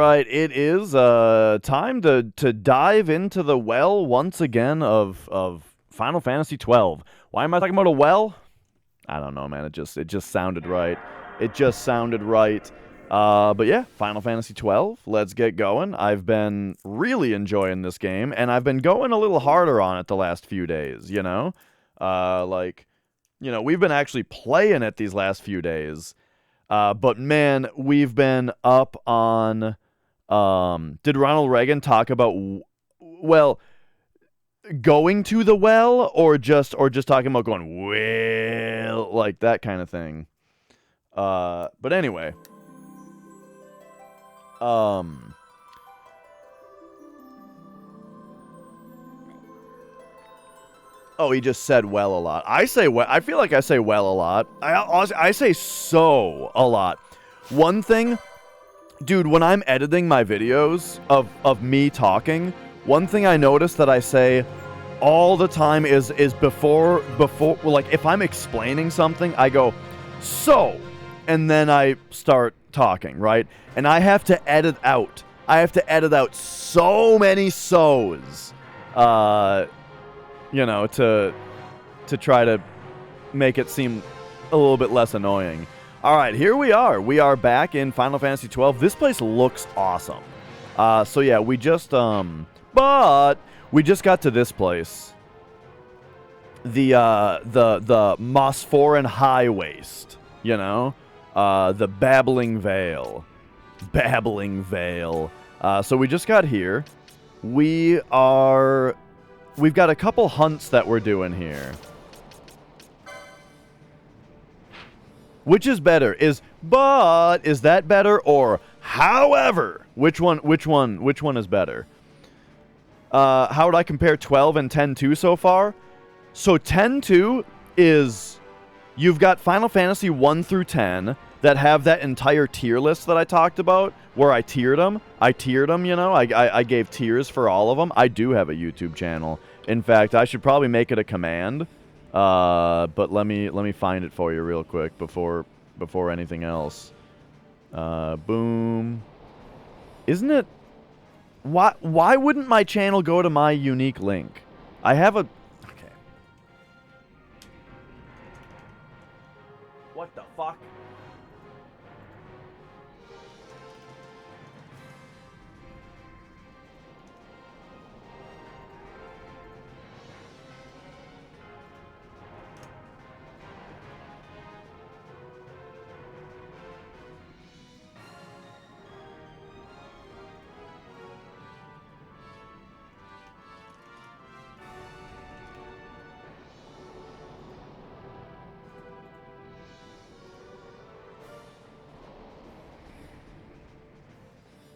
right, it is time to dive into the well once again of Final Fantasy 12. Why am I talking about a well? I don't know, man. It just sounded right. It just sounded right. But yeah, Final Fantasy 12. Let's get going. I've been really enjoying this game, and I've been going a little harder on it the last few days. We've been actually playing it these last few days. But man, we've been up on. Did Ronald Reagan talk about going to the well, or just talking about going well, like that kind of thing? But anyway, Oh, he just said well a lot. I say well. I feel like I say well a lot. I say so a lot. One thing, dude, when I'm editing my videos of me talking, one thing I notice that I say all the time is before like if I'm explaining something, I go so, and then I start talking, right? And I have to edit out. So many so's. To try to make it seem a little bit less annoying. All right, here we are. We are back in Final Fantasy 12. This place looks awesome. So yeah, we just got to this place. The Mosforan High Waste, the Babbling Vale. So we just got here. We've got a couple hunts that we're doing here. Which is better? Is that better, or however? Which one is better? How would I compare 12 and 10-2 so far? So 10-2 is, you've got Final Fantasy 1 through 10 that have that entire tier list that I talked about, where I tiered them, I gave tiers for all of them. I do have a YouTube channel. In fact, I should probably make it a command. But let me find it for you real quick before anything else. Boom. Isn't it? Why wouldn't my channel go to my unique link? I have a. Okay. What the fuck?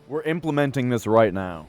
We're implementing this right now.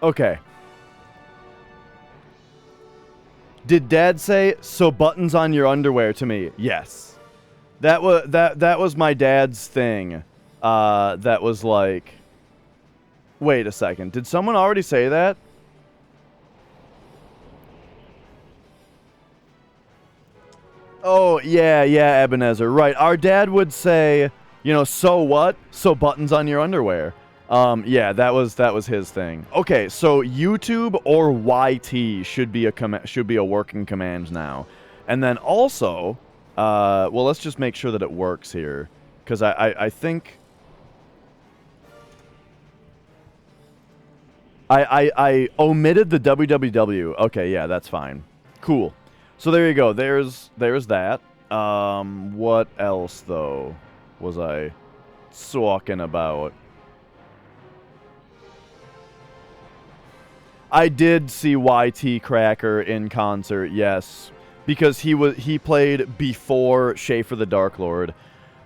Okay. Did Dad say, "So buttons on your underwear" to me? Yes. That was my dad's thing. That was like, wait a second. Did someone already say that? Oh, yeah, Ebenezer. Right. Our dad would say, so what? So buttons on your underwear. Yeah, that was his thing. Okay, so YouTube or YT should be a working command now. And then also, Well, let's just make sure that it works here. Because I think... I omitted the www. Okay, yeah, that's fine. Cool. So there you go. There's that. What else, though, was I talking about? I did see YT Cracker in concert, yes. Because he played before Schaefer the Dark Lord.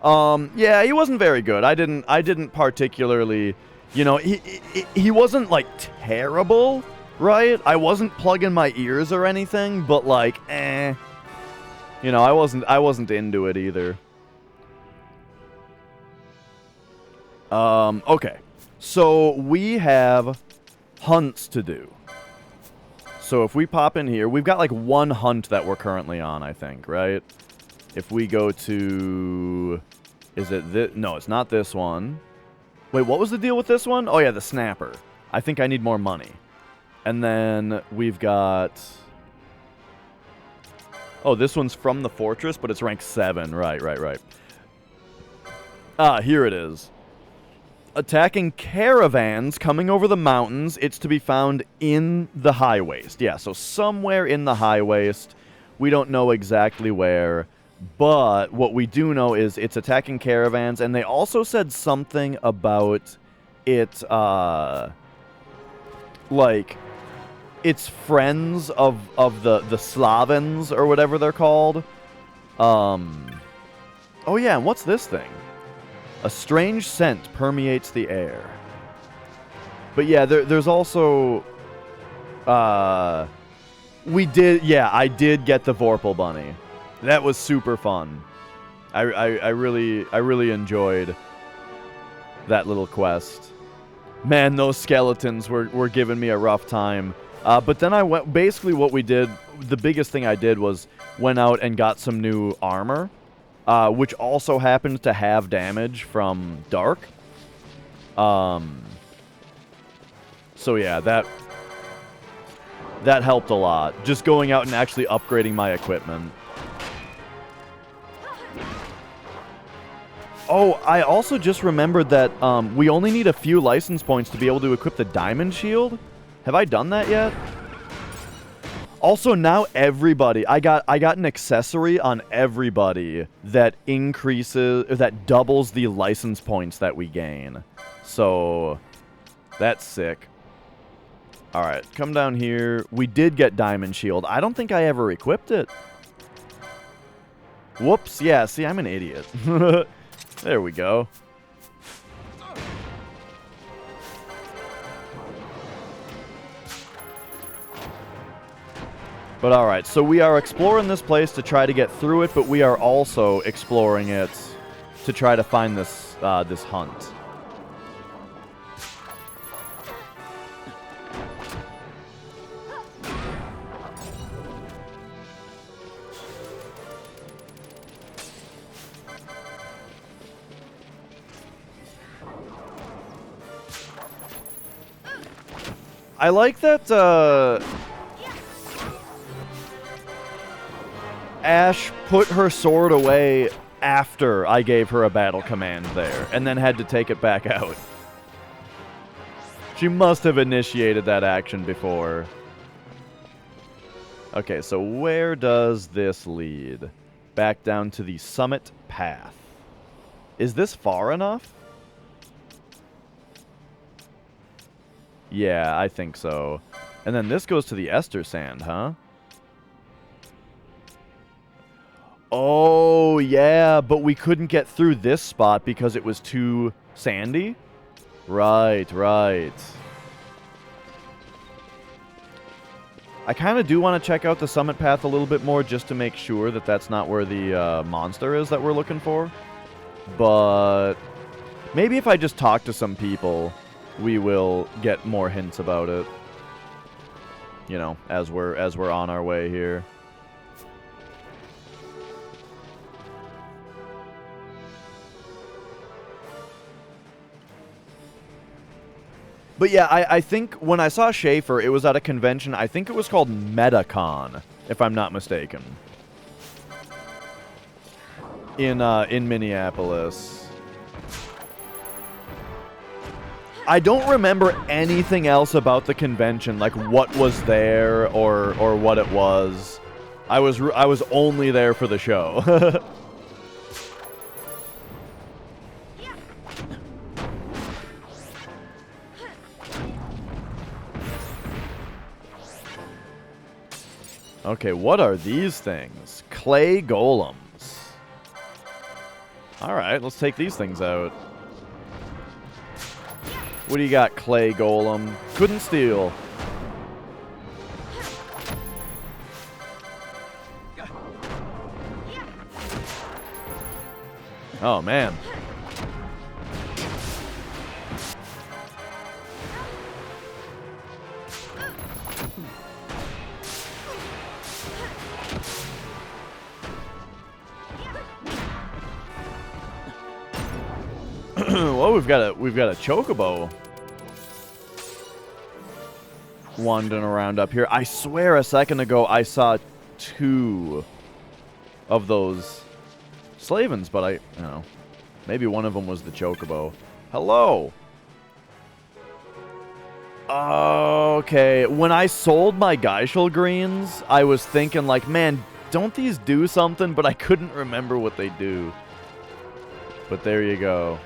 Yeah, he wasn't very good. I didn't particularly, you know, he wasn't like terrible, right? I wasn't plugging my ears or anything, but like, you know, I wasn't into it either. Okay. So we have hunts to do. So if we pop in here, we've got like one hunt that we're currently on, I think, right? If we go to... Is it this? No, it's not this one. Wait, what was the deal with this one? Oh, yeah, the snapper. I think I need more money. And then we've got... Oh, this one's from the fortress, but it's rank 7. Right. Ah, here it is. Attacking caravans coming over the mountains. It's to be found in the high waste. Yeah, so somewhere in the high waste. We don't know exactly where. But what we do know is it's attacking caravans. And they also said something about it, like, it's friends of the Slavans or whatever they're called. Oh, yeah, and what's this thing? A strange scent permeates the air. But yeah, there's also... I did get the Vorpal Bunny. That was super fun. I really enjoyed that little quest. Man, those skeletons were giving me a rough time. But then I went... Basically what we did... The biggest thing I did was went out and got some new armor. Which also happens to have damage from Dark. So yeah, that helped a lot. Just going out and actually upgrading my equipment. Oh, I also just remembered that we only need a few license points to be able to equip the Diamond Shield. Have I done that yet? Also, now everybody, I got an accessory on everybody that doubles the license points that we gain. So, that's sick. Alright, come down here. We did get Diamond Shield. I don't think I ever equipped it. Whoops, yeah, see, I'm an idiot. There we go. But alright, so we are exploring this place to try to get through it, but we are also exploring it to try to find this, this hunt. I like that, Ash put her sword away after I gave her a battle command there, and then had to take it back out. She must have initiated that action before. Okay, so where does this lead? Back down to the summit path. Is this far enough? Yeah, I think so. And then this goes to the Ester Sand, huh? Oh, yeah, but we couldn't get through this spot because it was too sandy? Right. I kind of do want to check out the summit path a little bit more just to make sure that that's not where the monster is that we're looking for. But maybe if I just talk to some people, we will get more hints about it. You know, as we're on our way here. But yeah, I think when I saw Schaefer, it was at a convention. I think it was called MetaCon, if I'm not mistaken. in Minneapolis. I don't remember anything else about the convention, like what was there or what it was. I was only there for the show. Okay, what are these things? Clay golems. Alright, let's take these things out. What do you got, clay golem? Couldn't steal. Oh, man. Well, we've got a chocobo wandering around up here. I swear a second ago I saw 2 of those Slavens, but I don't know. Maybe one of them was the chocobo. Hello. Okay, when I sold my Geishel greens, I was thinking like, man, don't these do something? But I couldn't remember what they do. But there you go.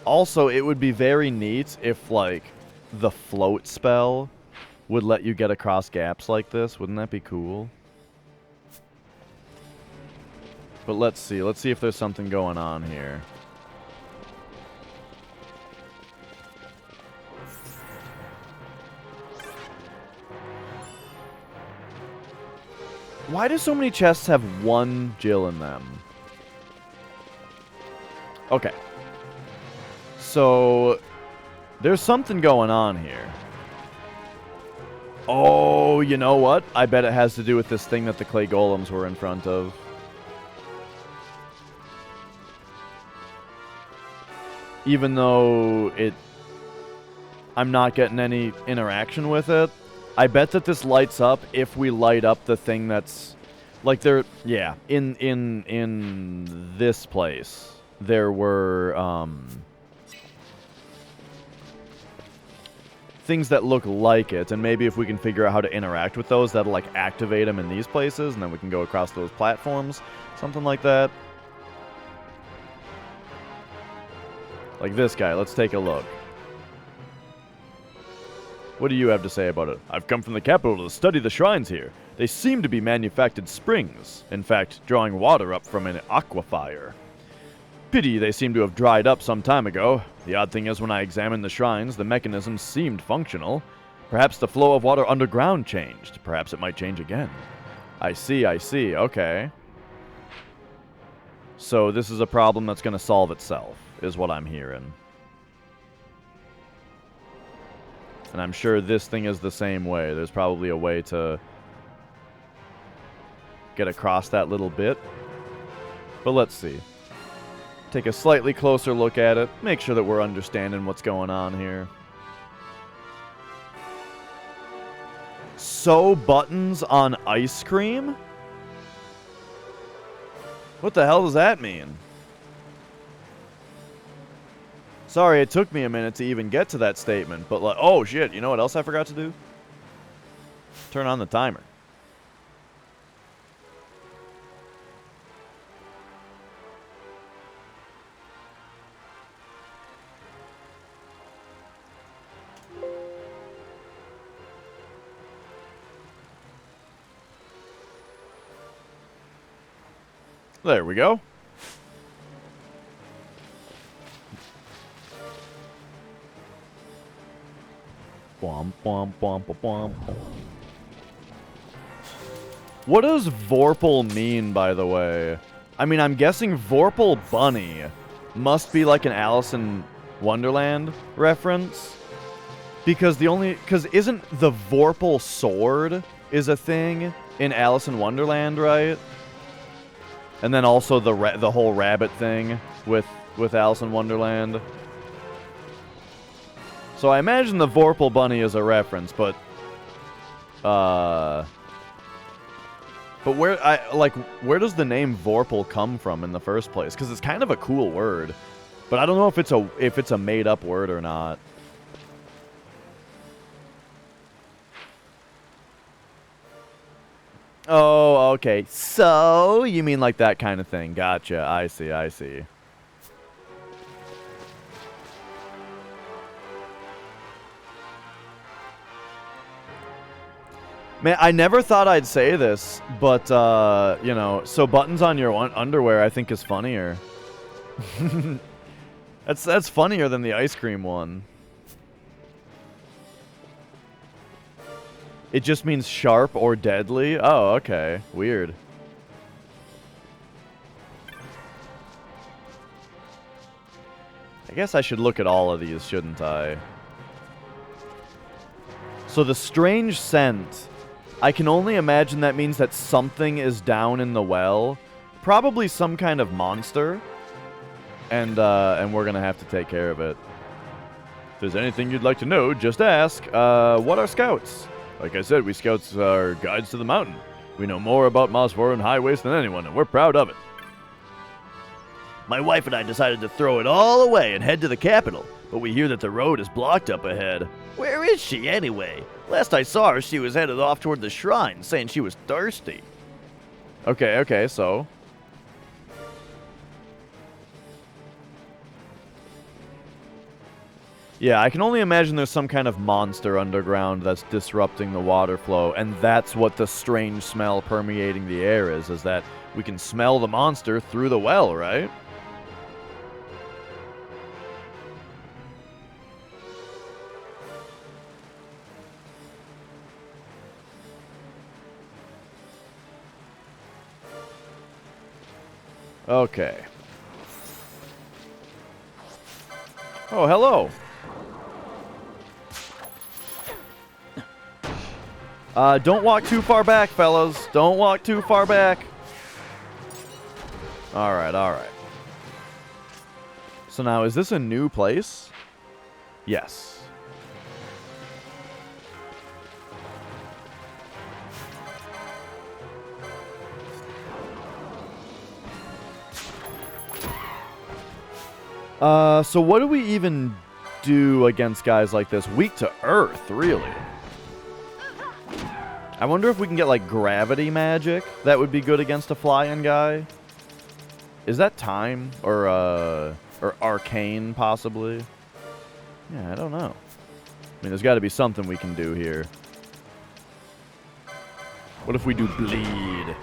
Also, it would be very neat if, like, the float spell would let you get across gaps like this. Wouldn't that be cool? But let's see. Let's see if there's something going on here. Why do so many chests have 1 Jill in them? Okay. So, there's something going on here. Oh, you know what? I bet it has to do with this thing that the clay golems were in front of. Even though I'm not getting any interaction with it, I bet that this lights up if we light up the thing that's... Like, yeah, in this place, there were, things that look like it, and maybe if we can figure out how to interact with those, that'll, like, activate them in these places, and then we can go across those platforms. Something like that. Like this guy. Let's take a look. What do you have to say about it? I've come from the capital to study the shrines here. They seem to be manufactured springs. In fact, drawing water up from an aquifer. Pity they seem to have dried up some time ago. The odd thing is, when I examined the shrines, the mechanism seemed functional. Perhaps the flow of water underground changed. Perhaps it might change again. I see, okay. So this is a problem that's going to solve itself, is what I'm hearing. And I'm sure this thing is the same way. There's probably a way to get across that little bit. But let's see. Take a slightly closer look at it. Make sure that we're understanding what's going on here. Sew buttons on ice cream? What the hell does that mean? Sorry, it took me a minute to even get to that statement, but like, oh shit, you know what else I forgot to do? Turn on the timer. There we go. What does Vorpal mean, by the way? I mean, I'm guessing Vorpal Bunny must be like an Alice in Wonderland reference. Because isn't the Vorpal sword is a thing in Alice in Wonderland, right? And then also the whole rabbit thing with Alice in Wonderland. So I imagine the Vorpal Bunny is a reference, but But where does the name Vorpal come from in the first place? Because it's kind of a cool word, but I don't know if it's a made up word or not. Oh, okay. So you mean like that kind of thing? Gotcha. I see. I see. Man, I never thought I'd say this, but, you know, so buttons on your underwear I think is funnier. That's funnier than the ice cream one. It just means sharp or deadly? Oh, okay. Weird. I guess I should look at all of these, shouldn't I? So the strange scent... I can only imagine that means that something is down in the well. Probably some kind of monster. And we're gonna have to take care of it. If there's anything you'd like to know, just ask. What are scouts? Like I said, we scouts are guides to the mountain. We know more about Mosfor and highways than anyone, and we're proud of it. My wife and I decided to throw it all away and head to the capital, but we hear that the road is blocked up ahead. Where is she, anyway? Last I saw her, she was headed off toward the shrine, saying she was thirsty. Okay, so... Yeah, I can only imagine there's some kind of monster underground that's disrupting the water flow, and that's what the strange smell permeating the air is that we can smell the monster through the well, right? Okay. Oh, hello. Don't walk too far back, fellas. Don't walk too far back. Alright, alright. So now, is this a new place? Yes. So what do we even do against guys like this? Weak to earth, really? I wonder if we can get, like, gravity magic that would be good against a flying guy. Is that time? Or arcane, possibly? Yeah, I don't know. I mean, there's got to be something we can do here. What if we do bleed?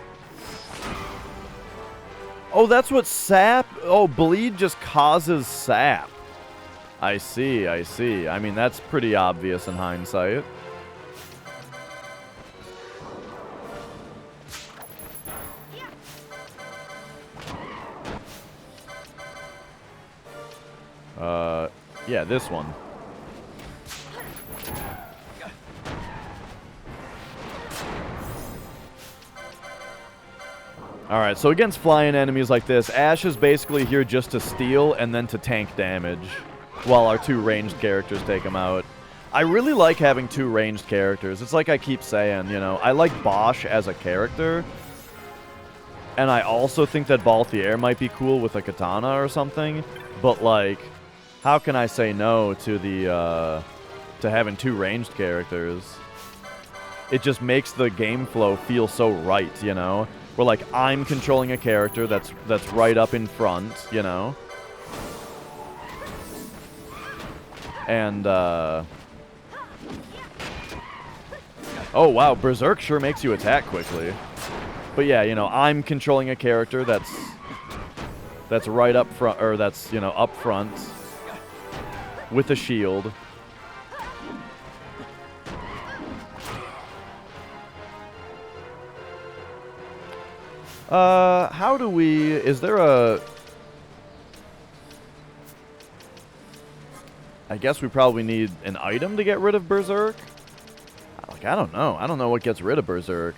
Oh, that's what sap... Oh, bleed just causes sap. I see, I see. I mean, that's pretty obvious in hindsight. Yeah, this one. Alright, so against flying enemies like this, Ash is basically here just to steal and then to tank damage, while our two ranged characters take him out. I really like having two ranged characters. It's like I keep saying, you know, I like Bosch as a character, and I also think that Balthier might be cool with a katana or something, but, like, how can I say no to the, to having two ranged characters? It just makes the game flow feel so right, you know? Where, like, I'm controlling a character that's right up in front, you know? And, oh, wow, Berserk sure makes you attack quickly. But yeah, you know, I'm controlling a character that's right up front, or that's, you know, up front with a shield. How do we... Is there a... I guess we probably need an item to get rid of Berserk? Like, I don't know. I don't know what gets rid of Berserk.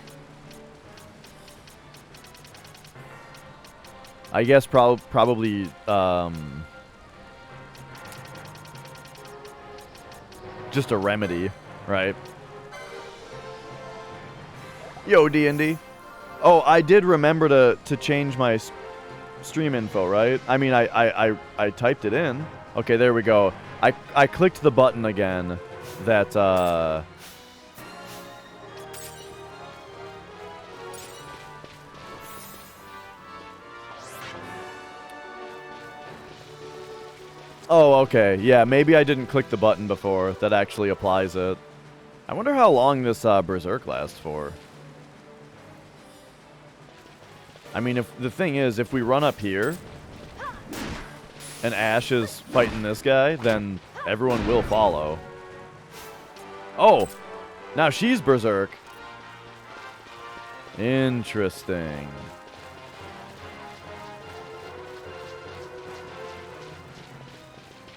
I guess probably, just a remedy, right? Yo, D&D. Oh, I did remember to change my stream info, right? I mean, I typed it in. Okay, there we go. I clicked the button again that, Oh, okay. Yeah, maybe I didn't click the button before. That actually applies it. I wonder how long this Berserk lasts for. I mean, if the thing is, if we run up here and Ash is fighting this guy, then everyone will follow. Oh, now she's Berserk. Interesting.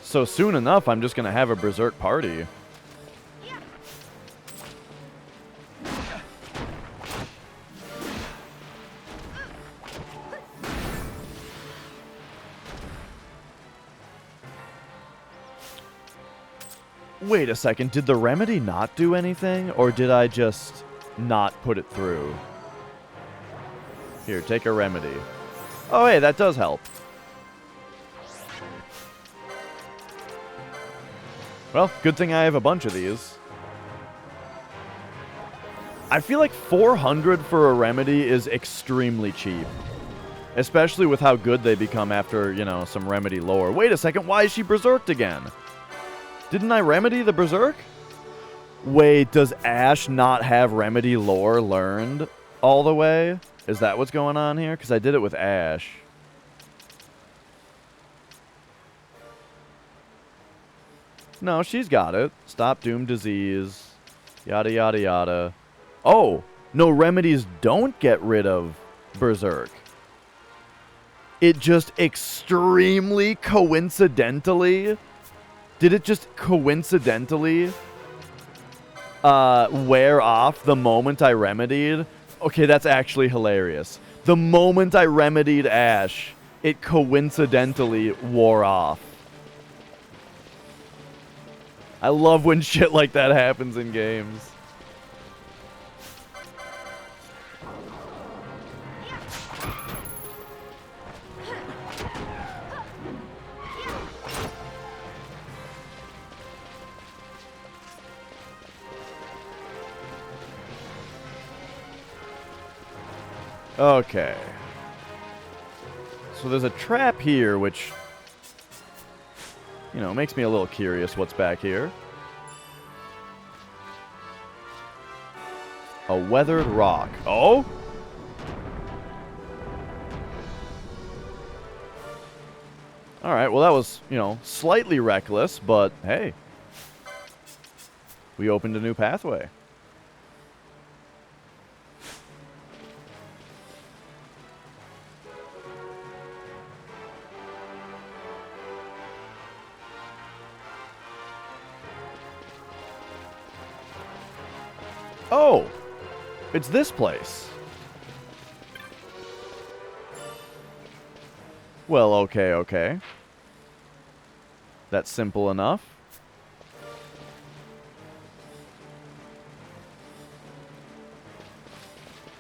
So soon enough, I'm just going to have a Berserk party. Wait a second, did the remedy not do anything? Or did I just not put it through? Here, take a remedy. Oh, hey, that does help. Well, good thing I have a bunch of these. I feel like 400 for a remedy is extremely cheap. Especially with how good they become after, you know, some remedy lore. Wait a second, why is she berserked again? Didn't I remedy the berserk? Wait, does Ash not have remedy lore learned all the way? Is that what's going on here? Because I did it with Ash. No, she's got it. Stop doom disease. Yada, yada, yada. Oh, no, remedies don't get rid of berserk. It just extremely coincidentally... Did it just coincidentally wear off the moment I remedied? Okay, that's actually hilarious. The moment I remedied Ash, it coincidentally wore off. I love when shit like that happens in games. Okay. So there's a trap here, which, you know, makes me a little curious what's back here. A weathered rock. Oh? Alright, well that was, you know, slightly reckless, but hey. We opened a new pathway. Oh, it's this place. Well, okay, okay. That's simple enough.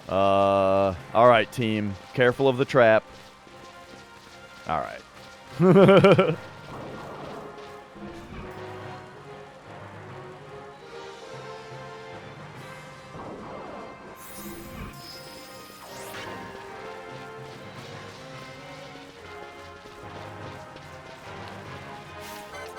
Alright, team. Careful of the trap. Alright.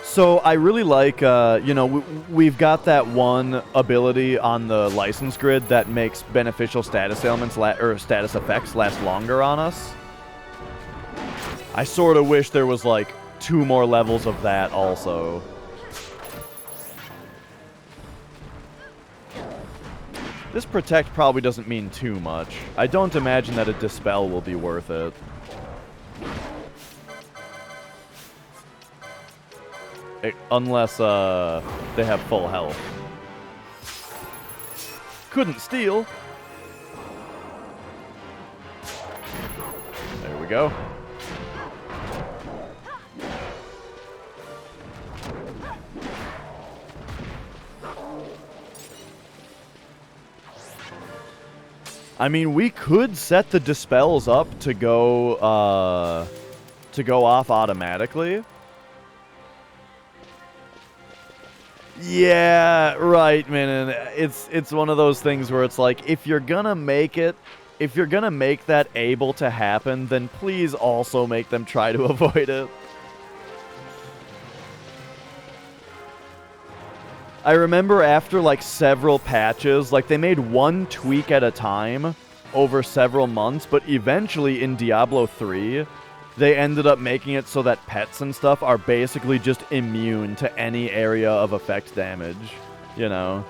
So I really like, you know, we've got that one ability on the license grid that makes beneficial status ailments or status effects last longer on us. I sort of wish there was like 2 more levels of that also. This protect probably doesn't mean too much. I don't imagine that a dispel will be worth it. Unless they have full health. Couldn't steal. There we go. I mean, we could set the dispels up to go off automatically. Yeah, right, man. And it's one of those things where it's like, if you're gonna make that able to happen, then please also make them try to avoid it. I remember after like several patches, like they made one tweak at a time over several months, but eventually in Diablo 3, they ended up making it so that pets and stuff are basically just immune to any area of effect damage, you know?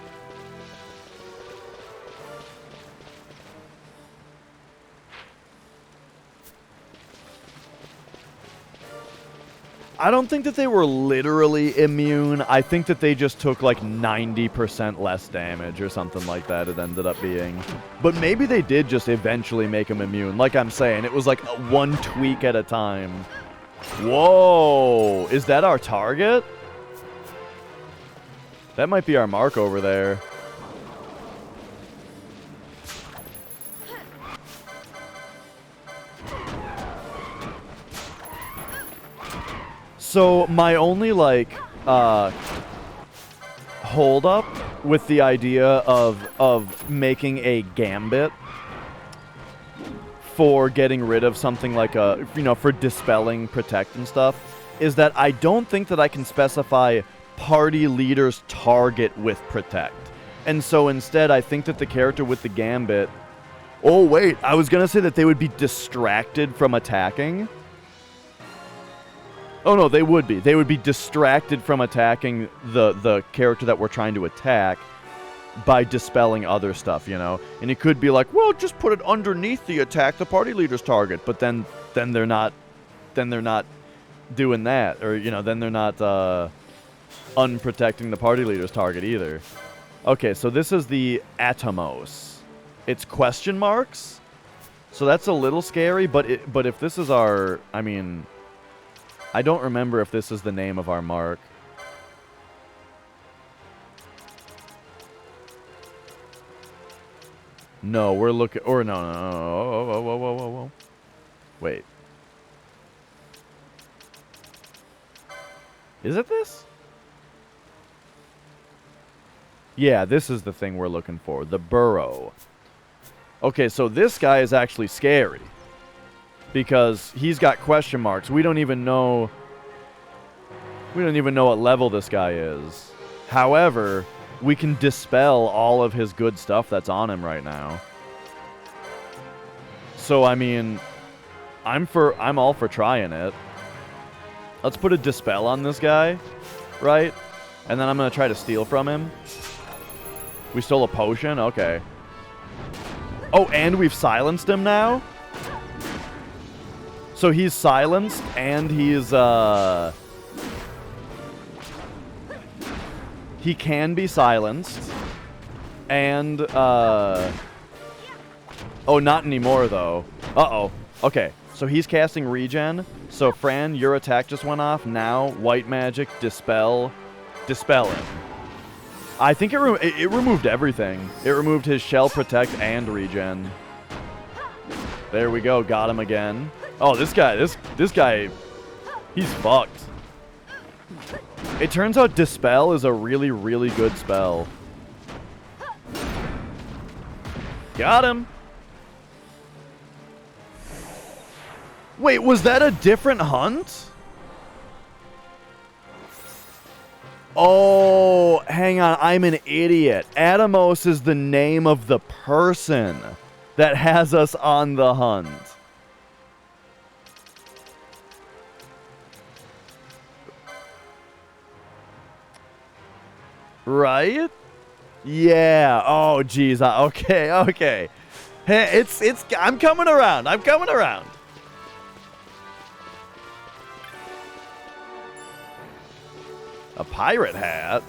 I don't think that they were literally immune. I think that they just took like 90% less damage or something like that it ended up being. But maybe they did just eventually make them immune. Like I'm saying, it was like one tweak at a time. Whoa! Is that our target? That might be our mark over there. So my only like hold up with the idea of making a gambit for getting rid of something like for dispelling protect and stuff is that I don't think that I can specify party leader's target with protect. And so instead I think that the character with the gambit, oh wait, I was gonna say that they would be distracted from attacking. Oh no, they would be. They would be distracted from attacking the character that we're trying to attack by dispelling other stuff, you know? And it could be like, well, just put it underneath the attack the party leader's target, but then they're not doing that, or then they're not unprotecting the party leader's target either. Okay, so this is the Atomos. It's question marks. So that's a little scary, but if this is our, I mean, I don't remember if this is the name of our mark. No, we're looking, or no. Whoa. Wait. Is it this? Yeah, this is the thing we're looking for. The burrow. Okay, so this guy is actually scary. Because he's got question marks. We don't even know what level this guy is. However, we can dispel all of his good stuff that's on him right now. So I mean, I'm all for trying it. Let's put a dispel on this guy, right? And then I'm gonna try to steal from him. We stole a potion? Okay. Oh, and we've silenced him now? So he's silenced, and he's, he can be silenced, and, oh, not anymore, though. Uh-oh. Okay, so he's casting regen. So, Fran, your attack just went off. Now, white magic, dispel him. I think it removed everything. It removed his shell, protect, and regen. There we go, got him again. Oh, this guy, he's fucked. It turns out Dispel is a really, really good spell. Got him. Wait, was that a different hunt? Oh, hang on, I'm an idiot. Atomos is the name of the person that has us on the hunt. Right? Yeah. Oh, geez. Okay. Hey, I'm coming around. A pirate hat?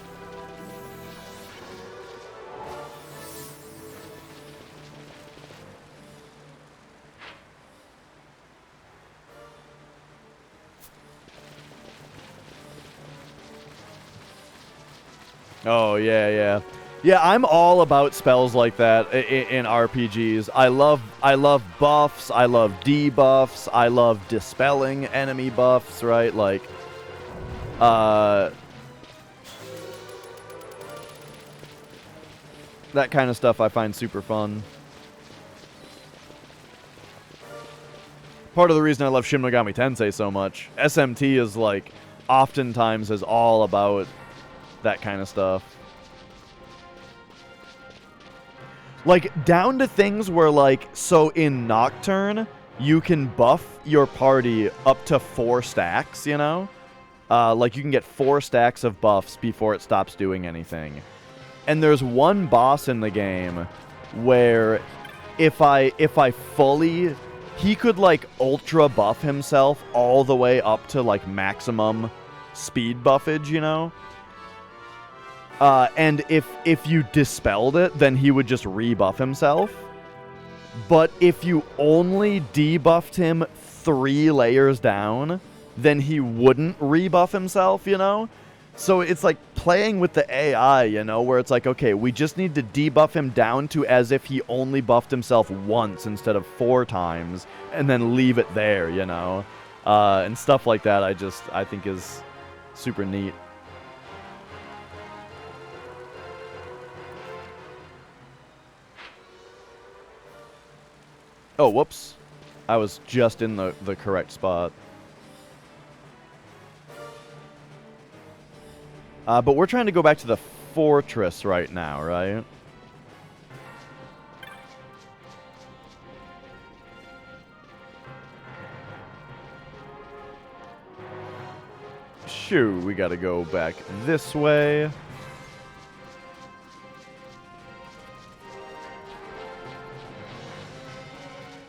Oh, yeah. Yeah, I'm all about spells like that in RPGs. I love buffs, I love debuffs, I love dispelling enemy buffs, right? Like that kind of stuff I find super fun. Part of the reason I love Shin Megami Tensei so much. SMT is like oftentimes is all about that kind of stuff. Like, down to things where, like, so in Nocturne, you can buff your party up to 4 stacks, you know? Like, you can get 4 stacks of buffs before it stops doing anything. And there's one boss in the game where if I fully... He could, like, ultra buff himself all the way up to, like, maximum speed buffage, you know? And if you dispelled it, then he would just rebuff himself. But if you only debuffed him 3 layers down, then he wouldn't rebuff himself, you know? So it's like playing with the AI, you know, where it's like, okay, we just need to debuff him down to as if he only buffed himself once instead of 4 times, and then leave it there, you know? And stuff like that I think is super neat. Oh, whoops. I was just in the correct spot. But we're trying to go back to the fortress right now, right? Shoo, we gotta go back this way.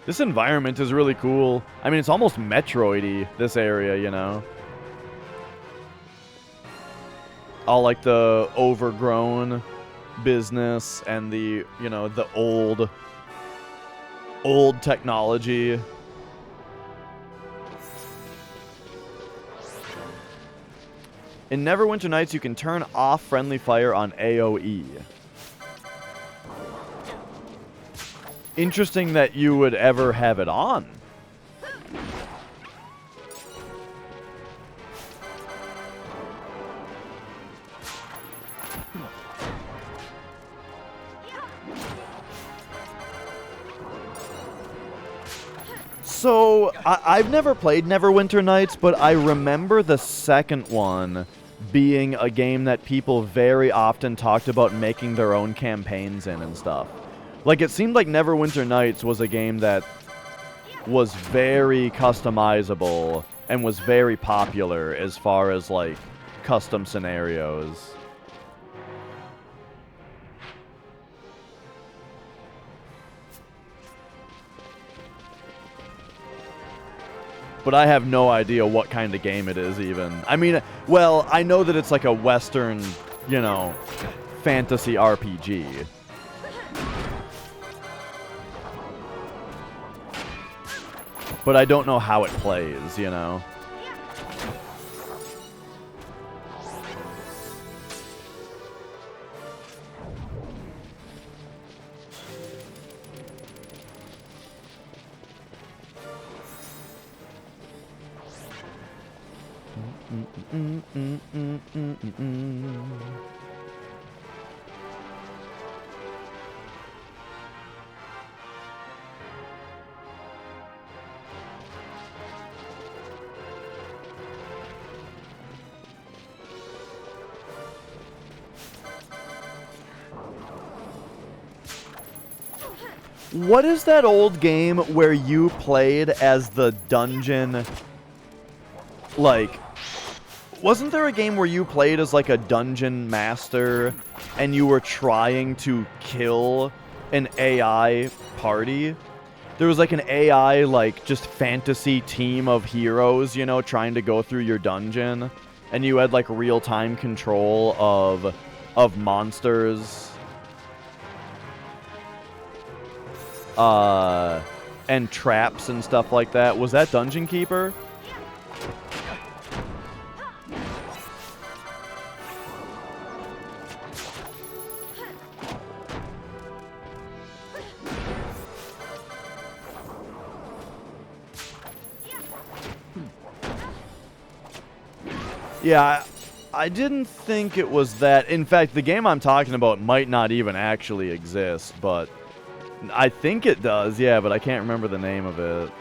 This environment is really cool. I mean, it's almost Metroid-y, this area, you know? All, like, the overgrown business and the, you know, the old technology. In Neverwinter Nights, you can turn off friendly fire on AOE. Interesting that you would ever have it on. So, I've never played Neverwinter Nights, but I remember the second one being a game that people very often talked about making their own campaigns in and stuff. Like, it seemed like Neverwinter Nights was a game that was very customizable and was very popular as far as, like, custom scenarios. But I have no idea what kind of game it is, even. I mean, well, I know that it's like a Western, you know, fantasy RPG. But I don't know how it plays, you know? What is that old game where you played as the dungeon? Like, wasn't there a game where you played as like a dungeon master and you were trying to kill an AI party? There was like an AI, like, just fantasy team of heroes, you know, trying to go through your dungeon. And you had like real-time control of monsters. And traps and stuff like that. Was that Dungeon Keeper? Yeah, I didn't think it was that. In fact, the game I'm talking about might not even actually exist, but I think it does, yeah, but I can't remember the name of it.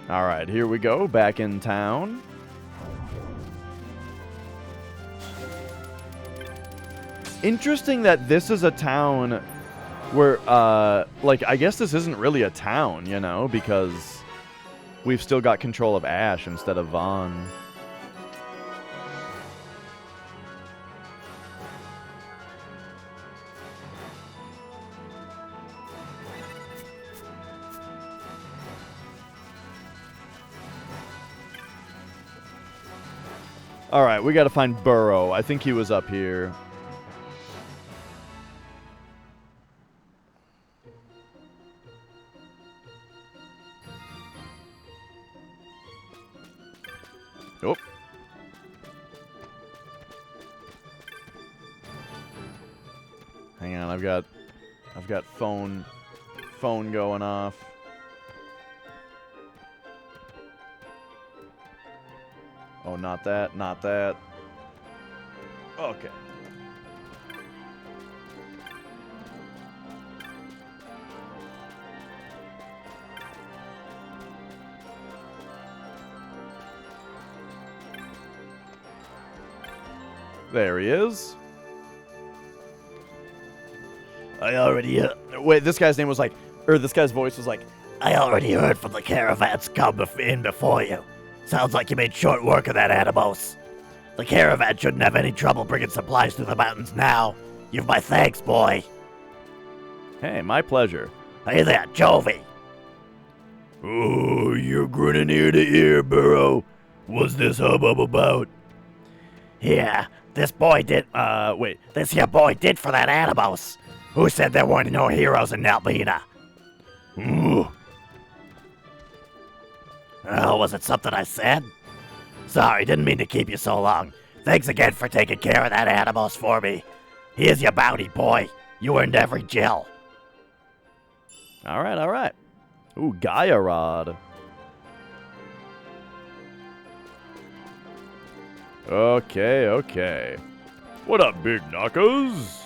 Alright, here we go, back in town. Interesting that this is a town where, like, I guess this isn't really a town, you know, because we've still got control of Ash instead of Vaughn. Alright, we gotta find Burrow. I think he was up here. Oh. Hang on, I've got phone going off. Oh, not that, not that. Okay. There he is. I already Wait, this guy's name was like, or this guy's voice was like, I already heard from the caravans come in before you. Sounds like you made short work of that Animos. The caravan shouldn't have any trouble bringing supplies through the mountains now. You've my thanks, boy. hey, my pleasure. Hey there, Jovi. Oh, you're grinning ear to ear, Burrow. What's this hubbub about? Yeah, this boy did, Wait. this here boy did for that Animos. Who said there weren't no heroes in Nalbina? Ooh. Oh, was it something I said? Sorry, didn't mean to keep you so long. Thanks again for taking care of that Animos for me. Here's your bounty, boy. You earned every gel. Alright, alright. Ooh, Gaia Rod. Okay, okay. What up, big knockers?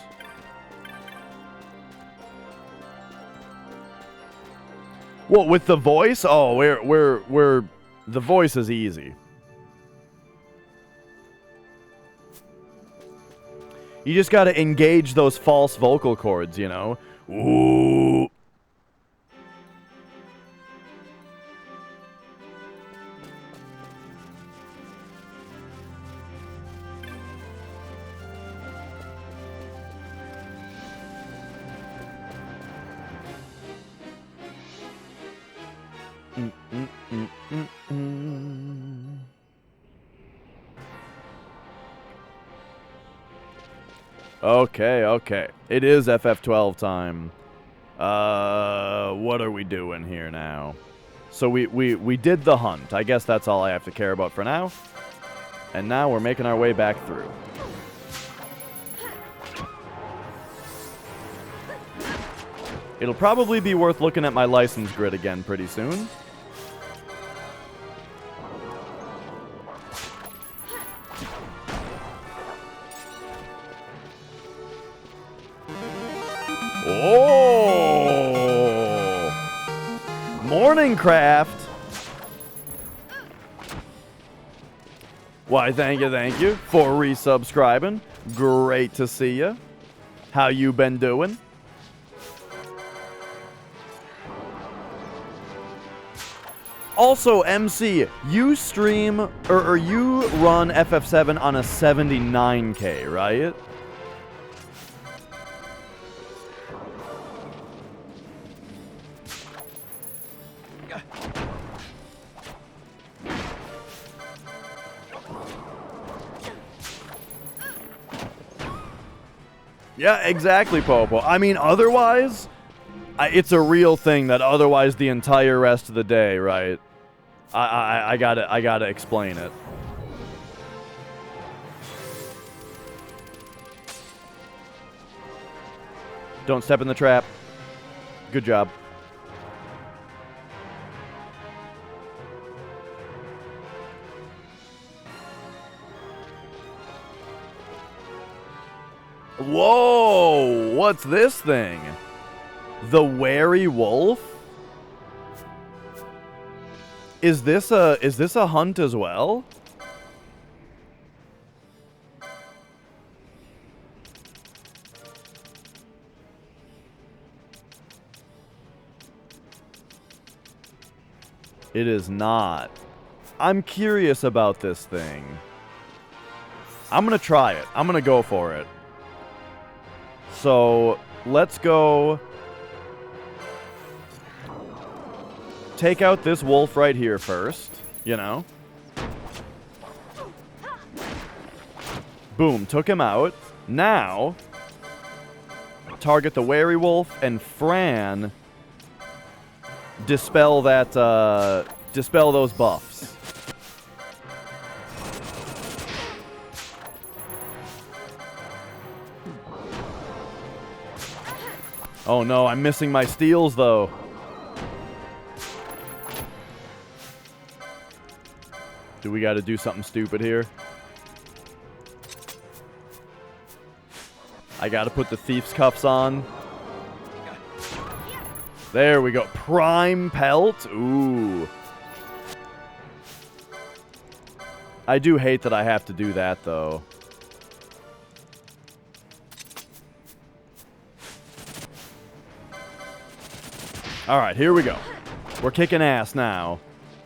Well, with the voice? Oh, we're the voice is easy. You just gotta engage those false vocal cords, you know? Ooh. Okay, okay. It is FF12 time. What are we doing here now? So we did the hunt. I guess that's all I have to care about for now. And now we're making our way back through. It'll probably be worth looking at my license grid again pretty soon. Oh! Morning, Craft! Why, thank you for resubscribing. Great to see you. How you been doing? Also, MC, you stream, or you run FF7 on a 79K, right? Yeah, exactly, Popo. I mean, otherwise, it's a real thing that otherwise the entire rest of the day, right? I gotta explain it. Don't step in the trap. Good job. Whoa! What's this thing? The Wary Wolf? Is this a hunt as well? It is not. I'm curious about this thing. I'm gonna try it. I'm gonna go for it. So, let's go take out this wolf right here first, you know? Boom, took him out. Now, target the Wary Wolf and Fran dispel that, dispel those buffs. Oh no, I'm missing my steals though. Do we gotta do something stupid here? I gotta put the thief's cuffs on. There we go. Prime pelt. Ooh. I do hate that I have to do that though. Alright, here we go. We're kicking ass now.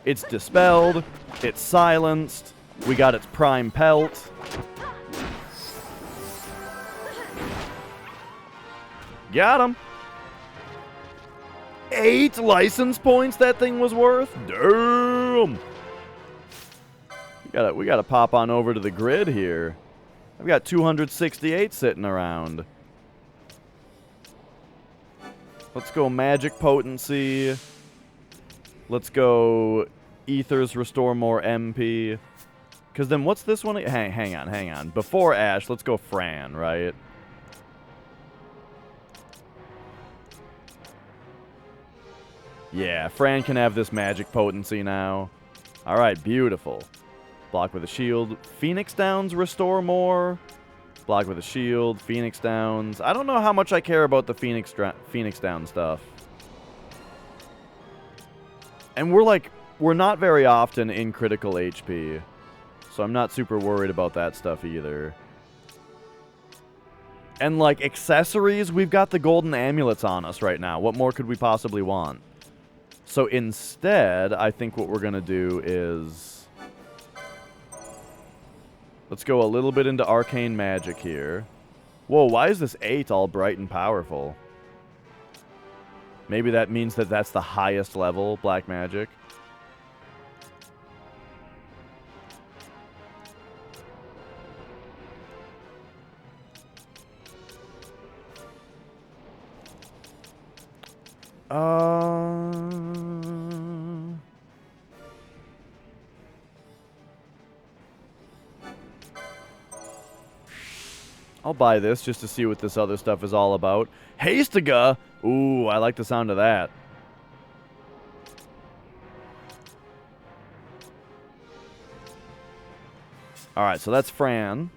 It's dispelled. It's silenced. We got its prime pelt. Got him. 8 license points that thing was worth? Damn. We gotta pop on over to the grid here. I've got 268 sitting around. Let's go magic potency. Let's go ethers restore more MP. Because then what's this one? Hang on. Before Ash, let's go Fran, right? Yeah, Fran can have this magic potency now. Alright, beautiful. Block with a shield. Phoenix Downs restore more. Block with a shield. Phoenix Downs. I don't know how much I care about the Phoenix Down stuff. And we're not very often in critical HP. So I'm not super worried about that stuff either. And like accessories, we've got the golden amulets on us right now. What more could we possibly want? So instead, I think what we're going to do is... Let's go a little bit into arcane magic here. Whoa, why is this 8 all bright and powerful? Maybe that means that that's the highest level black magic. I'll buy this just to see what this other stuff is all about. Hastiga! Ooh, I like the sound of that. Alright, so that's Fran.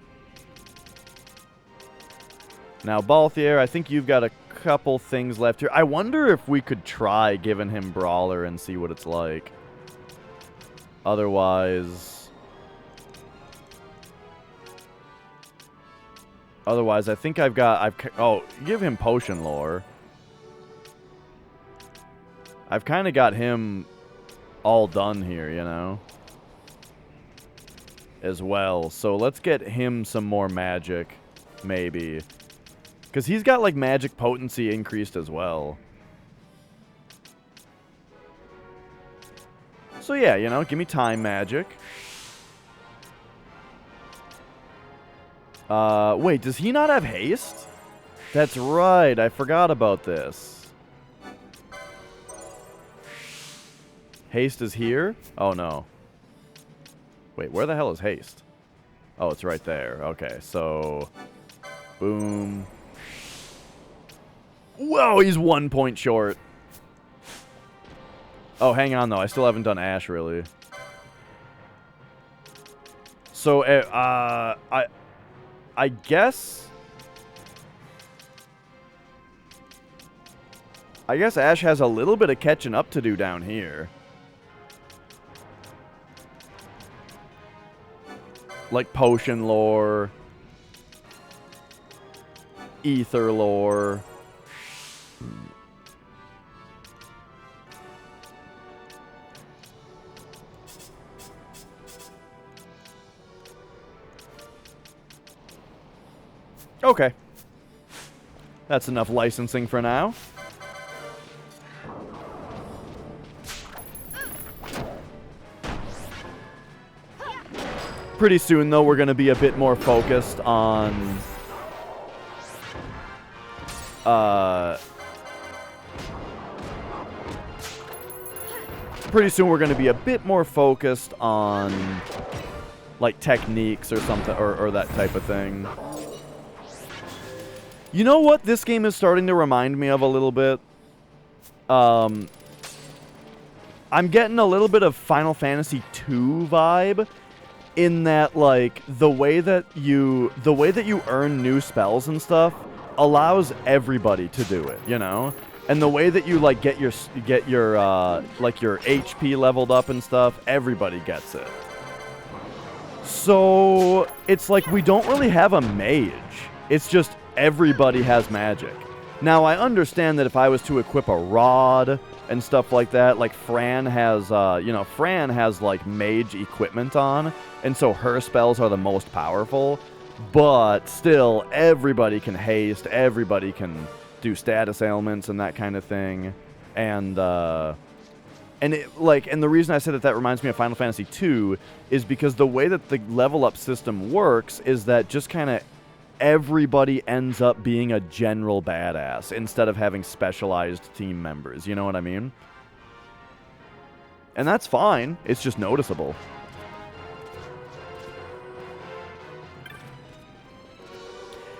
Now, Balthier, I think you've got a couple things left here. I wonder if we could try giving him Brawler and see what it's like. Otherwise, I think oh, give him Potion Lore. I've kind of got him all done here, you know, as well. So let's get him some more magic, maybe. Because he's got, like, magic potency increased as well. So yeah, you know, give me time magic. Wait, does he not have haste? That's right, I forgot about this. Haste is here? Oh, no. Wait, where the hell is haste? Oh, it's right there. Okay, so... Boom. Whoa, he's 1 point short. Oh, hang on, though. I still haven't done Ash, really. So, I guess... I guess Ash has a little bit of catching up to do down here. Like potion lore. Ether lore. Okay. That's enough licensing for now. Pretty soon, though, we're going to be a bit more focused on... Pretty soon, we're going to be a bit more focused on, like, techniques or something, or that type of thing. You know what this game is starting to remind me of a little bit? I'm getting a little bit of Final Fantasy II vibe. In that, like, the way that you earn new spells and stuff allows everybody to do it, you know? And the way that you, like, get your like, your HP leveled up and stuff, everybody gets it. So, it's like we don't really have a mage. It's just everybody has magic. Now, I understand that if I was to equip a rod and stuff like that, like Fran has, Fran has, like, mage equipment on, and so her spells are the most powerful, but still, everybody can haste, everybody can do status ailments and that kind of thing, and the reason I say that reminds me of Final Fantasy II is because the way that the level up system works is that just kind of everybody ends up being a general badass instead of having specialized team members. You know what I mean? And that's fine. It's just noticeable.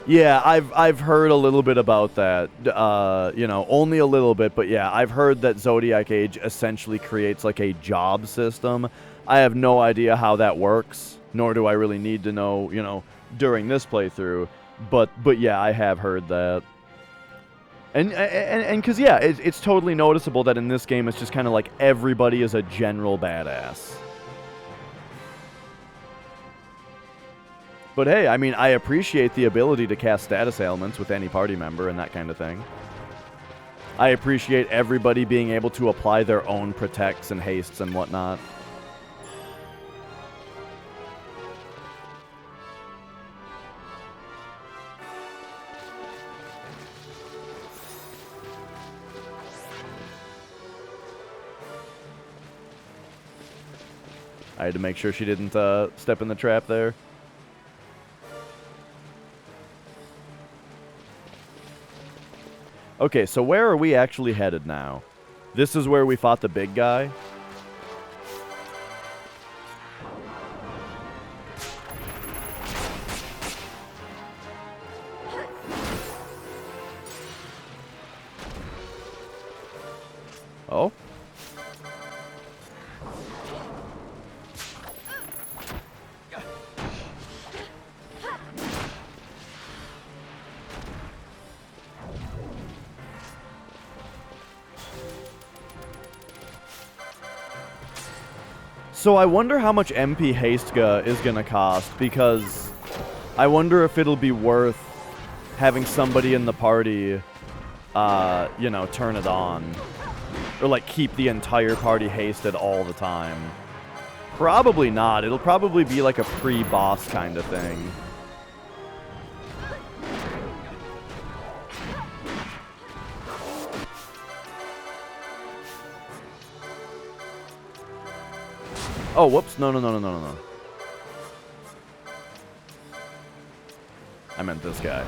Yeah, I've heard a little bit about that. Only a little bit, but yeah, I've heard that Zodiac Age essentially creates like a job system. I have no idea how that works, nor do I really need to know, during this playthrough, but yeah, I have heard that, and because yeah, it's totally noticeable that in this game it's just kind of like everybody is a general badass. But hey, I mean, I appreciate the ability to cast status ailments with any party member and that kind of thing. I appreciate everybody being able to apply their own protects and hastes and whatnot. I had to make sure she didn't step in the trap there. Okay, so where are we actually headed now? This is where we fought the big guy? Oh? So I wonder how much MP Hastega is going to cost, because I wonder if it'll be worth having somebody in the party, turn it on. Or, like, keep the entire party hasted all the time. Probably not. It'll probably be like a pre-boss kind of thing. Oh, whoops. No. I meant this guy.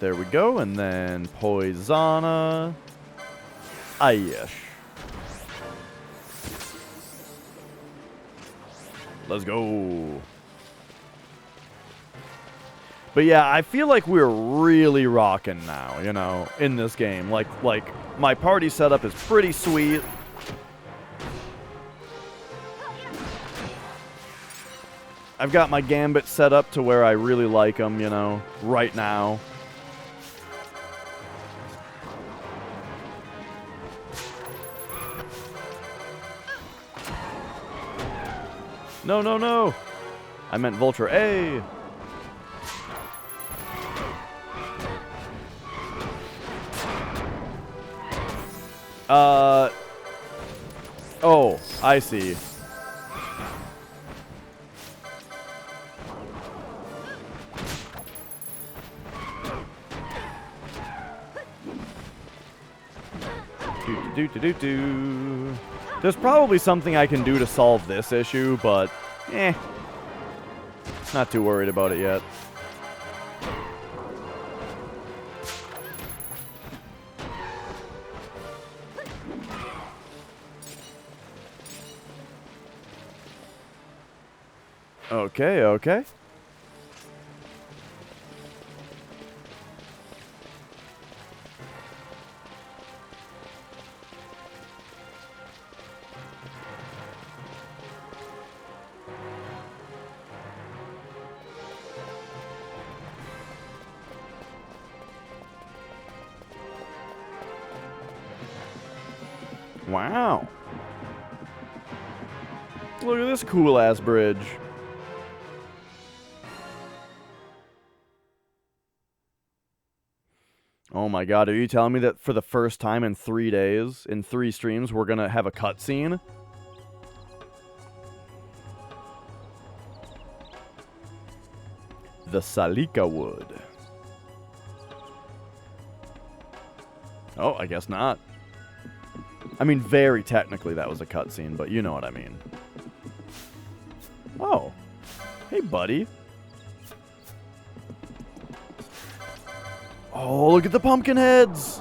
there we go. And then Poisana. Ayesh. Let's go. But yeah, I feel like we're really rocking now, you know, in this game. Like my party setup is pretty sweet. I've got my gambit set up to where I really like them, you know, right now. No, no, no. I meant Vulture A. Oh, I see. Do. There's probably something I can do to solve this issue, but not too worried about it yet. Okay, okay. Wow. Look at this cool-ass bridge. Oh my god, are you telling me that for the first time in 3 days, in 3 streams, we're gonna have a cutscene? The Salika Wood. Oh, I guess not. I mean, very technically that was a cutscene, but you know what I mean. Oh. Hey, buddy. Oh, look at the pumpkin heads!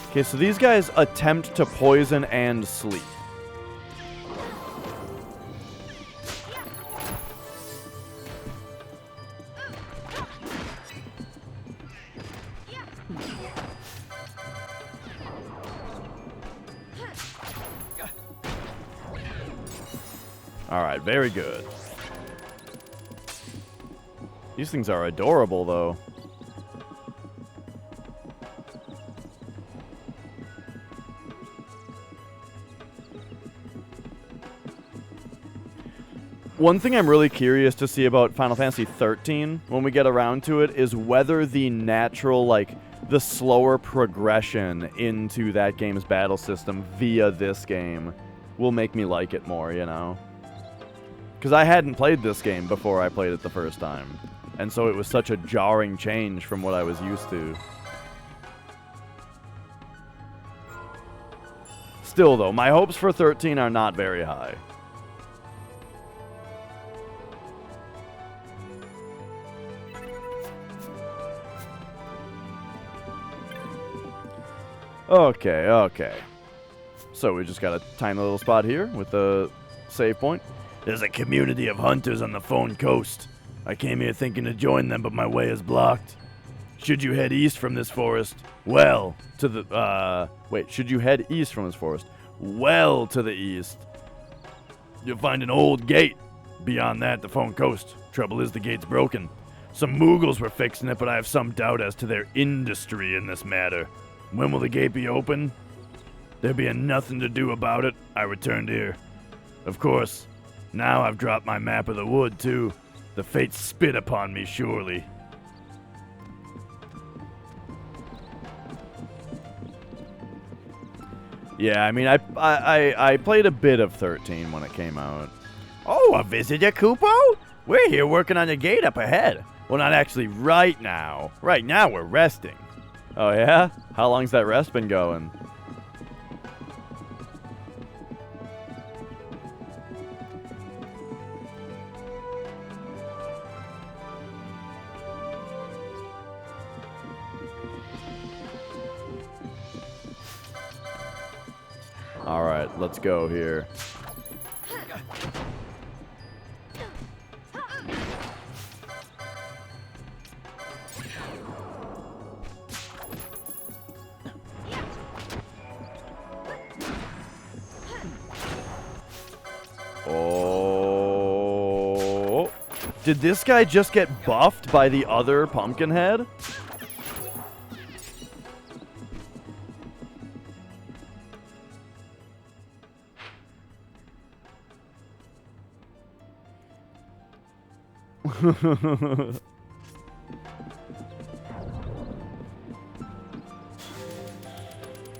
Okay, so these guys attempt to poison and sleep. Alright, very good. These things are adorable, though. One thing I'm really curious to see about Final Fantasy XIII, when we get around to it, is whether the natural, like, the slower progression into that game's battle system via this game will make me like it more, you know? Because I hadn't played this game before I played it the first time, and so it was such a jarring change from what I was used to. Still, though, my hopes for 13 are not very high. Okay, okay. So we just got a tiny little spot here with a save point. There's a community of hunters on the Phone Coast. I came here thinking to join them, but my way is blocked. Should you head east from this forest, well, to the, should you head east from this forest? Well to the east, you'll find an old gate. Beyond that, the Phone Coast. Trouble is, the gate's broken. Some Moogles were fixing it, but I have some doubt as to their industry in this matter. When will the gate be open? There being nothing to do about it, I returned here. Of course, now I've dropped my map of the wood, too. The fates spit upon me, surely. Yeah, I mean, I played a bit of 13 when it came out. Oh, a visitor, Kupo? We're here working on the gate up ahead. Well, not actually right now. Right now, we're resting. Oh, yeah? How long's that rest been going? All right, let's go here. Oh. Did this guy just get buffed by the other Pumpkinhead?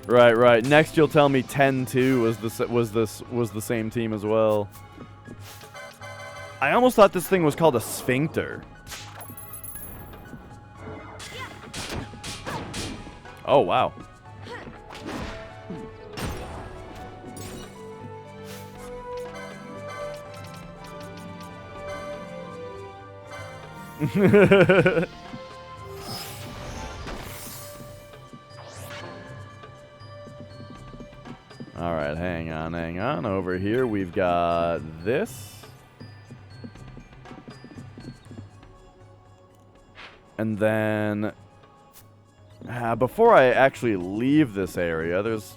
Right. Next, you'll tell me 10-2 was the same team as well. I almost thought this thing was called a sphincter. Oh wow. All right, hang on. Over here, we've got this. And then, before I actually leave this area, there's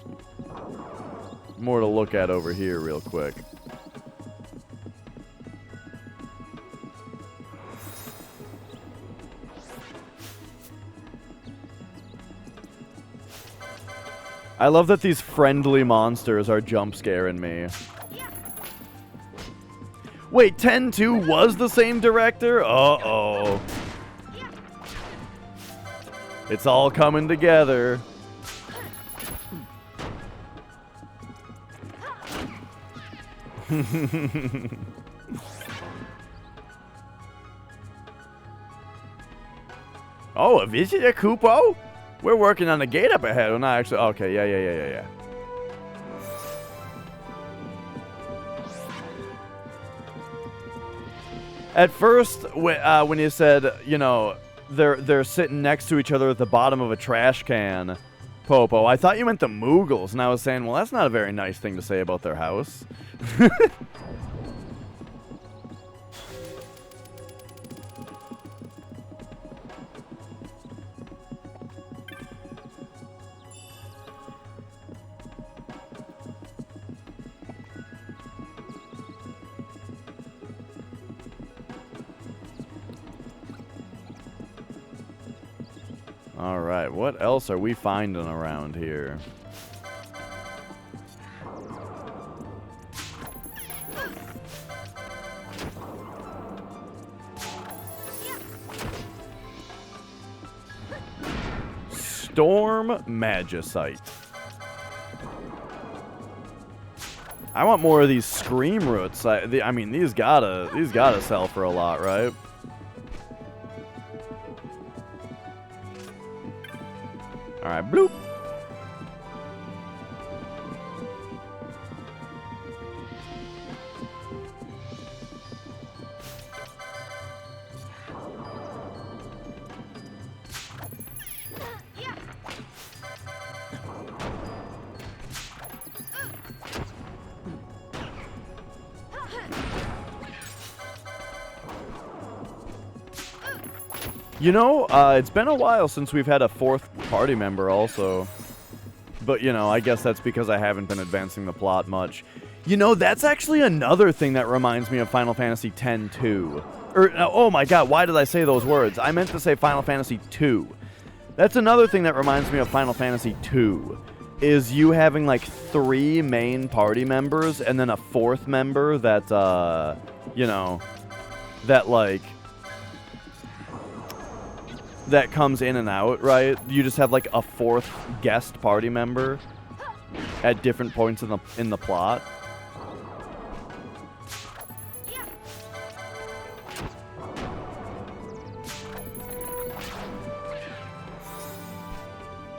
more to look at over here real quick. I love that these friendly monsters are jump scaring me. Wait, 10-2 was the same director? Uh-oh. It's all coming together. Oh, a visitor, Kupo? We're working on the gate up ahead. Well, not actually. Okay, yeah. At first, when you said, you know, they're sitting next to each other at the bottom of a trash can, Popo, I thought you meant the Moogles, and I was saying, well, that's not a very nice thing to say about their house. Alright, what else are we finding around here? Storm Magicite. I want more of these Scream Roots. I mean, these gotta sell for a lot, right? Alright, bloop. You know, it's been a while since we've had a fourth party member also. But, you know, I guess that's because I haven't been advancing the plot much. You know, that's actually another thing that reminds me of Final Fantasy X-2. Oh my god, why did I say those words? I meant to say Final Fantasy II. That's another thing that reminds me of Final Fantasy II. Is you having, like, 3 main party members and then a 4th member that, you know, that, like, that comes in and out, right? You just have, like, a 4th guest party member. at different points in the plot.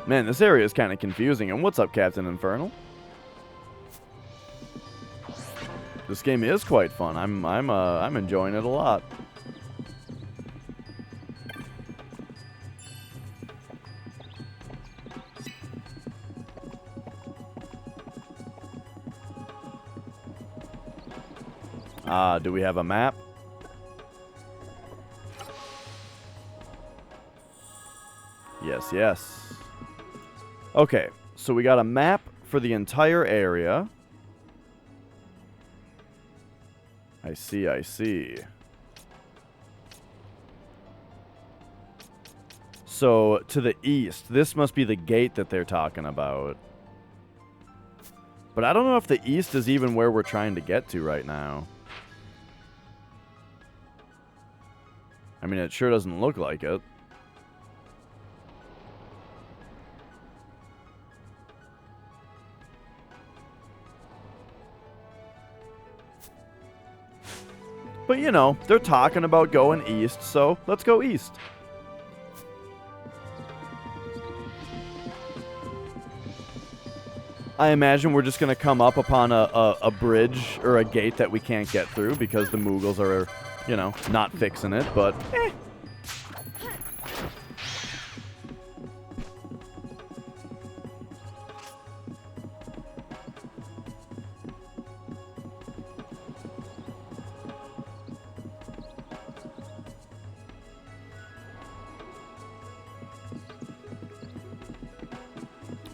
Man, this area is kind of confusing. And what's up, Captain Infernal? This game is quite fun. I'm enjoying it a lot. Do we have a map? Yes, yes. Okay, so we got a map for the entire area. I see, I see. So, to the east, this must be the gate that they're talking about. But I don't know if the east is even where we're trying to get to right now. I mean, it sure doesn't look like it. But, you know, they're talking about going east, so let's go east. I imagine we're just going to come up upon a bridge or a gate that we can't get through because the Moogles are, you know, not fixing it, but eh.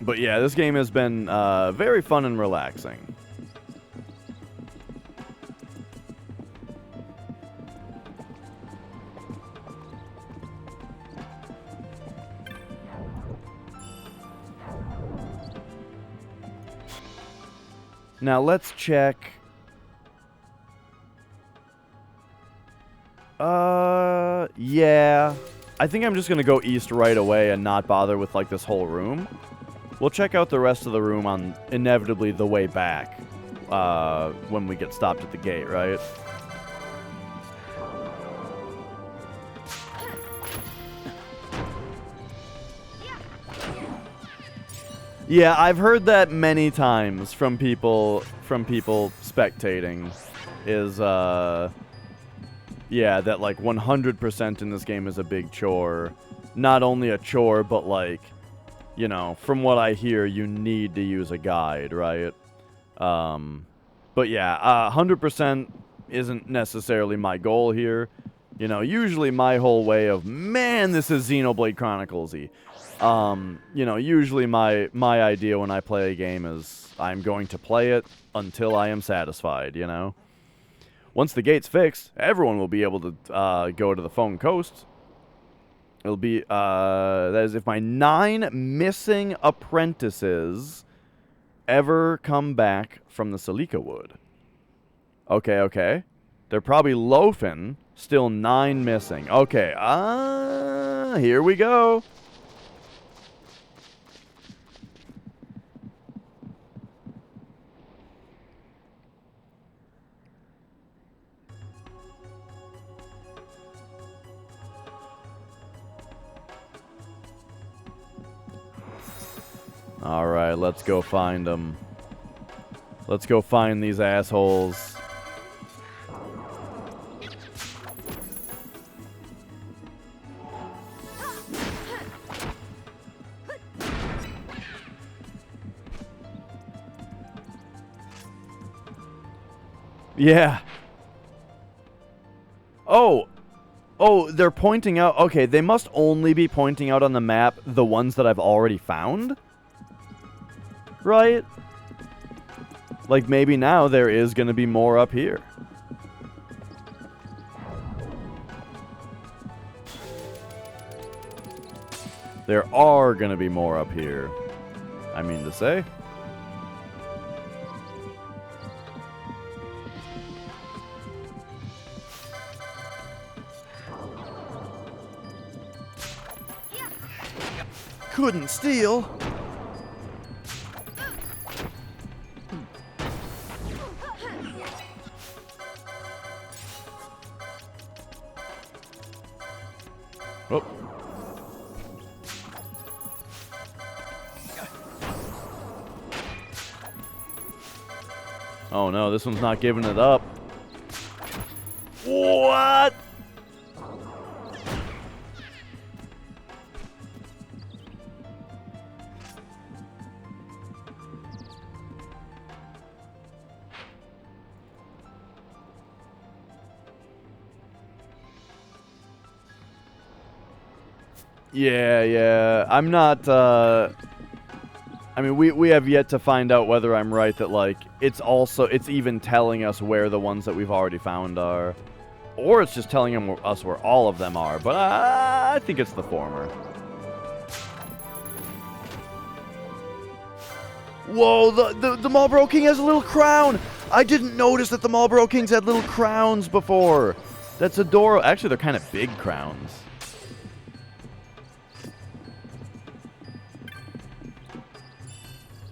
But yeah, this game has been very fun and relaxing. Now let's check. Yeah. I think I'm just gonna go east right away and not bother with like this whole room. We'll check out the rest of the room on inevitably the way back when we get stopped at the gate, right? Yeah, I've heard that many times from people spectating. Is yeah, that like 100% in this game is a big chore. Not only a chore, but like, you know, from what I hear, you need to use a guide, right? But yeah, 100% isn't necessarily my goal here. You know, usually my whole way of, man, this is Xenoblade Chronicles-y. You know, usually my idea when I play a game is I'm going to play it until I am satisfied, you know? Once the gate's fixed, everyone will be able to go to the Foam Coast. It'll be, that is if my 9 missing apprentices ever come back from the Silica Wood. Okay, okay. They're probably loafing. Still 9 missing. Okay, here we go. Alright, let's go find them. Let's go find these assholes. Yeah. Oh, they're pointing out... Okay, they must only be pointing out on the map the ones that I've already found? Right? Like, maybe now there is going to be more up here. There are going to be more up here. I mean to say. Couldn't steal. Oh no, this one's not giving it up. What? Yeah. I'm not, I mean, we have yet to find out whether I'm right that, like, it's even telling us where the ones that we've already found are. Or it's just telling us where all of them are. But I think it's the former. Whoa, the Marlboro King has a little crown! I didn't notice that the Marlboro Kings had little crowns before. That's adorable. Actually, they're kind of big crowns.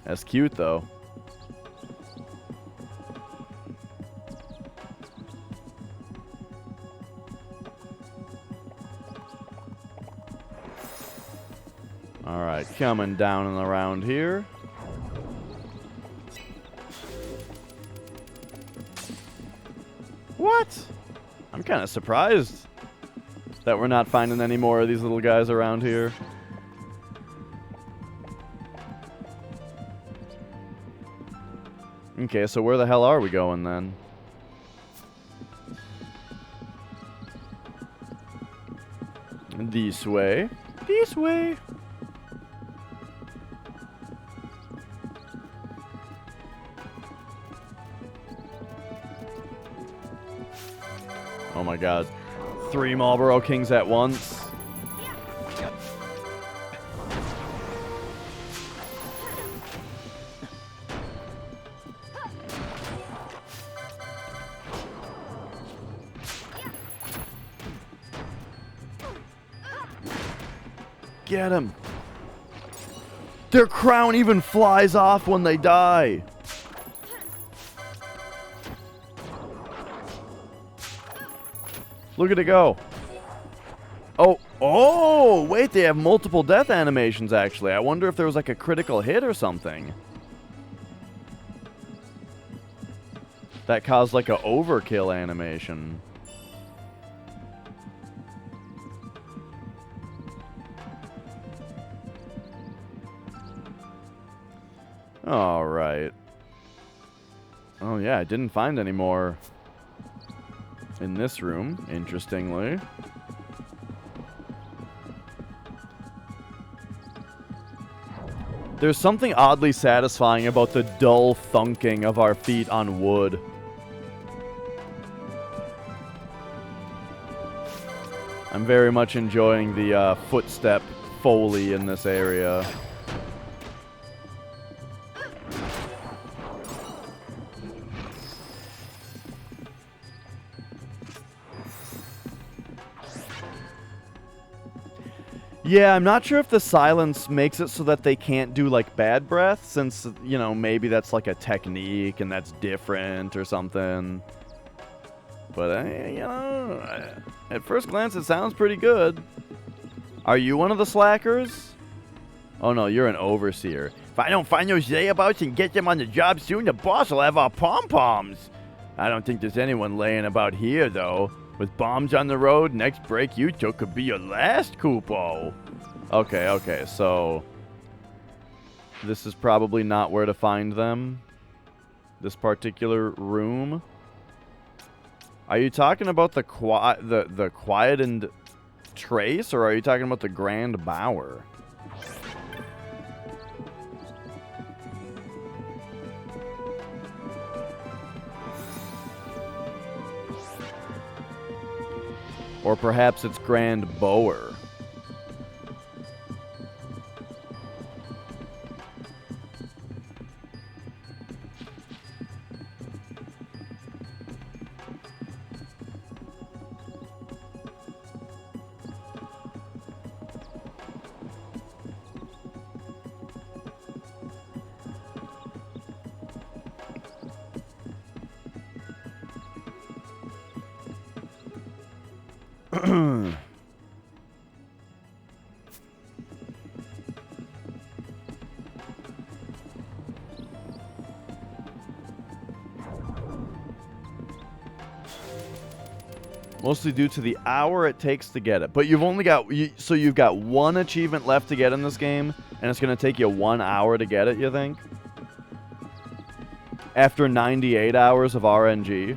That's cute, though. Alright, coming down and around here. What? I'm kind of surprised that we're not finding any more of these little guys around here. Okay, so where the hell are we going then? This way. This way. Oh my god. 3 Marlboro Kings at once. Get him. Their crown even flies off when they die. Look at it go. Oh, wait, they have multiple death animations, actually. I wonder if there was like a critical hit or something that caused like a overkill animation. All right. Oh yeah, I didn't find any more in this room, interestingly. There's something oddly satisfying about the dull thunking of our feet on wood. I'm very much enjoying the footstep foley in this area. Yeah, I'm not sure if the silence makes it so that they can't do, like, bad breath, since, you know, maybe that's, like, a technique and that's different or something. But, you know, at first glance, it sounds pretty good. Are you one of the slackers? Oh, no, you're an overseer. If I don't find those layabouts and get them on the job soon, the boss will have our pom-poms. I don't think there's anyone laying about here, though. With bombs on the road, next break you took could be your last, Koopo. Okay, so this is probably not where to find them. This particular room. Are you talking about the quietened trace, or are you talking about the grand bower? Or perhaps it's Grand Bower. Mostly due to the hour it takes to get it. But you've only got... so you've got one achievement left to get in this game, and it's going to take you 1 hour to get it, you think? After 98 hours of RNG?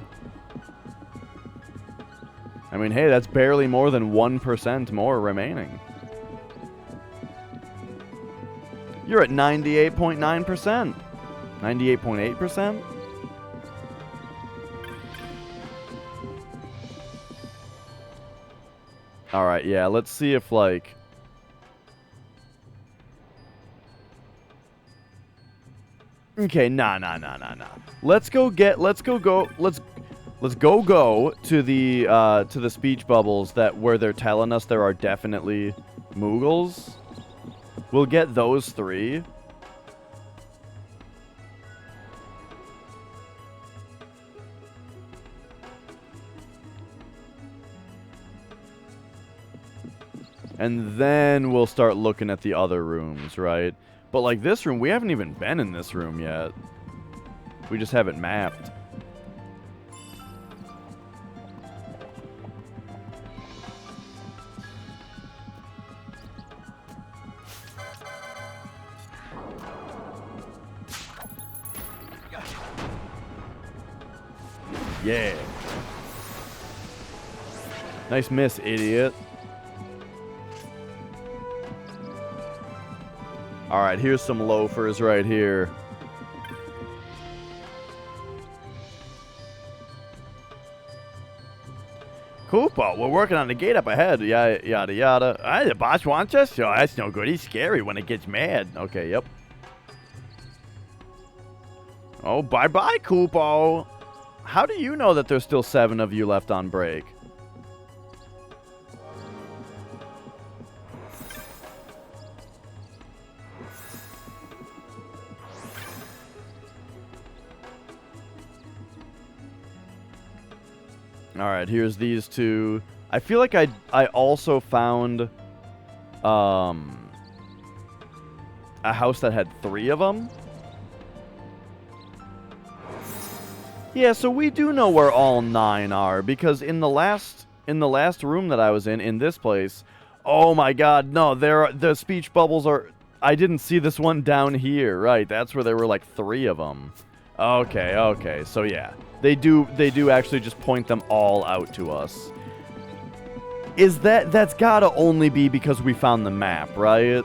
I mean, hey, that's barely more than 1% more remaining. You're at 98.9%. 98.8%? Alright, yeah, let's see if, like... Okay, nah. Let's go to the speech bubbles where they're telling us there are definitely Moogles. We'll get those 3. And then we'll start looking at the other rooms, right? But like this room, we haven't even been in this room yet. We just have it mapped. Yeah. Nice miss, idiot. Alright, here's some loafers right here. Koopa, we're working on the gate up ahead. Yada yada. The boss wants us? Oh, that's no good. He's scary when it gets mad. Okay, yep. Oh, bye-bye, Koopa. How do you know that there's still 7 of you left on break? Alright, here's these 2. I feel like I also found a house that had 3 of them. Yeah, so we do know where all 9 are, because in the last room that I was in this place, oh my god, no, the speech bubbles are... I didn't see this one down here, right? That's where there were like 3 of them. Okay, so yeah. They do actually just point them all out to us. That's gotta only be because we found the map, right?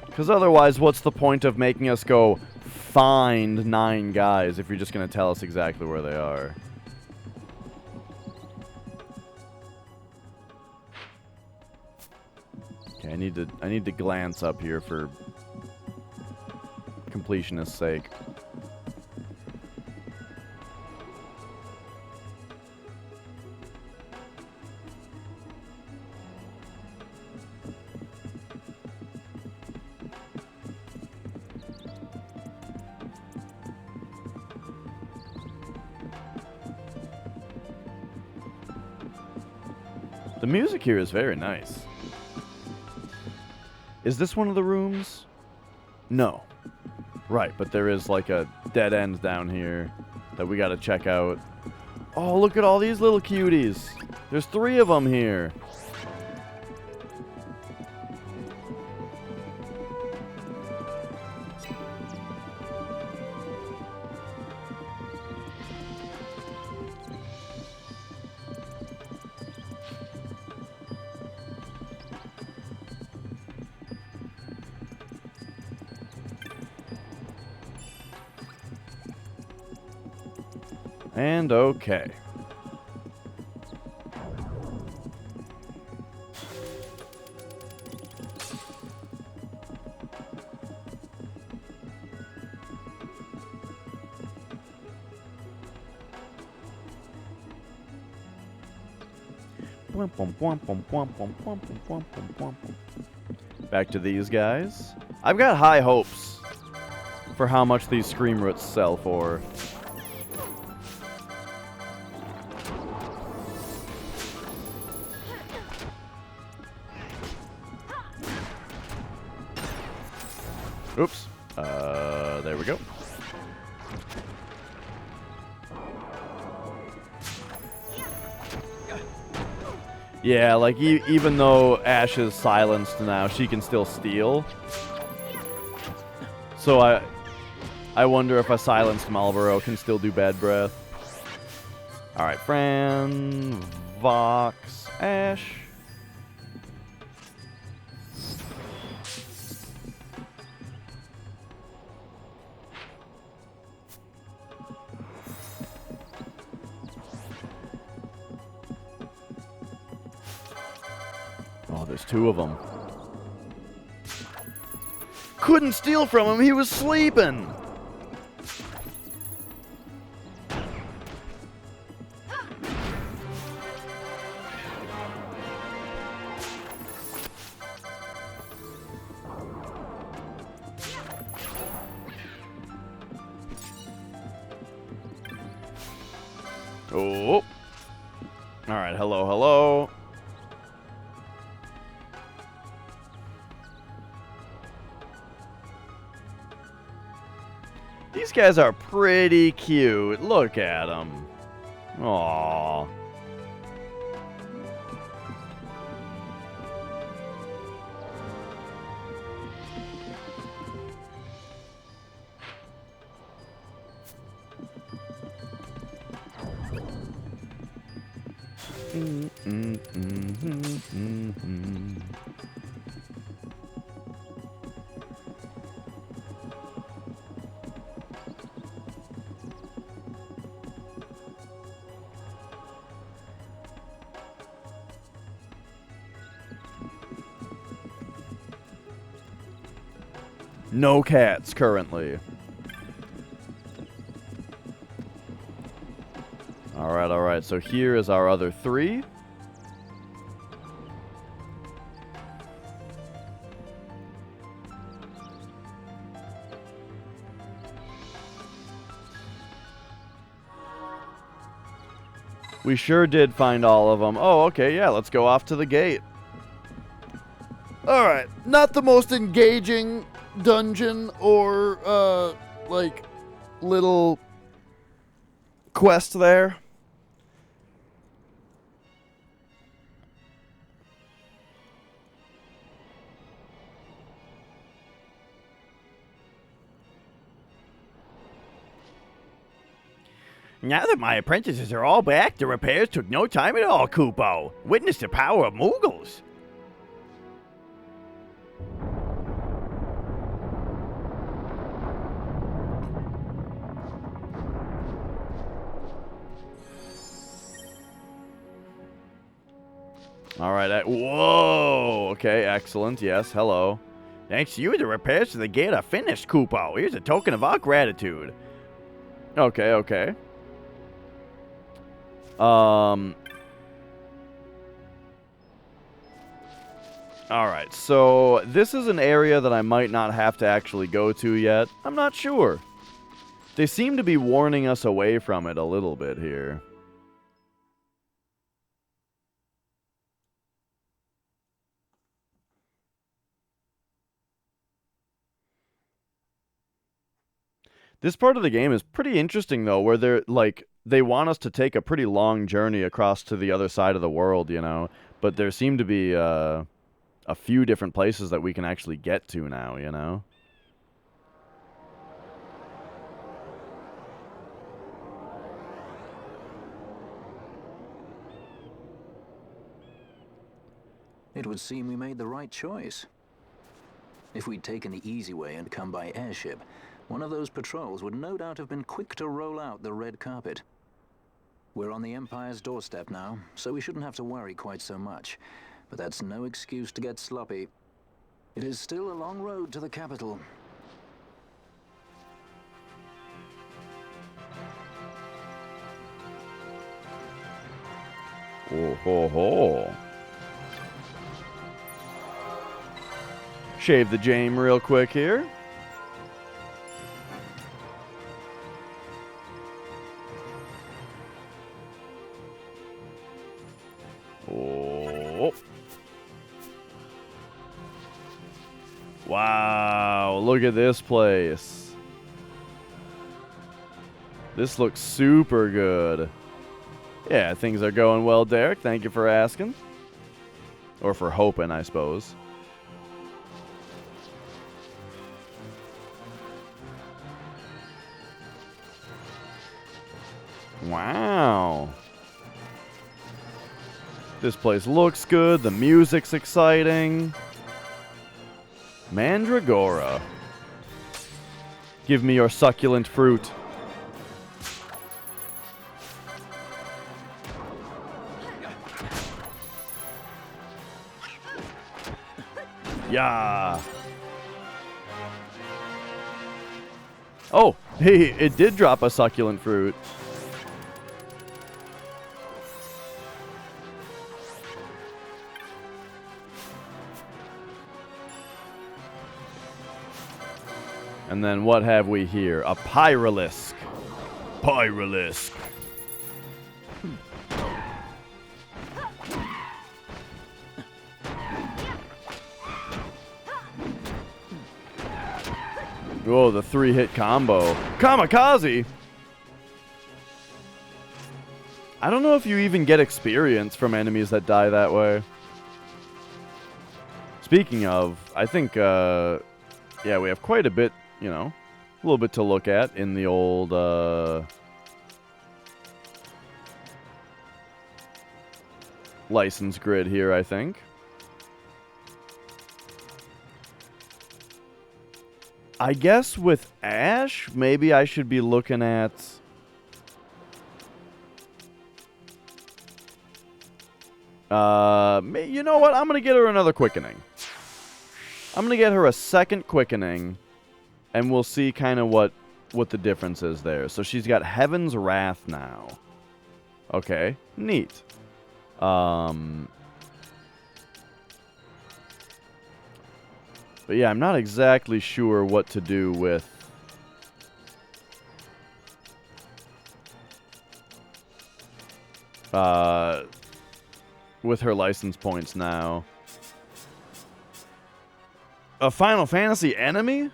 Because otherwise, what's the point of making us go find 9 guys if you're just gonna tell us exactly where they are? Okay, I need to glance up here for completionist's sake. The music here is very nice. Is this one of the rooms? No. Right, but there is like a dead end down here that we gotta check out. Oh, look at all these little cuties. There's 3 of them here. And okay. Back to these guys. I've got high hopes for how much these Scream Roots sell for. Oops. There we go. Yeah, like, even though Ash is silenced now, she can still steal. So I wonder if a silenced Marlboro can still do bad breath. Alright, Fran, Vox, Ash. Oh, there's two of them. Couldn't steal from him, he was sleeping! Oh. Alright, hello, hello. These guys are pretty cute. Look at them. Aww. No cats currently. Alright, alright. So here is our other three. We sure did find all of them. Oh, okay, yeah, let's go off to the gate. Alright, not the most engaging dungeon or, like, little quest there. Now that my apprentices are all back, the repairs took no time at all, Kupo. Witness the power of Moogles. All right. Whoa. Okay, excellent. Yes, hello. Thanks to you, the repairs to the gate are finished, Kupo. Here's a token of our gratitude. Okay, okay. Alright, so this is an area that I might not have to actually go to yet. I'm not sure. They seem to be warning us away from it a little bit here. This part of the game is pretty interesting, though, where they're, like, they want us to take a pretty long journey across to the other side of the world, you know? But there seem to be, a few different places that we can actually get to now, you know? It would seem we made the right choice. If we'd taken the easy way and come by airship, one of those patrols would no doubt have been quick to roll out the red carpet. We're on the Empire's doorstep now, so we shouldn't have to worry quite so much. But that's no excuse to get sloppy. It is still a long road to the capital. Oh, ho, ho. Shave the Jame real quick here. Oh. Wow, look at this place. This looks super good. Yeah, things are going well, Derek. Thank you for asking. Or for hoping, I suppose. Wow. This place looks good. The music's exciting. Mandragora. Give me your succulent fruit. Yeah. Oh, hey, it did drop a succulent fruit. And then what have we here? A Pyralisk. Pyralisk. Whoa, the 3-hit combo. Kamikaze! I don't know if you even get experience from enemies that die that way. Speaking of, I think, yeah, we have quite a bit, you know, a little bit to look at in the old, license grid here, I think. I guess with Ash, maybe I should be looking at... you know what? I'm going to get her another quickening. I'm going to get her a second quickening, and we'll see kind of what the difference is there. So she's got Heaven's Wrath now. Okay, neat. But yeah, I'm not exactly sure what to do with... with her license points now. A Final Fantasy enemy?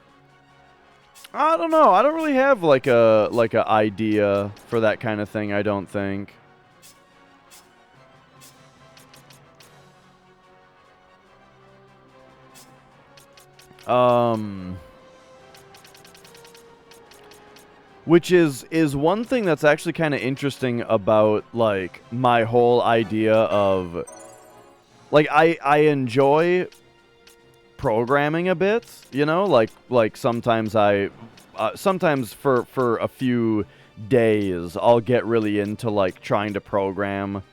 I don't know. I don't really have like a idea for that kind of thing, I don't think. Which is one thing that's actually kind of interesting about, like, my whole idea of... Like, I enjoy programming a bit, you know? Like sometimes sometimes for a few days, I'll get really into, like, trying to program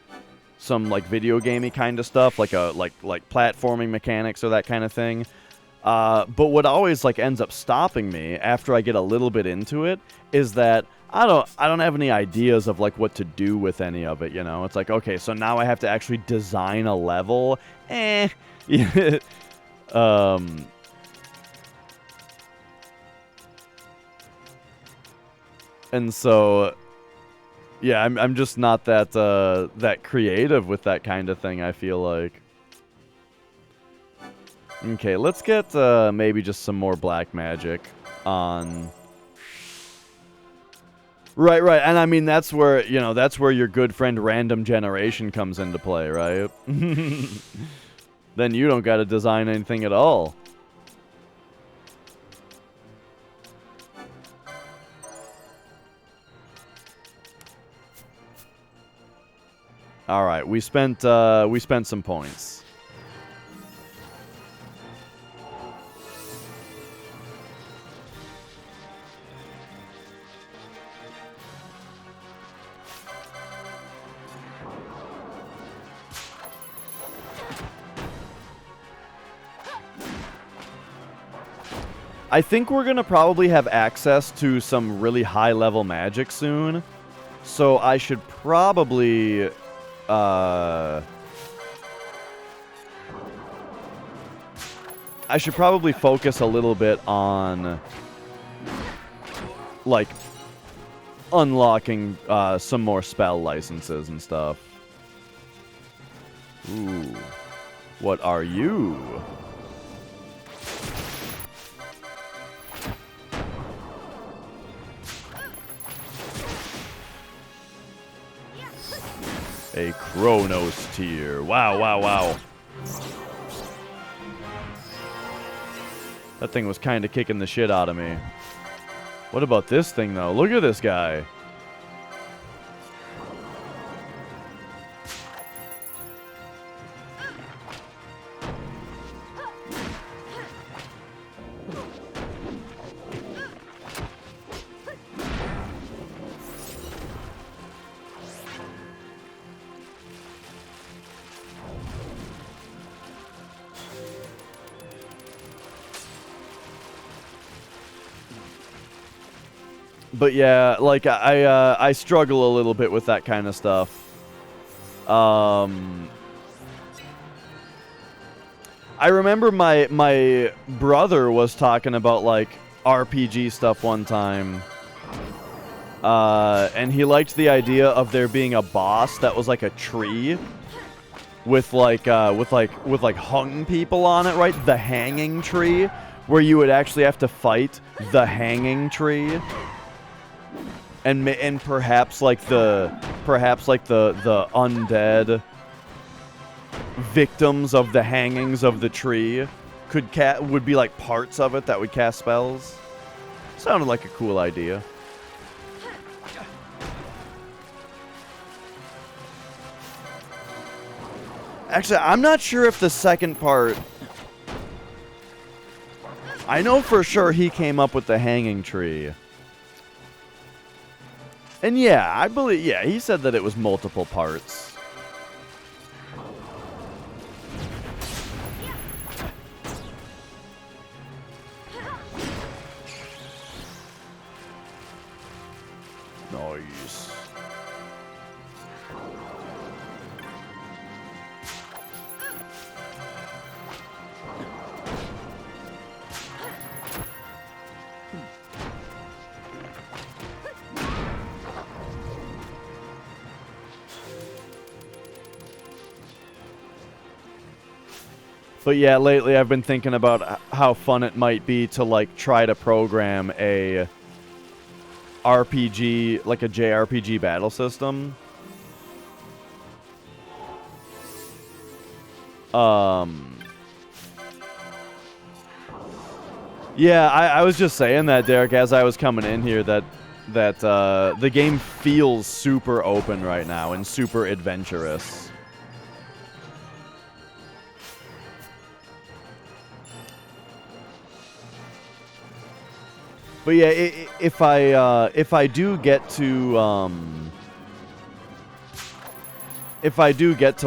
some, like, video gamey kind of stuff, like platforming mechanics or that kind of thing. But what always, like, ends up stopping me after I get a little bit into it is that I don't have any ideas of, like, what to do with any of it, you know? It's like, okay, so now I have to actually design a level. And so, yeah, I'm just not that creative with that kind of thing, I feel like. Okay, let's get maybe just some more black magic on... Right, and I mean, that's where, you know, that's where your good friend Random Generation comes into play, right? Then you don't got to design anything at all. All right, we spent some points. I think we're going to probably have access to some really high-level magic soon. So I should probably... I should probably focus a little bit on... like, unlocking some more spell licenses and stuff. Ooh. What are you? A Chronos tier. Wow, wow, wow. That thing was kind of kicking the shit out of me. What about this thing, though? Look at this guy. But yeah, like I struggle a little bit with that kind of stuff. I remember my brother was talking about like RPG stuff one time. And he liked the idea of there being a boss that was like a tree with like hung people on it, right? The hanging tree, where you would actually have to fight the hanging tree. And perhaps the undead victims of the hangings of the tree would be like parts of it that would cast spells. Sounded like a cool idea. Actually, I'm not sure if the second part... I know for sure he came up with the hanging tree. And yeah, I believe, yeah, he said that it was multiple parts. Nice. But yeah, lately I've been thinking about how fun it might be to like try to program a RPG, like a JRPG battle system. Yeah, I was just saying that, Derek, as I was coming in here, that the game feels super open right now and super adventurous. But yeah, if I do get to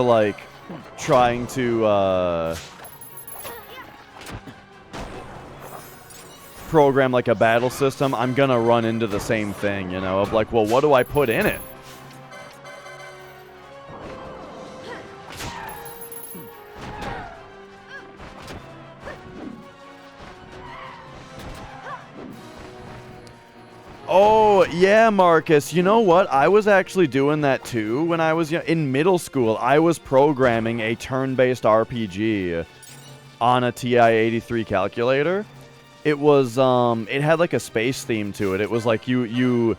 like trying to program like a battle system, I'm gonna run into the same thing, you know, of like, well, what do I put in it? Oh, yeah, Marcus. You know what? I was actually doing that too when I was in middle school. I was programming a turn-based RPG on a TI-83 calculator. It was it had like a space theme to it. It was like you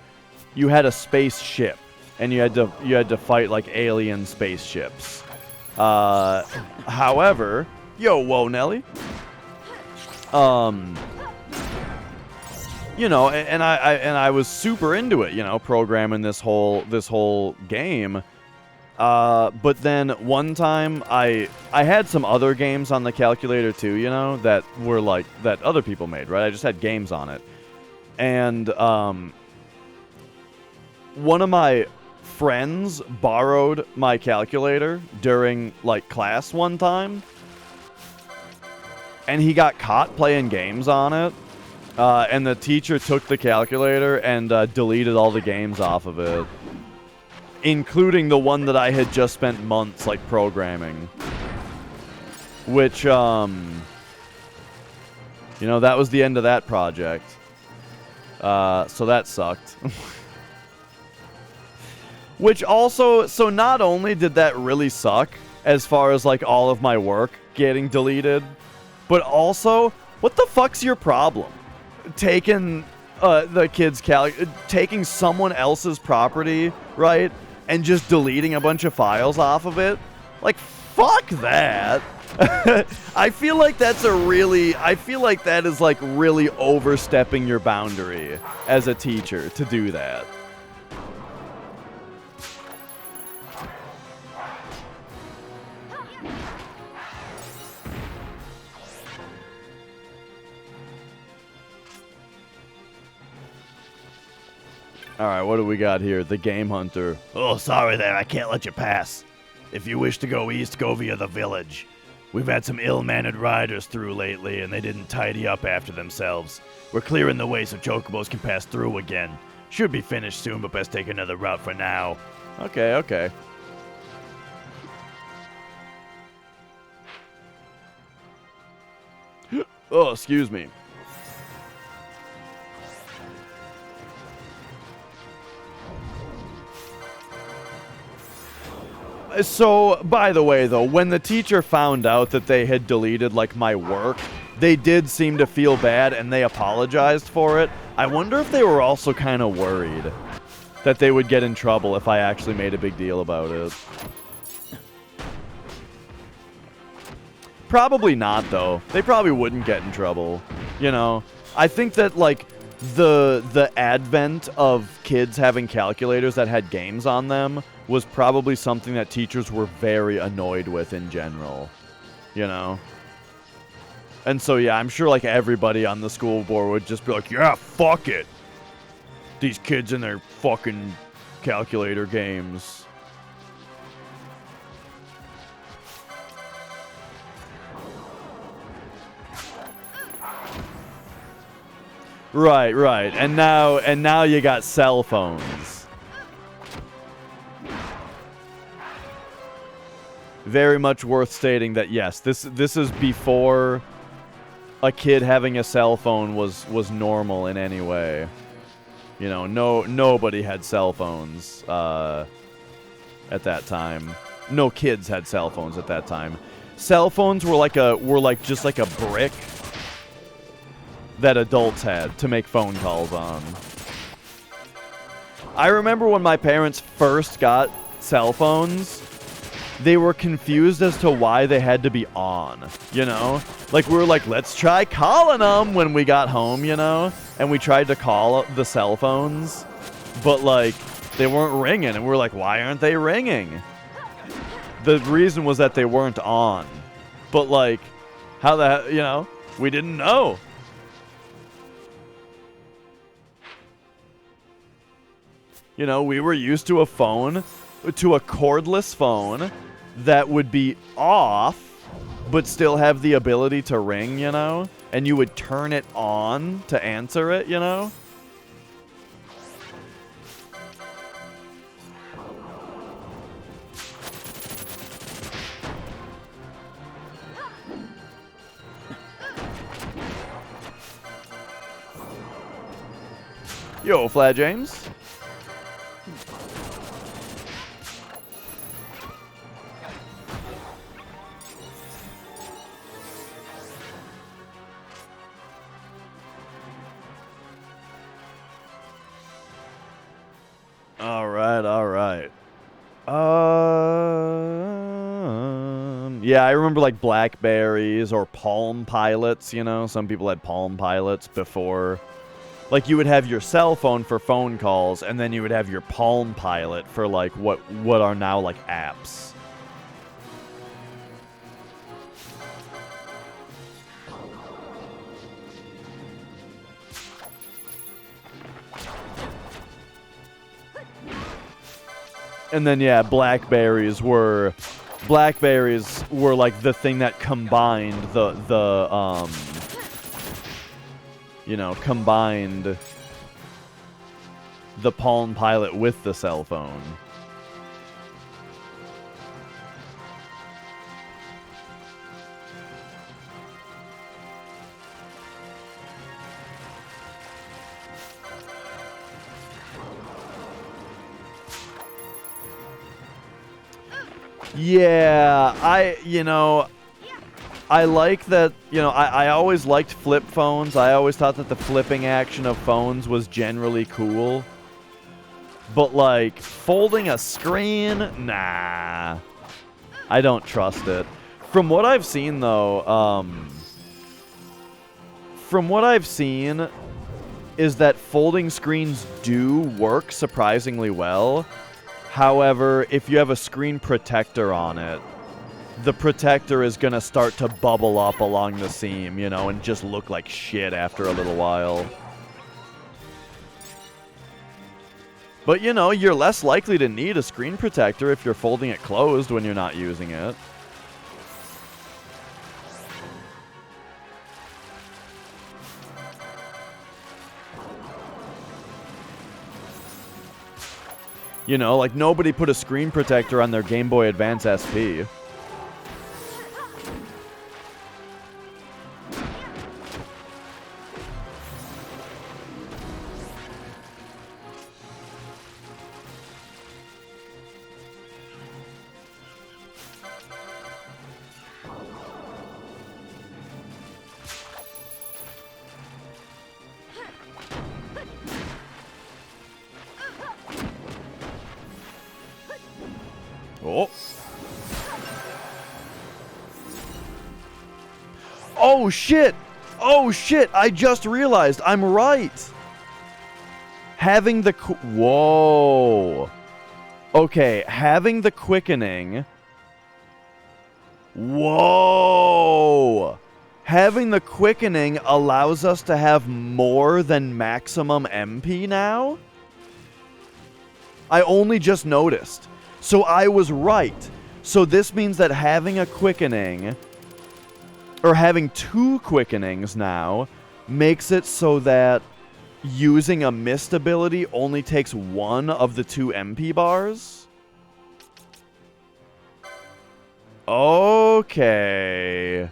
had a spaceship and you had to fight like alien spaceships. However, whoa, Nelly. You know, and I was super into it, you know, programming this whole game. But then one time I had some other games on the calculator too, you know, that were like that other people made, right? I just had games on it. And one of my friends borrowed my calculator during like class one time. And he got caught playing games on it. And the teacher took the calculator and deleted all the games off of it, including the one that I had just spent months like programming. Which, you know, that was the end of that project. So that sucked. Which also, so not only did that really suck as far as like all of my work getting deleted, but also, what the fuck's your problem? Taking the kid's taking someone else's property, right? and just deleting a bunch of files off of it. Like, fuck that. I feel like that is like really overstepping your boundary as a teacher to do that. Alright, what do we got here? The Game Hunter. Oh, sorry there, I can't let you pass. If you wish to go east, go via the village. We've had some ill-mannered riders through lately, and they didn't tidy up after themselves. We're clearing the way so chocobos can pass through again. Should be finished soon, but best take another route for now. Okay, okay. Oh, excuse me. So, by the way, though, when the teacher found out that they had deleted, like, my work, they did seem to feel bad, and they apologized for it. I wonder if they were also kind of worried that they would get in trouble if I actually made a big deal about it. Probably not, though. They probably wouldn't get in trouble. You know? I think that, like, the advent of kids having calculators that had games on them was probably something that teachers were very annoyed with in general. You know? And so, yeah, I'm sure, like, everybody on the school board would just be like, yeah, fuck it. These kids and their fucking calculator games. Right, right. And now you got cell phones. Very much worth stating that yes, this is before a kid having a cell phone was normal in any way. You know, nobody had cell phones at that time. No kids had cell phones at that time. Cell phones were just like a brick that adults had to make phone calls on. I remember when my parents first got cell phones, they were confused as to why they had to be on, you know? Like, we were like, let's try calling them when we got home, you know? And we tried to call the cell phones, but, like, they weren't ringing. And we were like, why aren't they ringing? The reason was that they weren't on. But, like, how the hell, you know? We didn't know. You know, we were used to a phone, to a cordless phone that would be off, but still have the ability to ring, you know? And you would turn it on to answer it, you know? Yo, Flat James. Alright. Yeah, I remember like Blackberries or Palm Pilots, you know? Some people had Palm Pilots before. Like, you would have your cell phone for phone calls, and then you would have your Palm Pilot for, like, what are now, like, apps. And then, yeah, Blackberries were like the thing that combined combined the Palm Pilot with the cell phone. Yeah, I like that, I always liked flip phones. I always thought that the flipping action of phones was generally cool. But, like, folding a screen? Nah. I don't trust it. From what I've seen, though, from what I've seen is that folding screens do work surprisingly well. However, if you have a screen protector on it, the protector is going to start to bubble up along the seam, you know, and just look like shit after a little while. But, you know, you're less likely to need a screen protector if you're folding it closed when you're not using it. You know, like nobody put a screen protector on their Game Boy Advance SP. Oh. Oh, shit! Oh, shit! I just realized I'm right! Having the... Whoa! Okay, having the quickening... Whoa! Having the quickening allows us to have more than maximum MP now? I only just noticed. So I was right. So this means that having a quickening, or having 2 quickenings now, makes it so that using a mist ability only takes 1 of the 2 MP bars? Okay.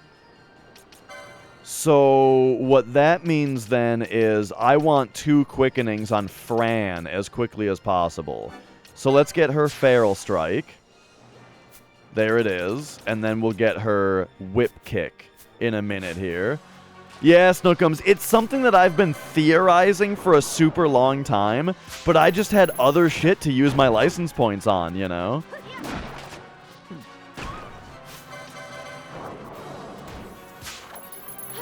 So what that means then is I want 2 quickenings on Fran as quickly as possible. So let's get her Feral Strike. There it is. And then we'll get her Whip Kick in a minute here. Yeah, Snookums, it's something that I've been theorizing for a super long time, but I just had other shit to use my license points on, you know?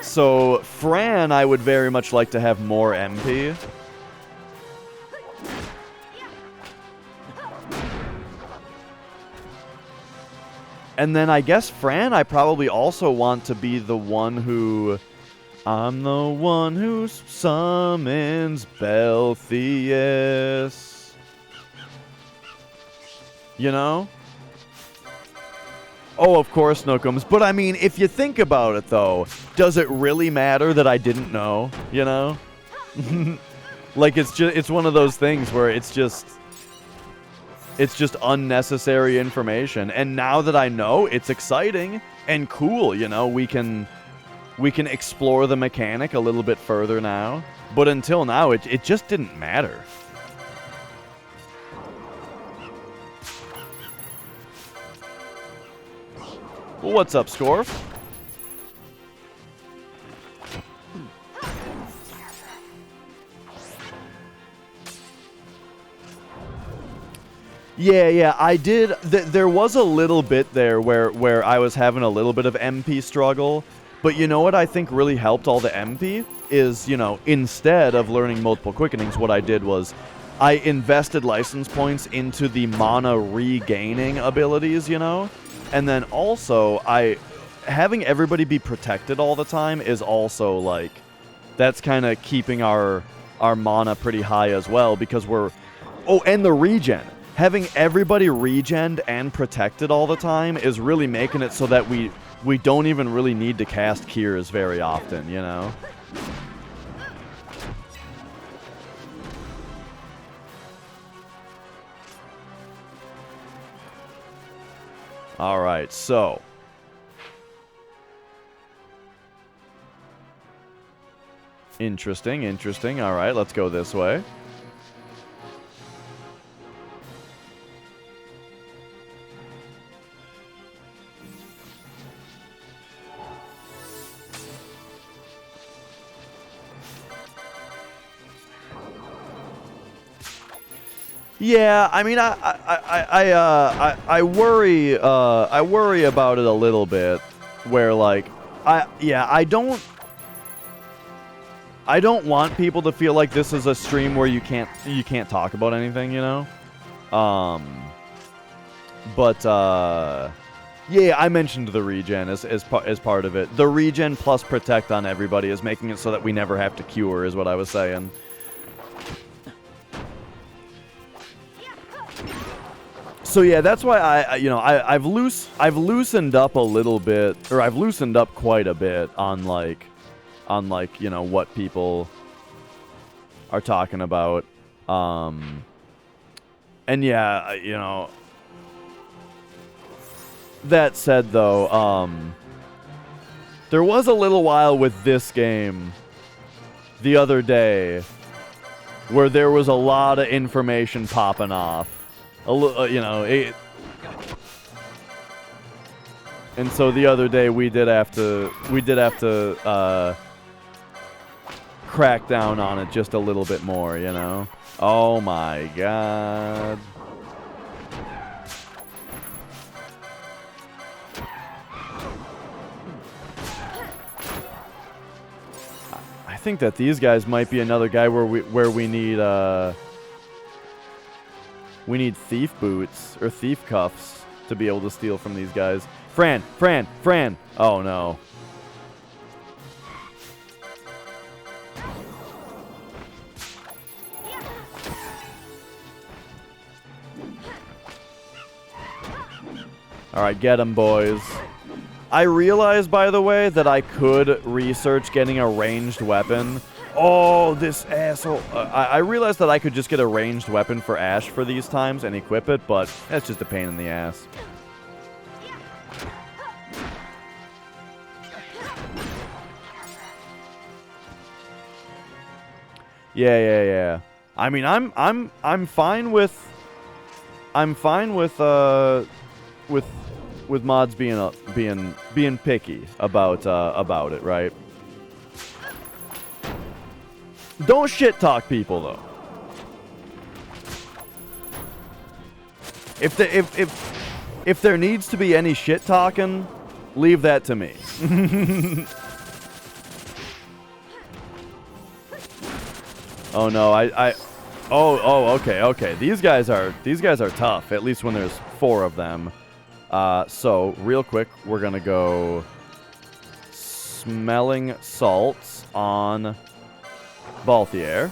So, Fran, I would very much like to have more MP. And then I guess Fran, I probably also want to be the one who... I'm the one who summons Beltheus. You know? Oh, of course, Snookums. But I mean, if you think about it, though, does it really matter that I didn't know? You know? Like, it's one of those things where it's just unnecessary information. And now that I know, it's exciting and cool, you know? We can explore the mechanic a little bit further now. But until now, it just didn't matter. Well, what's up, Scorf? Yeah, I did. There was a little bit there where I was having a little bit of MP struggle. But you know what I think really helped all the MP? Is, you know, instead of learning multiple quickenings, what I did was I invested license points into the mana regaining abilities, you know? And then also, having everybody be protected all the time is also, like, that's kind of keeping our mana pretty high as well, because we're... Oh, and the regen. Having everybody regened and protected all the time is really making it so that we don't even really need to cast Cures very often, you know? Alright, so... Interesting. Alright, let's go this way. Yeah, I mean, I worry about it a little bit, where like, I don't want people to feel like this is a stream where you can't talk about anything, you know. But yeah, I mentioned the regen as part of it. The regen plus protect on everybody is making it so that we never have to cure, is what I was saying. So yeah, that's why I've loosened up a little bit, or I've loosened up quite a bit on like what people are talking about. And yeah, that said though, there was a little while with this game the other day where there was a lot of information popping off. And so the other day we did have to crack down on it just a little bit more, you know. Oh my god. I think that these guys might be another guy where we need thief boots or thief cuffs to be able to steal from these guys. Fran! Oh no. Alright, get him, boys. I realized, by the way, that I could research getting a ranged weapon. Oh, this asshole. I realized that I could just get a ranged weapon for Ash for these times and equip it, but that's just a pain in the ass. Yeah. I mean, I'm fine with mods being picky about it, right? Don't shit talk people though. If there needs to be any shit talking, leave that to me. Oh no, okay. These guys are tough, at least when there's 4 of them. So real quick, we're gonna go smelling salts on Balthier.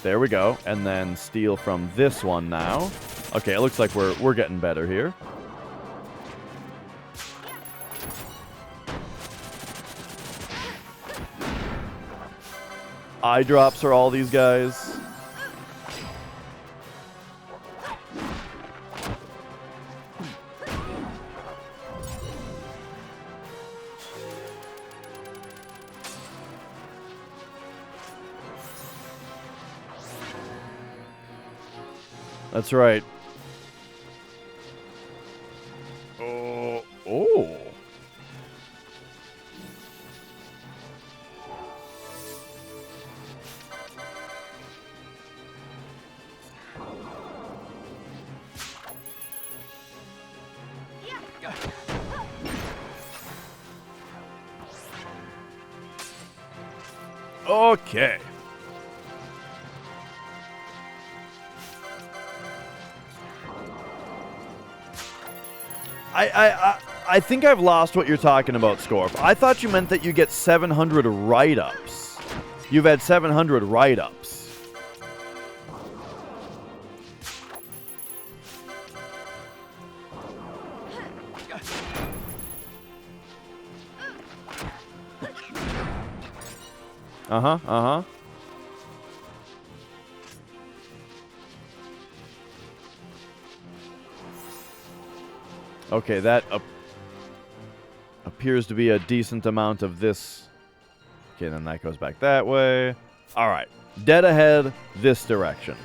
There we go. And then steal from this one now. Okay, it looks like we're getting better here. Eye drops are all these guys. That's right. Oh. Okay. I think I've lost what you're talking about, Scorp. I thought you meant that you get 700 write-ups. You've had 700 write-ups. Uh-huh. Okay, that appears to be a decent amount of this. Okay, then that goes back that way. All right, dead ahead this direction.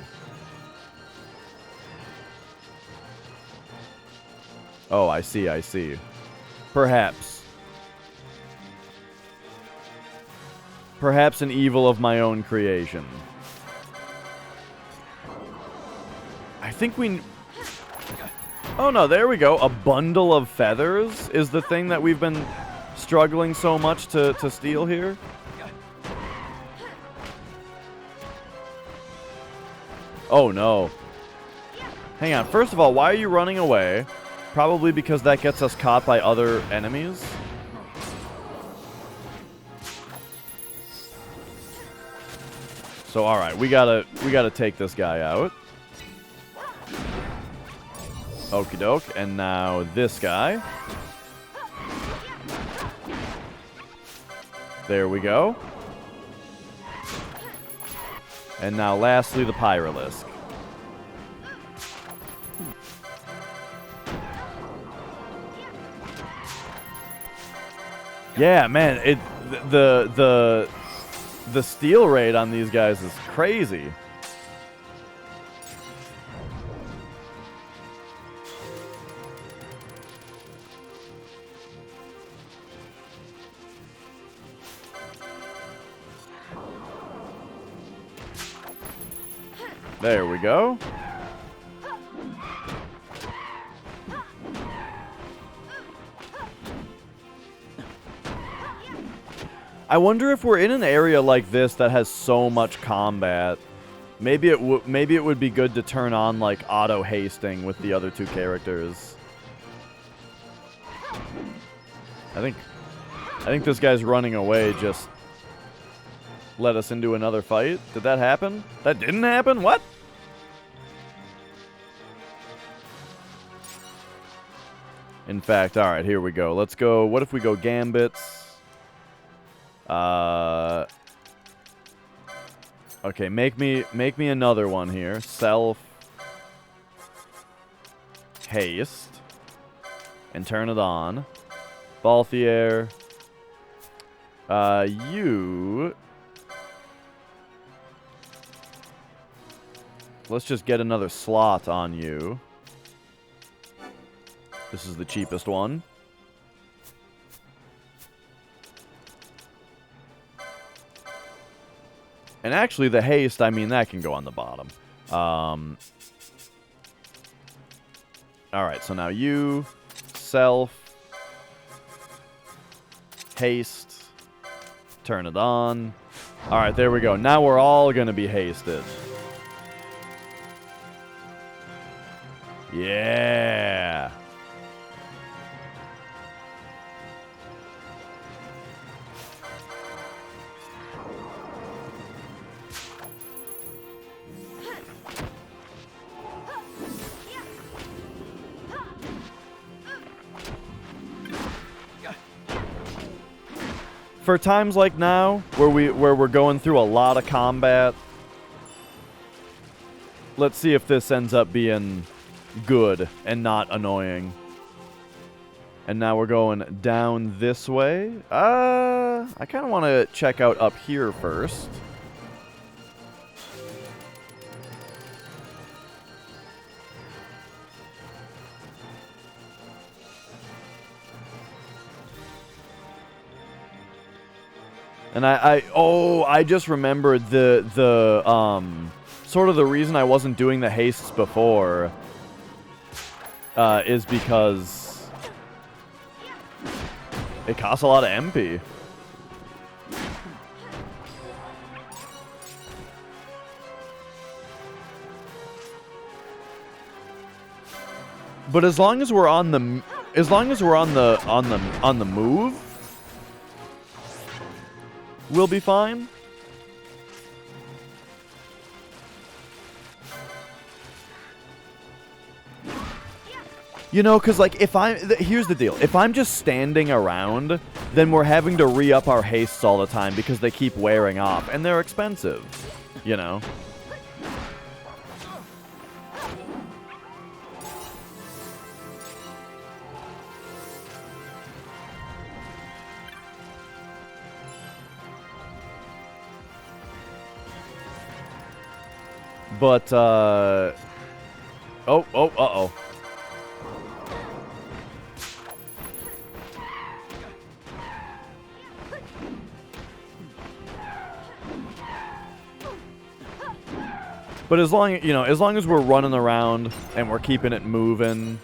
Oh, I see. Perhaps an evil of my own creation. I think we... Oh, no, there we go. A bundle of feathers is the thing that we've been struggling so much to steal here. Oh, no. Hang on. First of all, why are you running away? Probably because that gets us caught by other enemies. So, all right, we gotta take this guy out. Okie doke, and now this guy. There we go. And now, lastly, the Pyralisk. Yeah, man, the steal rate on these guys is crazy. There we go. I wonder if we're in an area like this that has so much combat. Maybe it would be good to turn on like auto hasting with the other two characters. I think this guy's running away just let us into another fight. Did that happen? That didn't happen? What? In fact, all right, here we go. Let's go. What if we go Gambits? Okay, make me another one here. Self haste and turn it on. Balthier. You. Let's just get another slot on you. This is the cheapest one. And actually, the haste, I mean, that can go on the bottom. Alright, so now you, self, haste, turn it on. Alright, there we go. Now we're all going to be hasted. Yeah. For times like now, where we're going through a lot of combat, let's see if this ends up being good and not annoying. And now we're going down this way. I kind of want to check out up here first. And I just remembered the sort of the reason I wasn't doing the hastes before is because it costs a lot of MP. But as long as we're on the move, we'll be fine. You know, because, like, if here's the deal. If I'm just standing around, then we're having to re-up our hastes all the time because they keep wearing off, and they're expensive, you know? But, uh-oh. But as long, as long as we're running around and we're keeping it moving,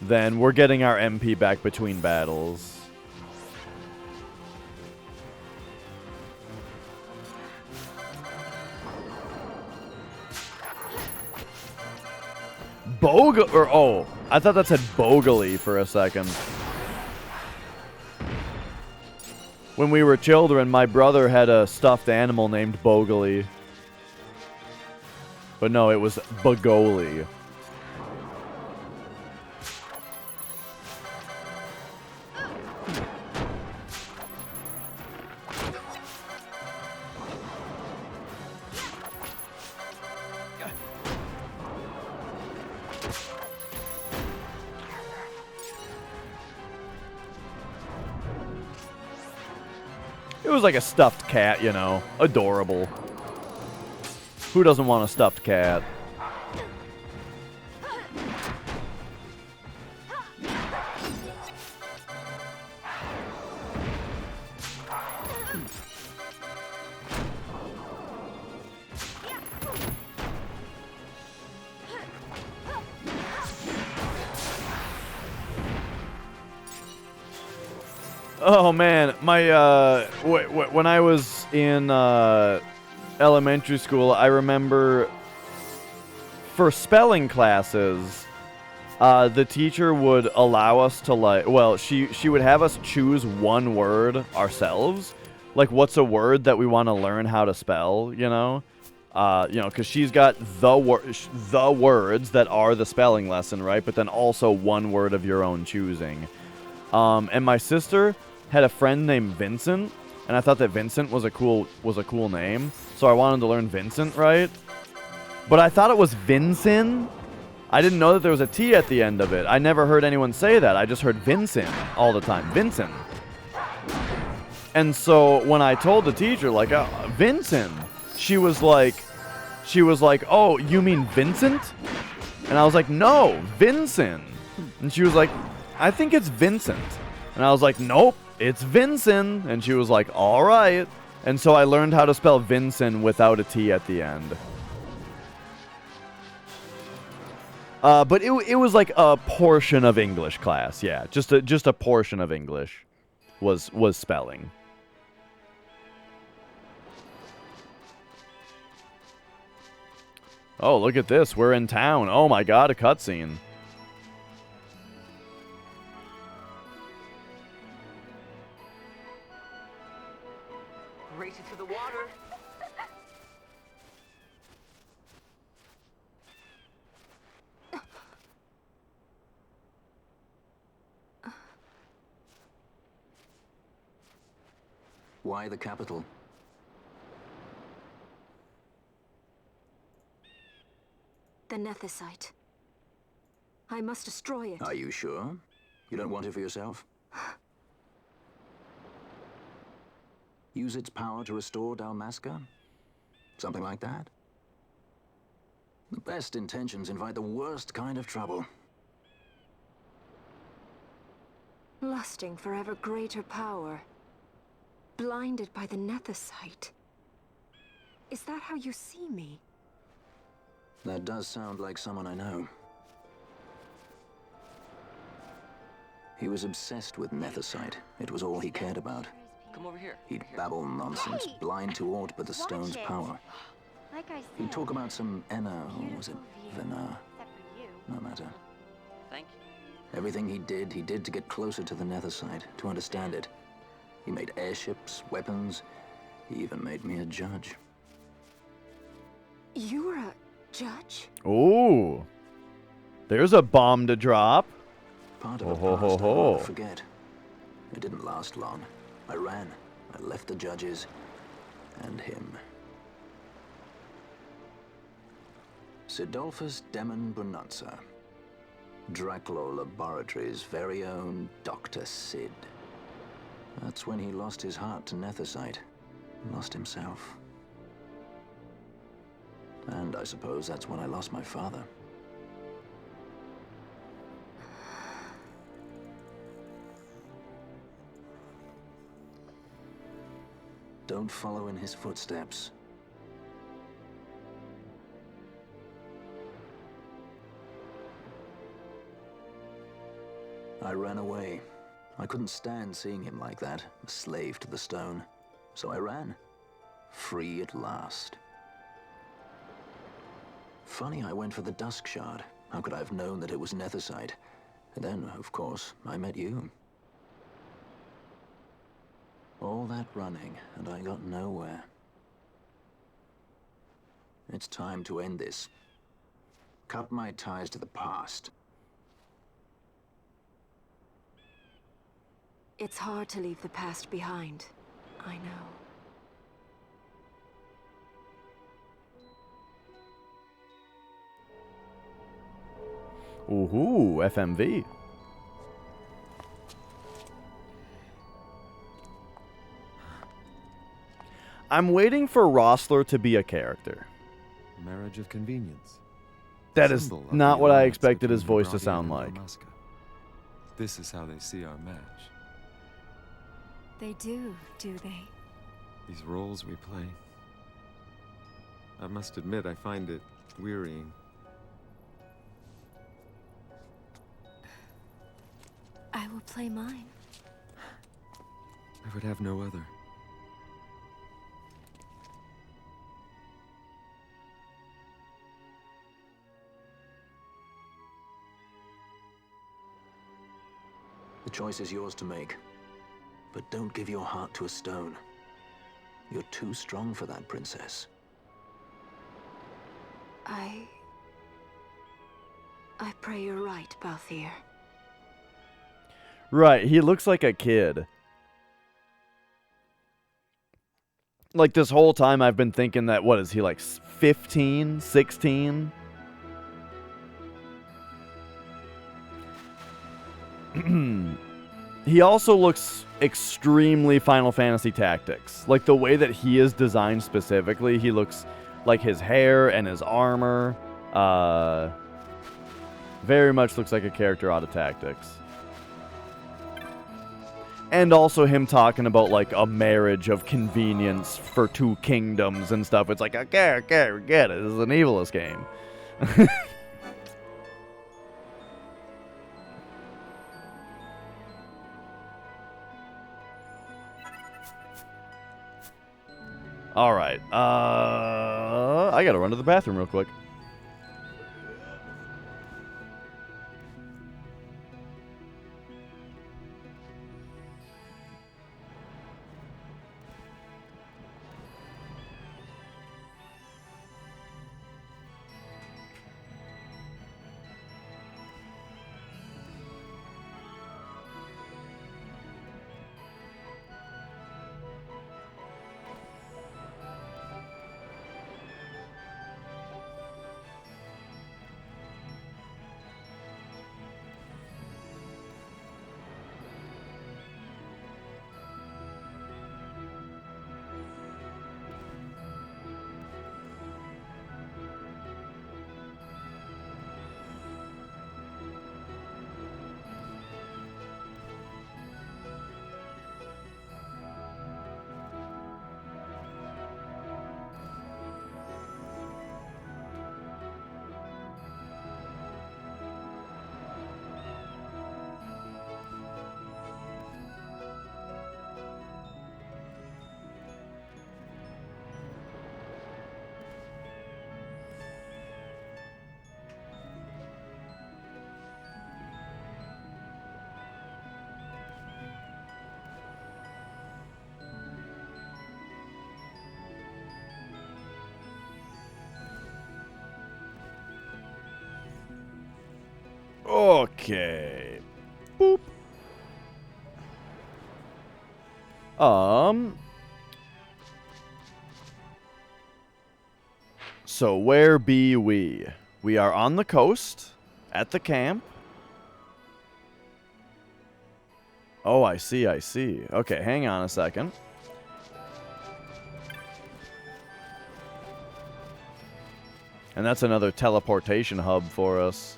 then we're getting our MP back between battles. I thought that said Bogally for a second. When we were children, my brother had a stuffed animal named Bogally. But no, it was Bogoli. It was like a stuffed cat, adorable. Who doesn't want a stuffed cat? Oh man, my when I was in elementary school, I remember for spelling classes, the teacher would allow us to she would have us choose one word ourselves, like what's a word that we want to learn how to spell, because she's got the words that are the spelling lesson, right? But then also one word of your own choosing. And my sister had a friend named Vincent, and I thought that Vincent was a cool name, so I wanted to learn Vincent, right? But I thought it was Vincent. I didn't know that there was a T at the end of it. I never heard anyone say that. I just heard Vincent all the time. Vincent. And so when I told the teacher, Vincent, she was like, oh, you mean Vincent? And I was like, no, Vincent. And she was like, I think it's Vincent. And I was like, nope, it's Vincent. And she was like, all right. And so I learned how to spell Vincent without a T at the end. But it was like a portion of English class, yeah. Just a portion of English was spelling. Oh, look at this. We're in town. Oh my god, a cutscene. Race it to the water. Why the capital? The Nethicite. I must destroy it. Are you sure? You don't want it for yourself? Use its power to restore Dalmasca? Something like that? The best intentions invite the worst kind of trouble. Lusting for ever greater power. Blinded by the Nethicite. Is that how you see me? That does sound like someone I know. He was obsessed with Nethicite. It was all he cared about. Come over here. He'd babble nonsense, blind to aught but the stone's power. Like I said, He'd talk about some Enna, or was it Vena? except for you. No matter. Thank you. Everything he did to get closer to the Nethicite, to understand it. He made airships, weapons. He even made me a judge. You were a judge? Ooh. There's a bomb to drop. Part of Ho, a ho, ho, past I ho. won't forget. It didn't last long. I ran. I left the judges and him. Sidolphus Demon Bonanza. Draculaur Laboratories' very own Dr. Sid. That's when he lost his heart to Nethicite. Lost himself. And I suppose that's when I lost my father. Don't follow in his footsteps. I ran away. I couldn't stand seeing him like that, a slave to the stone. So I ran. Free at last. Funny I went for the Dusk Shard. How could I have known that it was Nethersite? And then, of course, I met you. All that running, and I got nowhere. It's time to end this. Cut my ties to the past. It's hard to leave the past behind. I know. Ooh, FMV. I'm waiting for Rossler to be a character. Marriage of convenience. That is Symbol of not the what I alliance expected his between voice to Nebrati sound and like. Namaska. This is how they see our match. They do they? These roles we play. I must admit, I find it wearying. I will play mine. I would have no other. The choice is yours to make. But don't give your heart to a stone. You're too strong for that, princess. I pray you're right, Balthier. Right, he looks like a kid. Like this whole time I've been thinking that, what is he, like 15, 16? He also looks extremely Final Fantasy Tactics. Like the way that he is designed specifically, he looks like his hair and his armor. Very much looks like a character out of Tactics. And also him talking about like a marriage of convenience for two kingdoms and stuff. It's like, okay, we get it. This is an Evilist game. All right. I gotta run to the bathroom real quick. Okay. Boop. So where be we? We are on the coast, at the camp. Oh, I see. Okay, hang on a second. And that's another teleportation hub for us.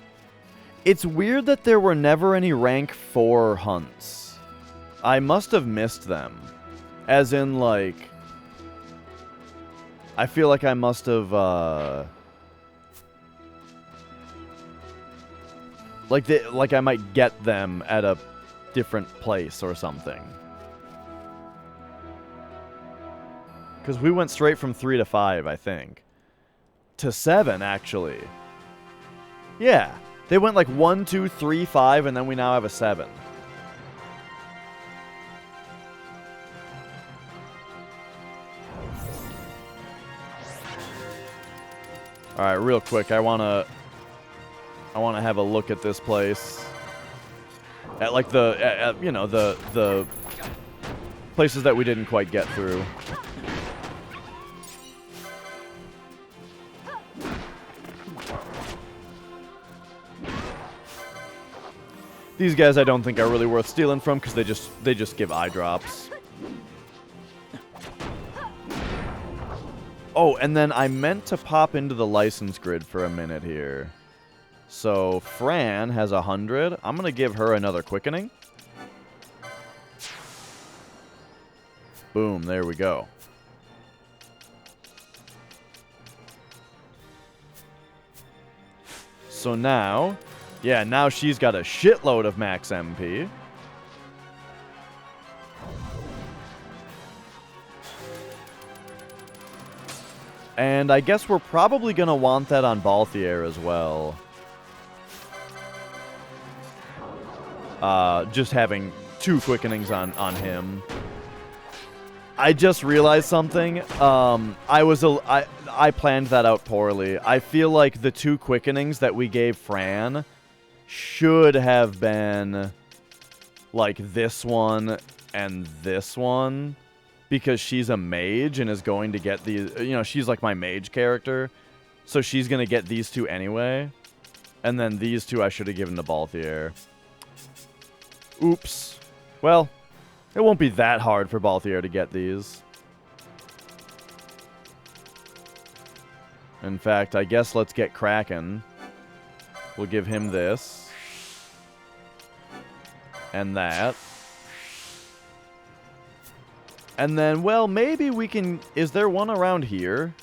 It's weird that there were never any rank 4 hunts. I must have missed them. As in, like, I feel like I must have, like I might get them at a different place or something. Because we went straight from 3 to 5, I think. To 7, actually. Yeah. They went like 1, 2, 3, 5, and then we now have a 7. Alright, real quick, I wanna have a look at this place. At like the, you know, the places that we didn't quite get through. These guys I don't think are really worth stealing from because they just give eye drops. Oh, and then I meant to pop into the license grid for a minute here. So Fran has 100. I'm gonna give her another quickening. Boom, there we go. So now, yeah, now she's got a shitload of max MP. And I guess we're probably going to want that on Balthier as well. Just having 2 quickenings on him. I just realized something. I planned that out poorly. I feel like the 2 quickenings that we gave Fran should have been like this one and this one, because she's a mage and is going to get these, you know, she's like my mage character, so she's going to get these 2 anyway. And then these 2 I should have given to Balthier. Oops. Well, it won't be that hard for Balthier to get these. In fact, I guess let's get cracking. We'll give him this. And that. And then, well, maybe we can... Is there one around here?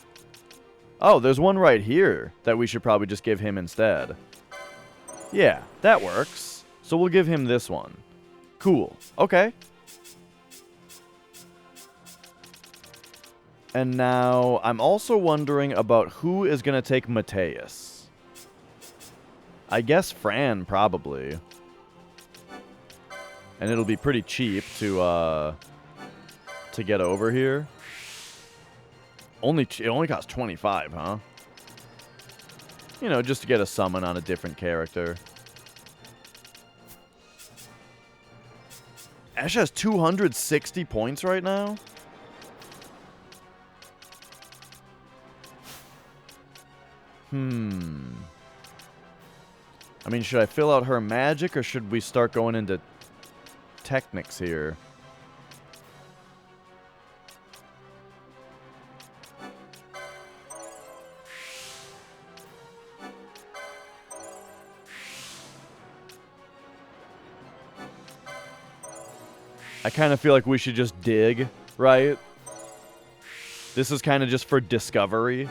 Oh, there's one right here that we should probably just give him instead. Yeah, that works. So we'll give him this one. Cool. Okay. And now, I'm also wondering about who is going to take Mateus. I guess Fran, probably. And it'll be pretty cheap to get over here. It only costs 25, huh? You know, just to get a summon on a different character. Ash has 260 points right now? I mean, should I fill out her magic, or should we start going into technics here? I kind of feel like we should just dig, right? This is kind of just for discovery.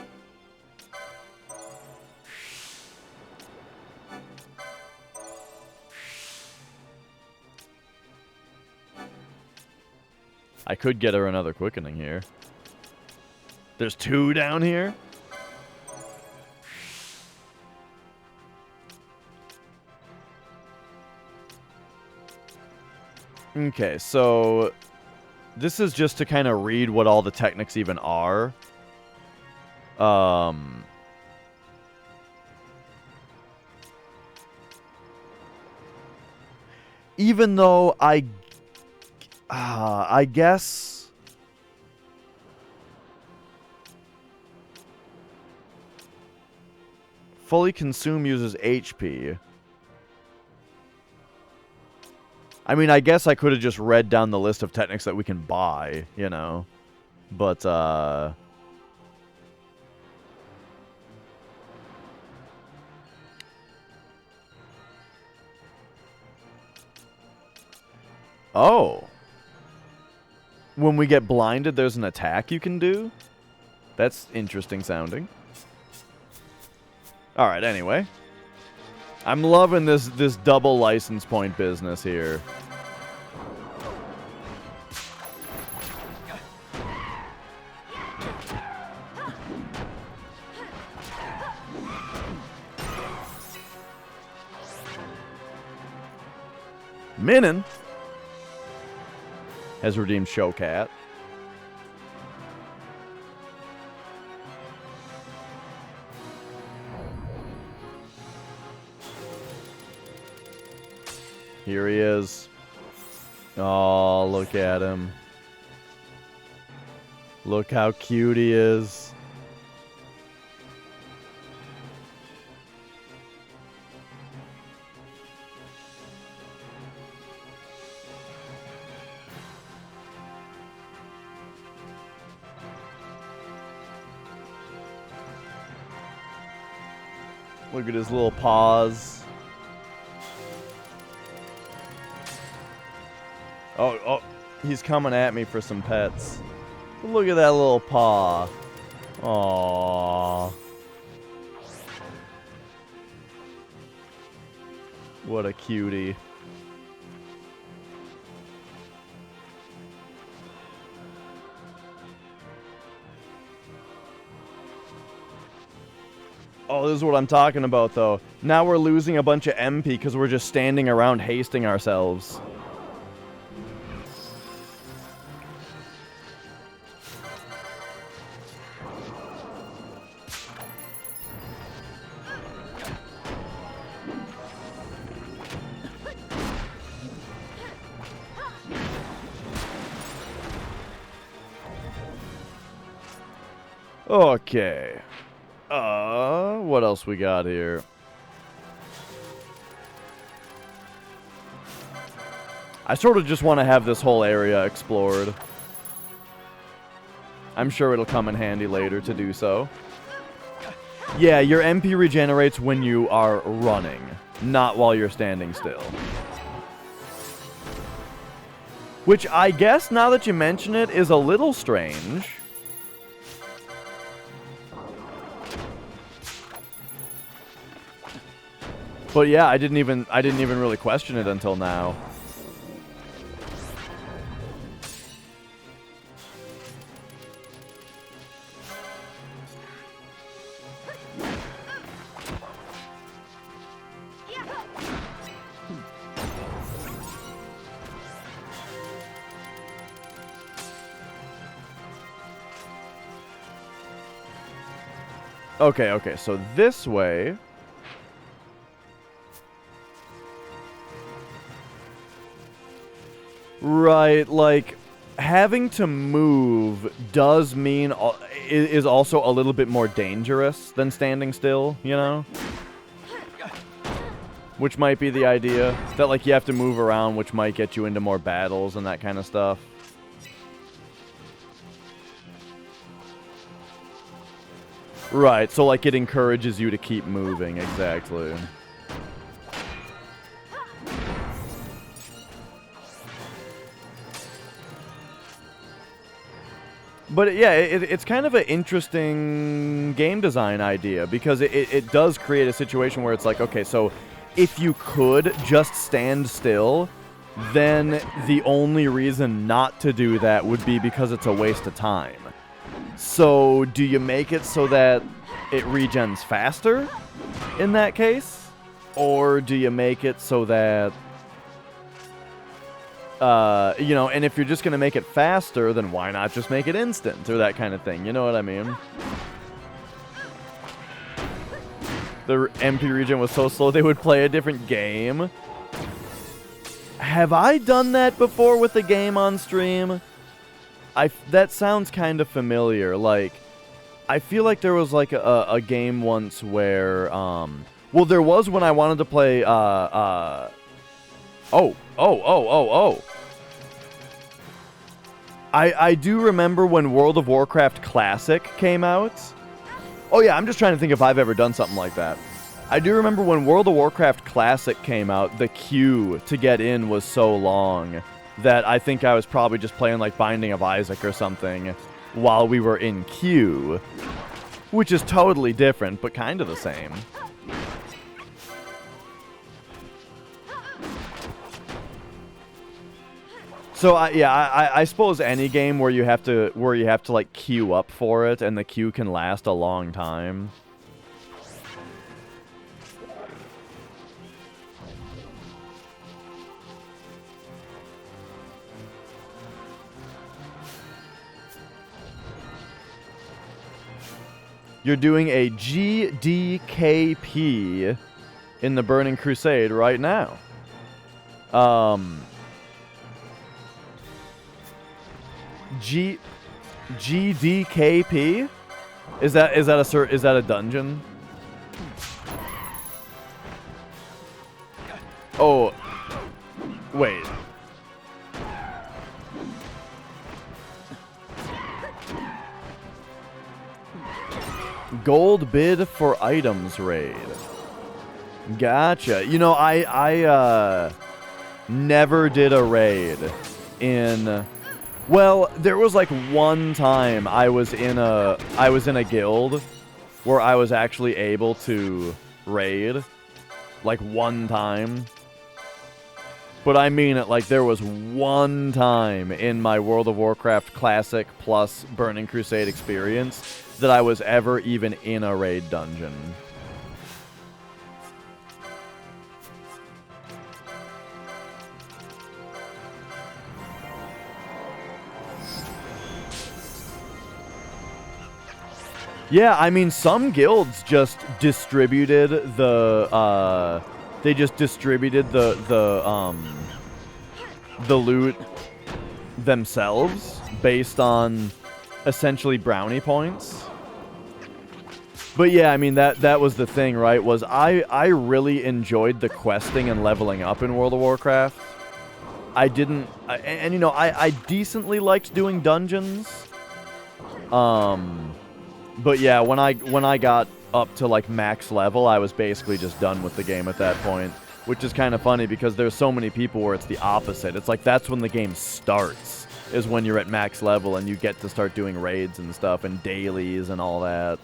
I could get her another quickening here. There's 2 down here? Okay, so this is just to kind of read what all the techniques even are. Even though I guess fully consume uses HP. I mean, I guess I could have just read down the list of techniques that we can buy, you know. But, oh. When we get blinded, there's an attack you can do? That's interesting sounding. Alright, anyway. I'm loving this double license point business here. Minnan has redeemed Showcat. Here he is. Oh, look at him. Look how cute he is. Look at his little paws. Oh, he's coming at me for some pets. Look at that little paw. Aww. What a cutie. Oh, this is what I'm talking about, though. Now we're losing a bunch of MP because we're just standing around hasting ourselves. Okay. What else we got here? I sort of just want to have this whole area explored. I'm sure it'll come in handy later to do so. Yeah, your MP regenerates when you are running, not while you're standing still. Which I guess, now that you mention it, is a little strange. But yeah, I didn't even really question it until now. Okay, so this way. Right, like, having to move does mean, is also a little bit more dangerous than standing still, you know? Which might be the idea, that, like, you have to move around, which might get you into more battles and that kind of stuff. Right, so, like, it encourages you to keep moving, exactly. But yeah, it's kind of an interesting game design idea, because it does create a situation where it's like, okay, so if you could just stand still, then the only reason not to do that would be because it's a waste of time. So do you make it so that it regens faster in that case? Or do you make it so that... you know, and if you're just going to make it faster, then why not just make it instant or that kind of thing? You know what I mean? The MP regen was so slow they would play a different game. Have I done that before with a game on stream? That sounds kind of familiar. Like, I feel like there was like a game once where, well, there was when I wanted to play, I do remember when World of Warcraft Classic came out. Oh yeah, I'm just trying to think if I've ever done something like that. I do remember when World of Warcraft Classic came out, the queue to get in was so long that I think I was probably just playing like Binding of Isaac or something. while we were in queue, which is totally different, but kind of the same. So I suppose any game where you have to like queue up for it and the queue can last a long time. You're doing a GDKP in the Burning Crusade right now. GDKP? Is that a dungeon? Oh, wait. Gold bid for items raid. Gotcha. You know, I never did a raid in. Well, there was like one time I was in a guild where I was actually able to raid, like one time. But I mean it, like there was one time in my World of Warcraft Classic plus Burning Crusade experience that I was ever even in a raid dungeon. Yeah, I mean, some guilds just distributed the loot themselves based on essentially brownie points. But yeah, I mean, that was the thing, right? Was I really enjoyed the questing and leveling up in World of Warcraft. I decently liked doing dungeons. But yeah, when I got up to like max level, I was basically just done with the game at that point, which is kind of funny because there's so many people where it's the opposite. It's like that's when the game starts, is when you're at max level and you get to start doing raids and stuff and dailies and all that.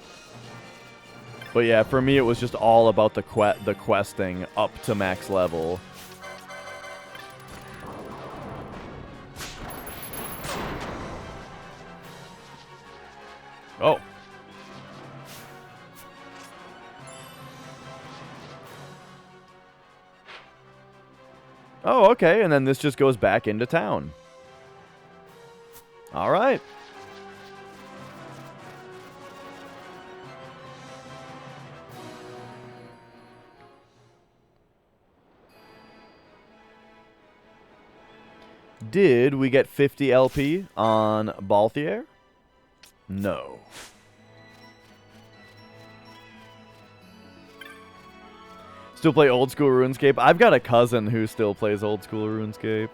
But yeah, for me it was just all about the questing up to max level. Oh. Oh, okay, and then this just goes back into town. All right. Did we get 50 LP on Balthier? No. Still play old school RuneScape? I've got a cousin who still plays old school RuneScape.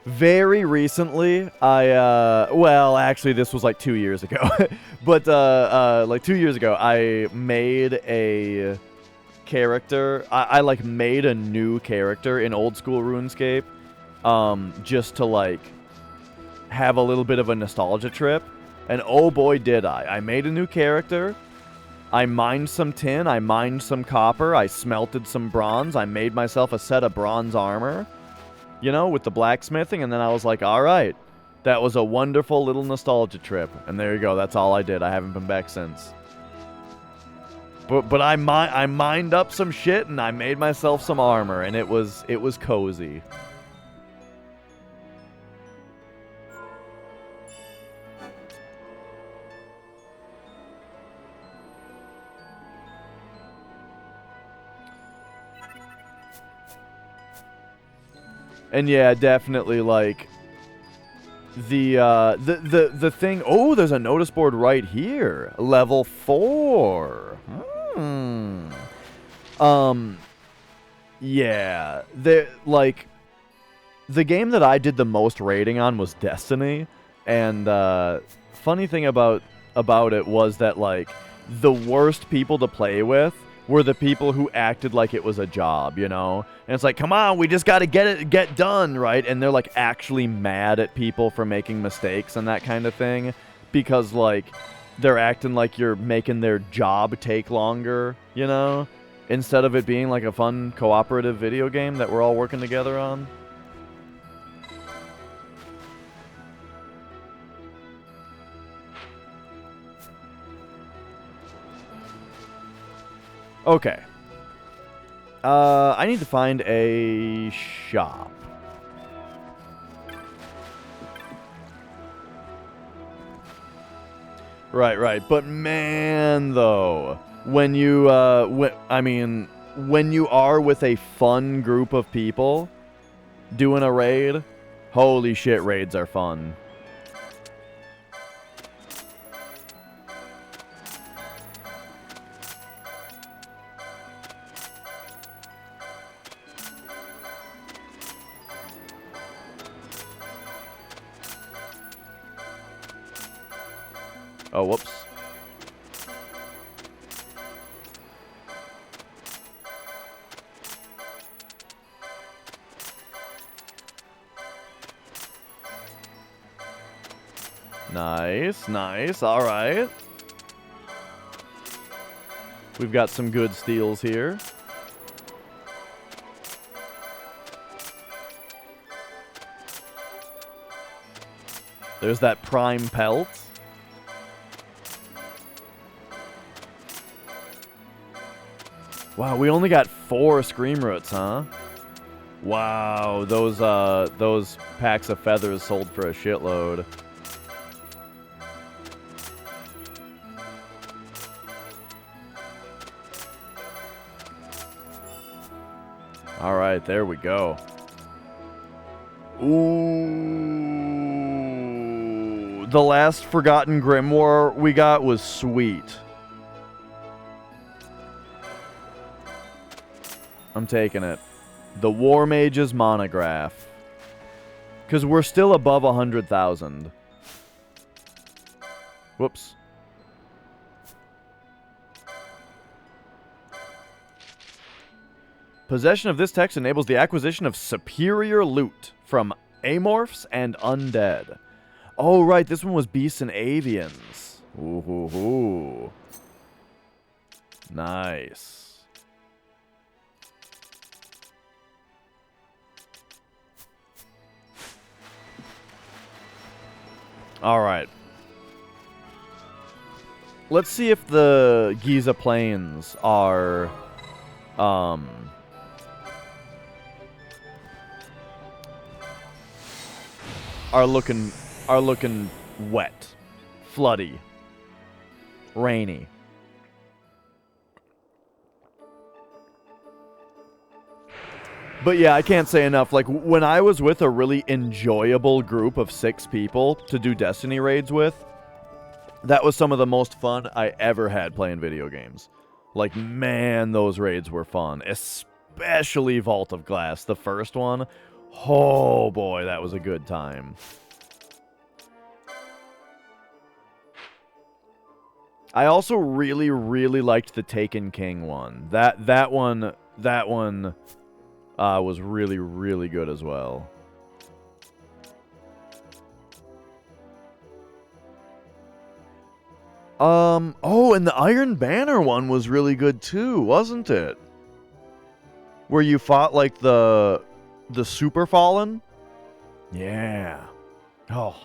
Very recently, well, actually, this was like 2 years ago. But, like 2 years ago, I made a character. I like, made a new character in old school RuneScape. Just to, like, have a little bit of a nostalgia trip. And oh boy, did I. I made a new character. I mined some tin, I mined some copper, I smelted some bronze, I made myself a set of bronze armor, you know, with the blacksmithing, and then I was like, alright, that was a wonderful little nostalgia trip. And there you go, that's all I did. I haven't been back since. But I mined up some shit, and I made myself some armor, and it was cozy. And yeah, definitely, like, the thing... Oh, there's a notice board right here. Level 4. Yeah. Like, the game that I did the most rating on was Destiny. And, funny thing about it was that, like, the worst people to play with were the people who acted like it was a job, you know? And it's like, come on, we just got to get done, right? And they're like actually mad at people for making mistakes and that kind of thing because like they're acting like you're making their job take longer, you know? Instead of it being like a fun cooperative video game that we're all working together on. Okay. I need to find a shop. Right. But man, though, when you, when you are with a fun group of people doing a raid, holy shit, raids are fun. Oh, whoops. Nice. All right. We've got some good steals here. There's that prime pelt. Wow, we only got 4 scream roots, huh? Wow, those packs of feathers sold for a shitload. All right, there we go. Ooh, the last Forgotten Grimoire we got was sweet. I'm taking it. The War Mage's Monograph. Because we're still above 100,000. Whoops. Possession of this text enables the acquisition of superior loot from amorphs and undead. Oh, right. This one was beasts and avians. Ooh. Nice. All right. Let's see if the Giza Plains are looking wet, floody, rainy. But yeah, I can't say enough. Like, when I was with a really enjoyable group of 6 people to do Destiny raids with, that was some of the most fun I ever had playing video games. Like, man, those raids were fun. Especially Vault of Glass, the first one. Oh boy, that was a good time. I also really, really liked the Taken King one. That one was really, really good as well. Oh, and the Iron Banner one was really good too, wasn't it? Where you fought like the Super Fallen? Yeah. Oh.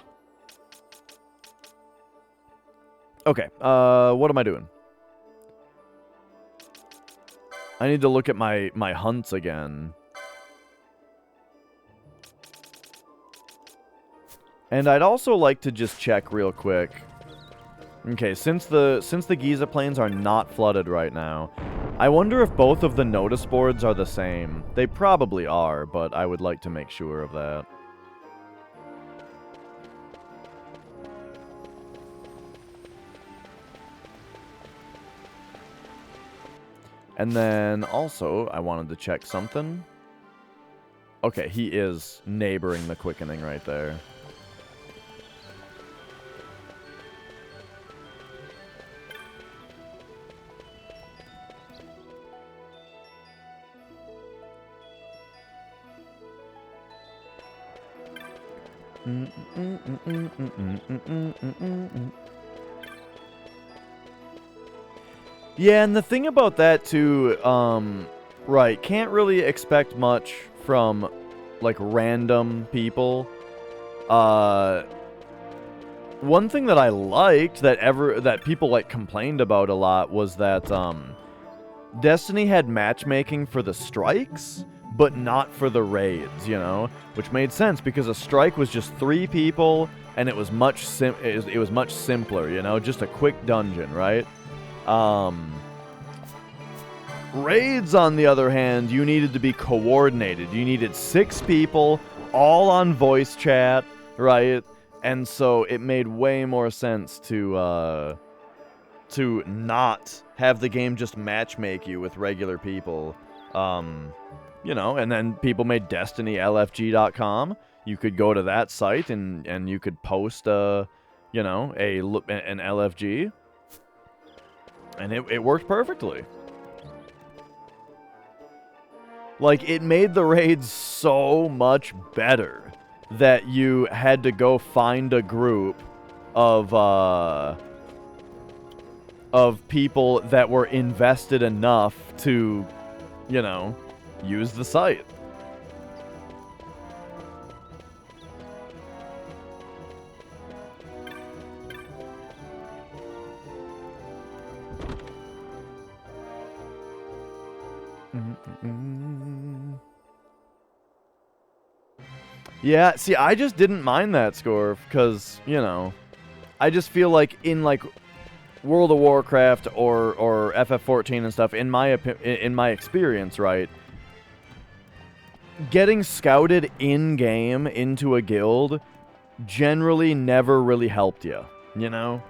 Okay, what am I doing? I need to look at my hunts again. And I'd also like to just check real quick. Okay, since the Giza Plains are not flooded right now, I wonder if both of the notice boards are the same. They probably are, but I would like to make sure of that. And then also, I wanted to check something. Okay, he is neighboring the quickening right there. Yeah, and the thing about that too, right, can't really expect much from like random people. One thing that I liked that people like complained about a lot was that Destiny had matchmaking for the strikes, but not for the raids, you know, which made sense because a strike was just 3 people and it was much simpler, you know, just a quick dungeon, right? Raids, on the other hand, you needed to be coordinated. You needed 6 people, all on voice chat, right? And so it made way more sense to not have the game just matchmake you with regular people. You know, and then people made DestinyLFG.com. You could go to that site and you could post an LFG, and it worked perfectly. Like, it made the raids so much better that you had to go find a group of people that were invested enough to, you know, use the site. Yeah, see, I just didn't mind that score because, you know, I just feel like in like World of Warcraft or FF14 and stuff, in my experience, right, getting scouted in-game into a guild generally never really helped you, you know?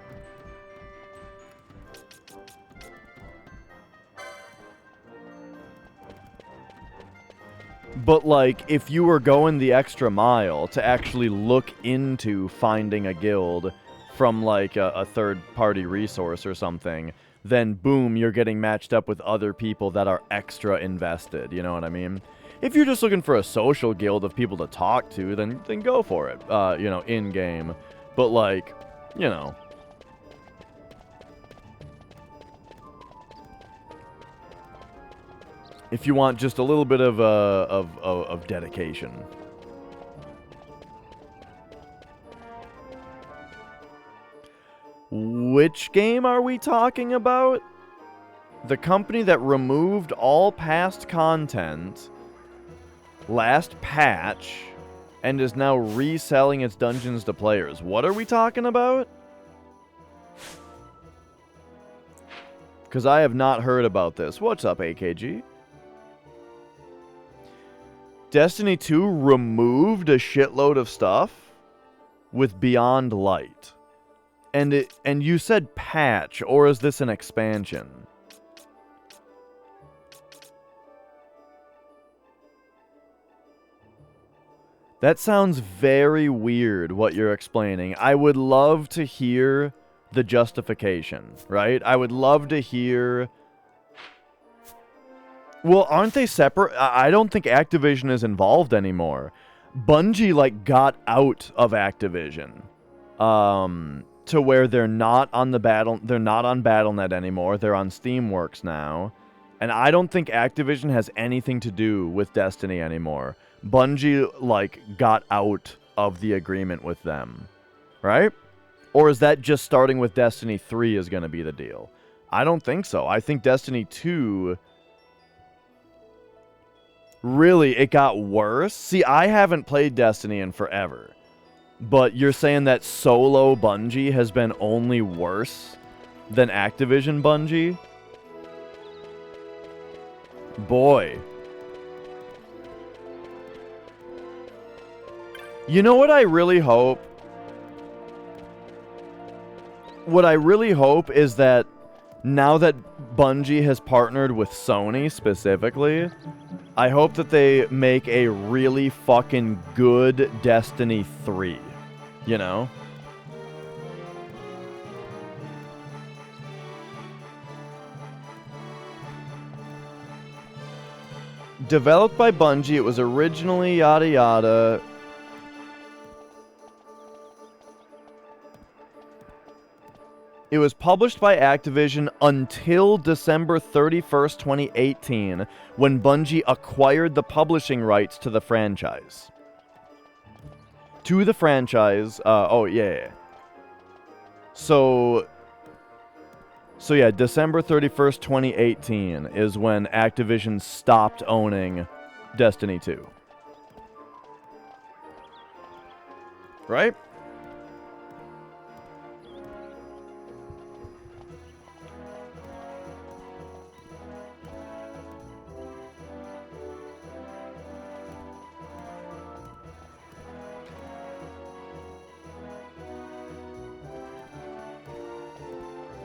But, like, if you were going the extra mile to actually look into finding a guild from, like, a third-party resource or something, then, boom, you're getting matched up with other people that are extra invested, you know what I mean? If you're just looking for a social guild of people to talk to, then go for it, you know, in-game. But, like, you know... if you want just a little bit of dedication. Which game are we talking about? The company that removed all past content last patch and is now reselling its dungeons to players. What are we talking about? Because I have not heard about this. What's up, AKG? Destiny 2 removed a shitload of stuff with Beyond Light. And you said patch, or is this an expansion? That sounds very weird, what you're explaining. I would love to hear the justification, right? I would love to hear... Well, aren't they separate? I don't think Activision is involved anymore. Bungie, like, got out of Activision. To where they're not on Battle.net anymore. They're on Steamworks now. And I don't think Activision has anything to do with Destiny anymore. Bungie, like, got out of the agreement with them. Right? Or is that just starting with Destiny 3 is going to be the deal? I don't think so. I think Destiny 2... really, it got worse? See, I haven't played Destiny in forever. But you're saying that solo Bungie has been only worse than Activision Bungie? Boy. You know what I really hope? What I really hope is that now that Bungie has partnered with Sony specifically, I hope that they make a really fucking good Destiny 3. You know? Developed by Bungie, it was originally yada yada. It was published by Activision until December 31st, 2018, when Bungie acquired the publishing rights to the franchise. So yeah, December 31st, 2018 is when Activision stopped owning Destiny 2. Right?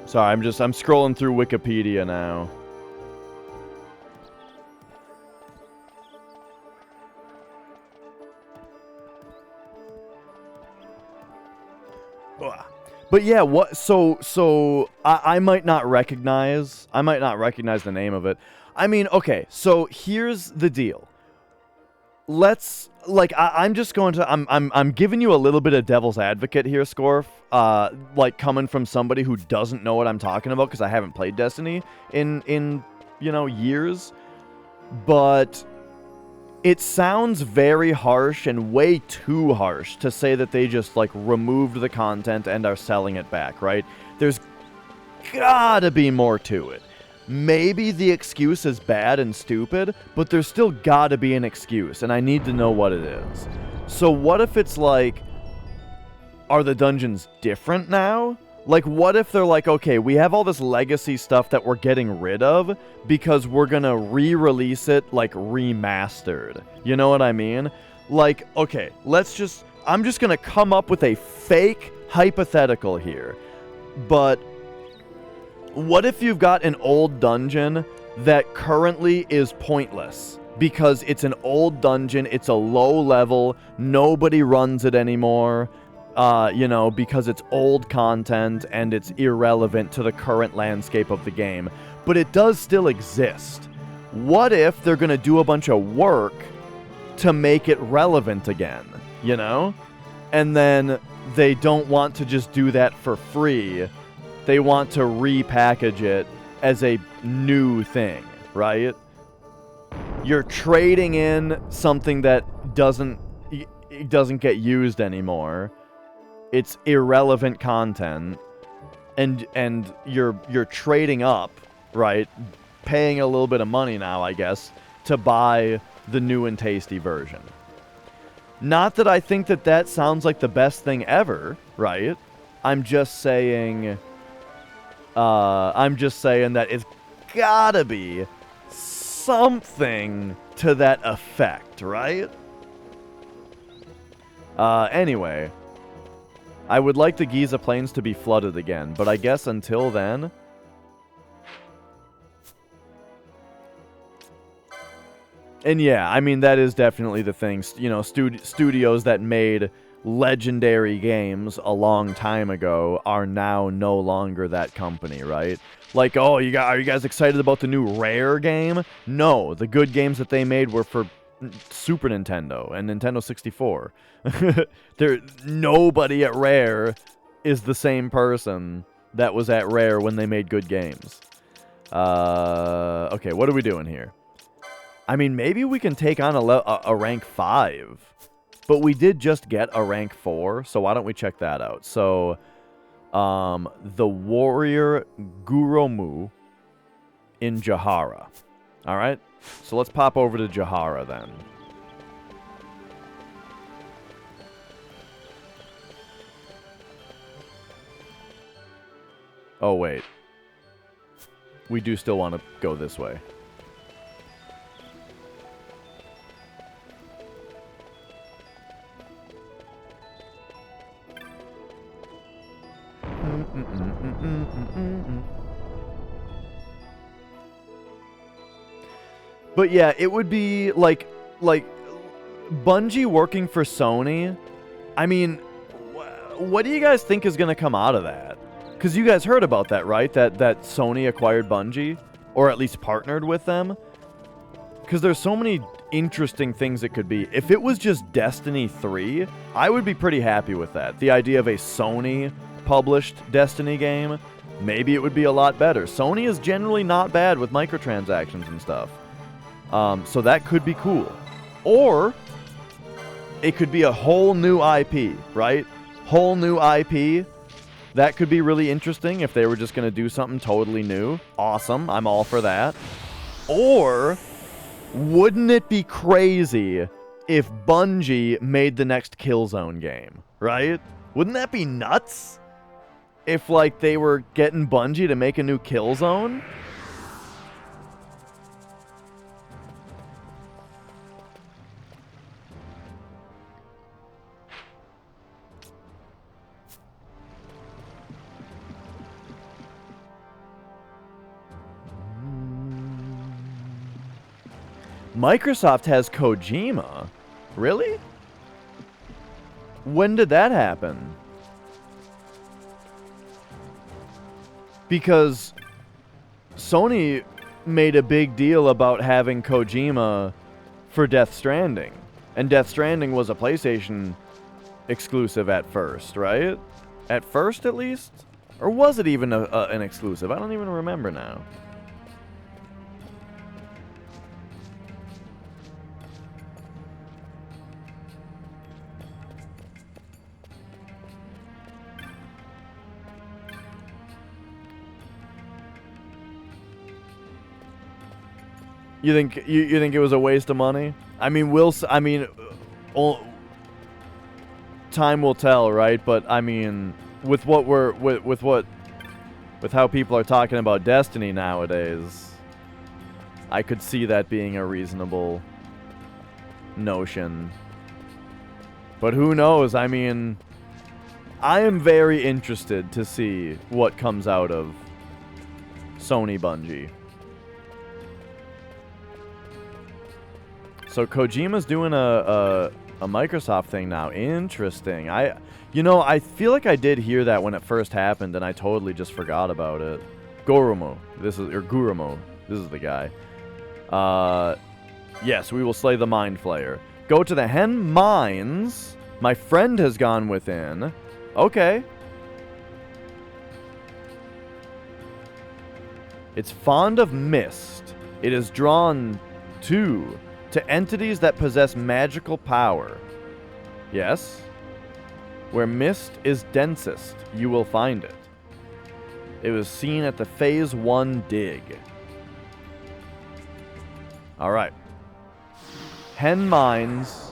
Sorry, I'm scrolling through Wikipedia now. But yeah, what? So I might not recognize the name of it. I mean, okay. So here's the deal. I'm just going to I'm giving you a little bit of devil's advocate here, Scorf. Like coming from somebody who doesn't know what I'm talking about because I haven't played Destiny in years, but it sounds very harsh and way too harsh to say that they just like removed the content and are selling it back, right? There's gotta be more to it. Maybe the excuse is bad and stupid, but there's still gotta be an excuse, and I need to know what it is. So what if it's like, are the dungeons different now? Like, what if they're like, okay, we have all this legacy stuff that we're getting rid of because we're gonna re-release it, like, remastered. You know what I mean? Like, okay, I'm just gonna come up with a fake hypothetical here. But what if you've got an old dungeon that currently is pointless? Because it's an old dungeon, it's a low level, nobody runs it anymore. Because it's old content and it's irrelevant to the current landscape of the game. But it does still exist. What if they're going to do a bunch of work to make it relevant again, And then they don't want to just do that for free. They want to repackage it as a new thing, right? You're trading in something that doesn't get used anymore. It's irrelevant content, and you're trading up, right? Paying a little bit of money now, I guess, to buy the new and tasty version. Not that I think that sounds like the best thing ever, right? I'm just saying that it's gotta be something to that effect, right? Anyway. I would like the Giza Plains to be flooded again, but I guess until then... And yeah, I mean, that is definitely the thing. Studios that made legendary games a long time ago are now no longer that company, right? Like, oh, are you guys excited about the new Rare game? No, the good games that they made were for Super Nintendo and Nintendo 64. Nobody at Rare is the same person that was at Rare when they made good games. Okay, what are we doing here? I mean, maybe we can take on a rank 5. But we did just get a rank 4, so why don't we check that out? So, the Warrior Guromu in Jahara. Alright? So let's pop over to Jahara then. Oh, wait. We do still want to go this way. But yeah, it would be like Bungie working for Sony. I mean, what do you guys think is going to come out of that? Because you guys heard about that, right? That Sony acquired Bungie, or at least partnered with them. Because there's so many interesting things it could be. If it was just Destiny 3, I would be pretty happy with that. The idea of a Sony-published Destiny game maybe it would be a lot better. Sony is generally not bad with microtransactions and stuff. So that could be cool. Or it could be a whole new IP, right? Whole new IP. That could be really interesting if they were just going to do something totally new. Awesome. I'm all for that. Or wouldn't it be crazy if Bungie made the next Killzone game, right? Wouldn't that be nuts? If, like, they were getting Bungie to make a new Killzone? Microsoft has Kojima? Really? When did that happen? Because Sony made a big deal about having Kojima for Death Stranding. And Death Stranding was a PlayStation exclusive at first, right? At first, at least? Or was it even an exclusive? I don't even remember now. You think you think it was a waste of money? I mean, time will tell, right? But I mean, with how people are talking about Destiny nowadays, I could see that being a reasonable notion. But who knows? I mean, I am very interested to see what comes out of Sony Bungie. So Kojima's doing a Microsoft thing now. Interesting. I feel like I did hear that when it first happened, and I totally just forgot about it. Gurumo. This is the guy. Yes, we will slay the Mind Flayer. Go to the Hen Mines. My friend has gone within. Okay. It's fond of mist. It is drawn to entities that possess magical power. Yes. Where mist is densest, you will find it. It was seen at the Phase 1 dig. Alright. Hen Mines.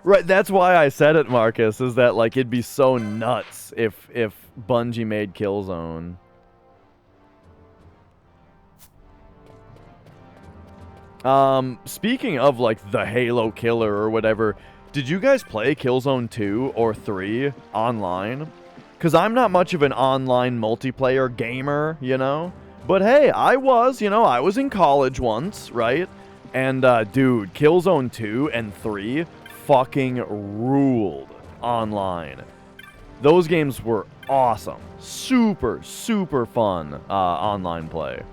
Right, that's why I said it, Marcus, is that, like, it'd be so nuts if Bungie made Killzone. Speaking of, like, the Halo killer or whatever, did you guys play Killzone 2 or 3 online? Because I'm not much of an online multiplayer gamer, you know? But hey, I was in college once, right? And, dude, Killzone 2 and 3 fucking ruled online. Those games were awesome. Super, super fun, online play.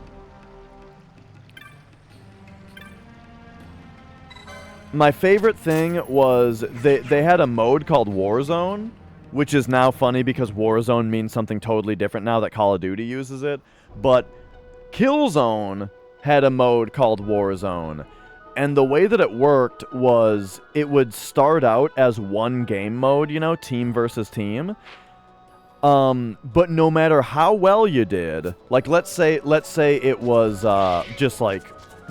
My favorite thing was they had a mode called Warzone, which is now funny because Warzone means something totally different now that Call of Duty uses it. But Killzone had a mode called Warzone, and the way that it worked was it would start out as one game mode, you know, team versus team. But no matter how well you did, like let's say it was just like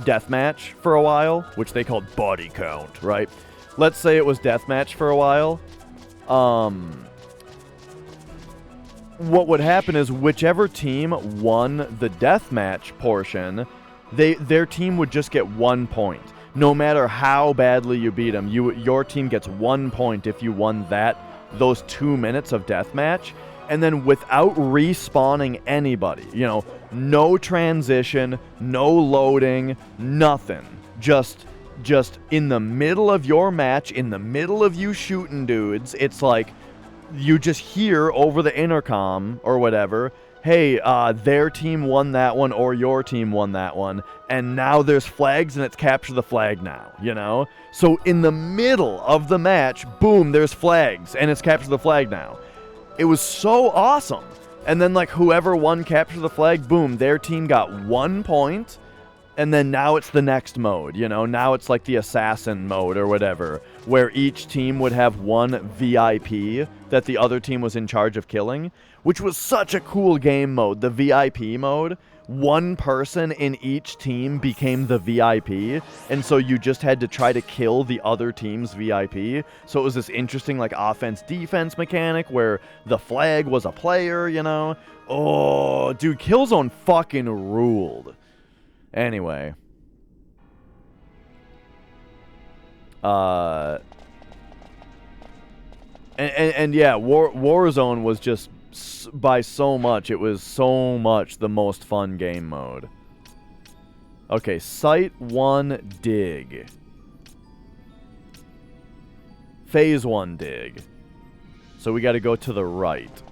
deathmatch for a while, which they called body count, right? Let's say it was deathmatch for a while. What would happen is whichever team won the deathmatch portion, their team would just get 1 point. No matter how badly you beat them, your team gets 1 point if you won those 2 minutes of deathmatch. And then without respawning anybody, you know, no transition, no loading, nothing. Just in the middle of your match, in the middle of you shooting dudes, it's like you just hear over the intercom or whatever, hey, their team won that one or your team won that one, and now there's flags and it's capture the flag now, you know? So in the middle of the match, boom, there's flags and it's capture the flag now. It was so awesome. And then like whoever won capture the flag, boom, their team got 1 point. And then now it's the next mode, you know? Now it's like the assassin mode or whatever, where each team would have one VIP that the other team was in charge of killing, which was such a cool game mode. The VIP mode, one person in each team became the VIP, and so you just had to try to kill the other team's VIP. So it was this interesting like offense-defense mechanic where the flag was a player, you know? Oh, dude, Killzone fucking ruled. Anyway. And yeah, Warzone was just by so much. It was so much the most fun game mode. Okay, Site 1 dig. Phase 1 dig. So we got to go to the right.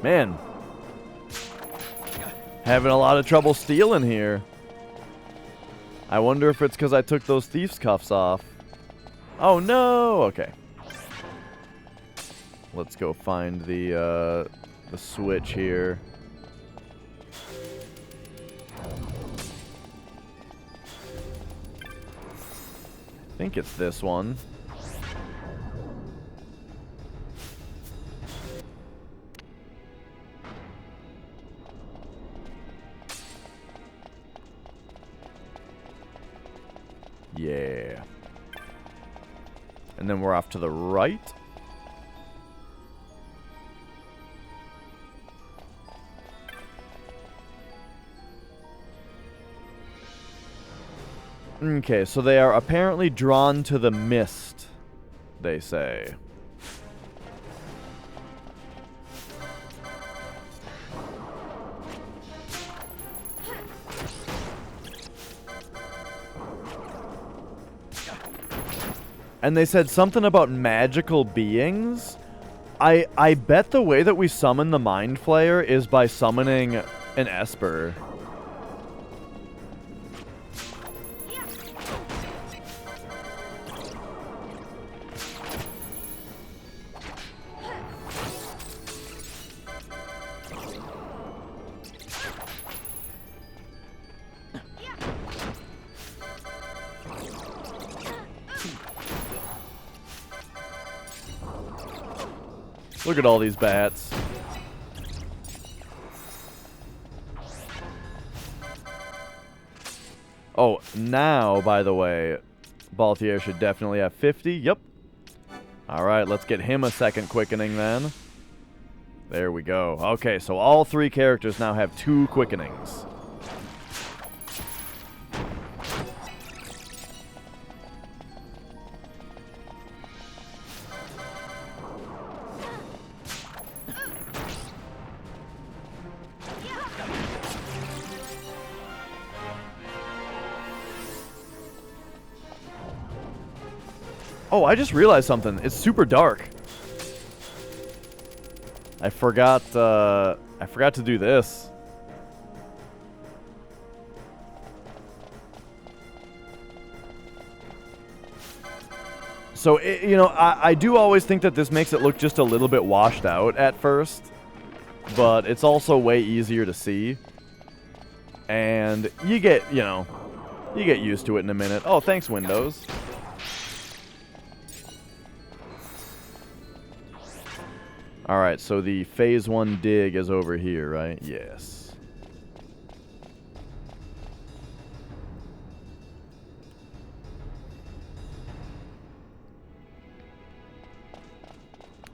Man, having a lot of trouble stealing here. I wonder if it's because I took those thieves' cuffs off. Oh no! Okay. Let's go find the switch here. I think it's this one. Yeah. And then we're off to the right. Okay, so they are apparently drawn to the mist, they say. And they said something about magical beings. I bet the way that we summon the Mind Flayer is by summoning an Esper. Look at all these bats. Oh, now, by the way, Balthier should definitely have 50. Yep. Alright, let's get him a second quickening then. There we go. Okay, so all three characters now have 2 quickenings. Oh, I just realized something. It's super dark. I forgot to do this. So, you know, I do always think that this makes it look just a little bit washed out at first. But it's also way easier to see. And you get, you know, you get used to it in a minute. Oh, thanks, Windows. Alright, so the phase 1 dig is over here, right? Yes.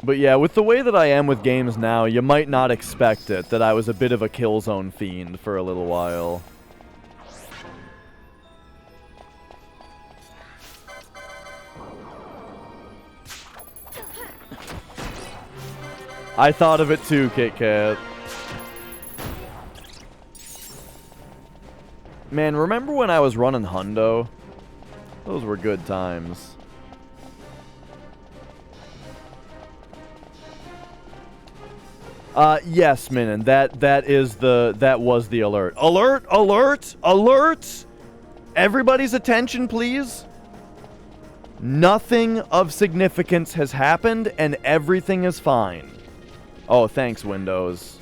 But yeah, with the way that I am with games now, you might not expect it, that I was a bit of a Killzone fiend for a little while. I thought of it too, Kit Kat. Man, remember when I was running Hundo? Those were good times. Yes, Minin, that was the alert. Alert! Alert! Alert! Everybody's attention, please. Nothing of significance has happened, and everything is fine. Oh, thanks, Windows.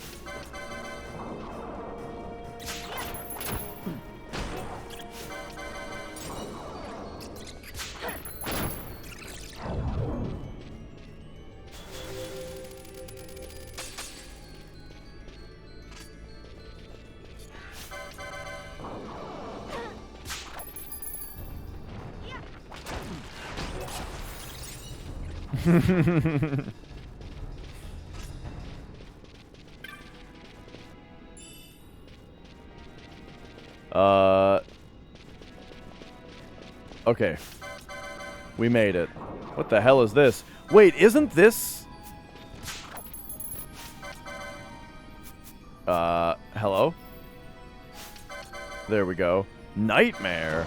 Okay. We made it. What the hell is this? Wait, isn't this... hello? There we go. Nightmare.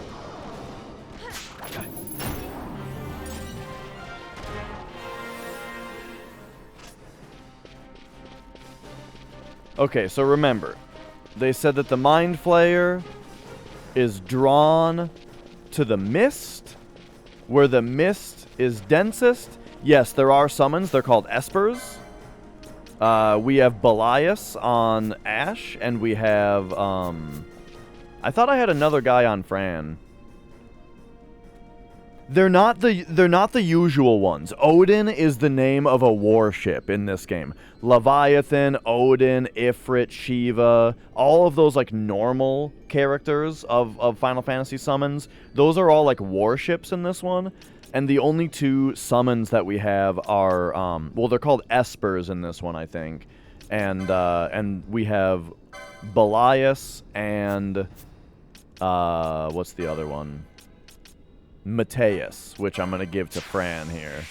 Okay, so remember, they said that the Mind Flayer is drawn to the mist, where the mist is densest. Yes, there are summons. They're called espers. We have Belias on Ash, and we have, I thought I had another guy on Fran. They're not the usual ones. Odin is the name of a warship in this game. Leviathan, Odin, Ifrit, Shiva, all of those like normal characters of Final Fantasy summons, those are all like warships in this one. And the only two summons that we have are well, they're called espers in this one, I think. And we have Belias and what's the other one? Mateus, which I'm going to give to Fran here.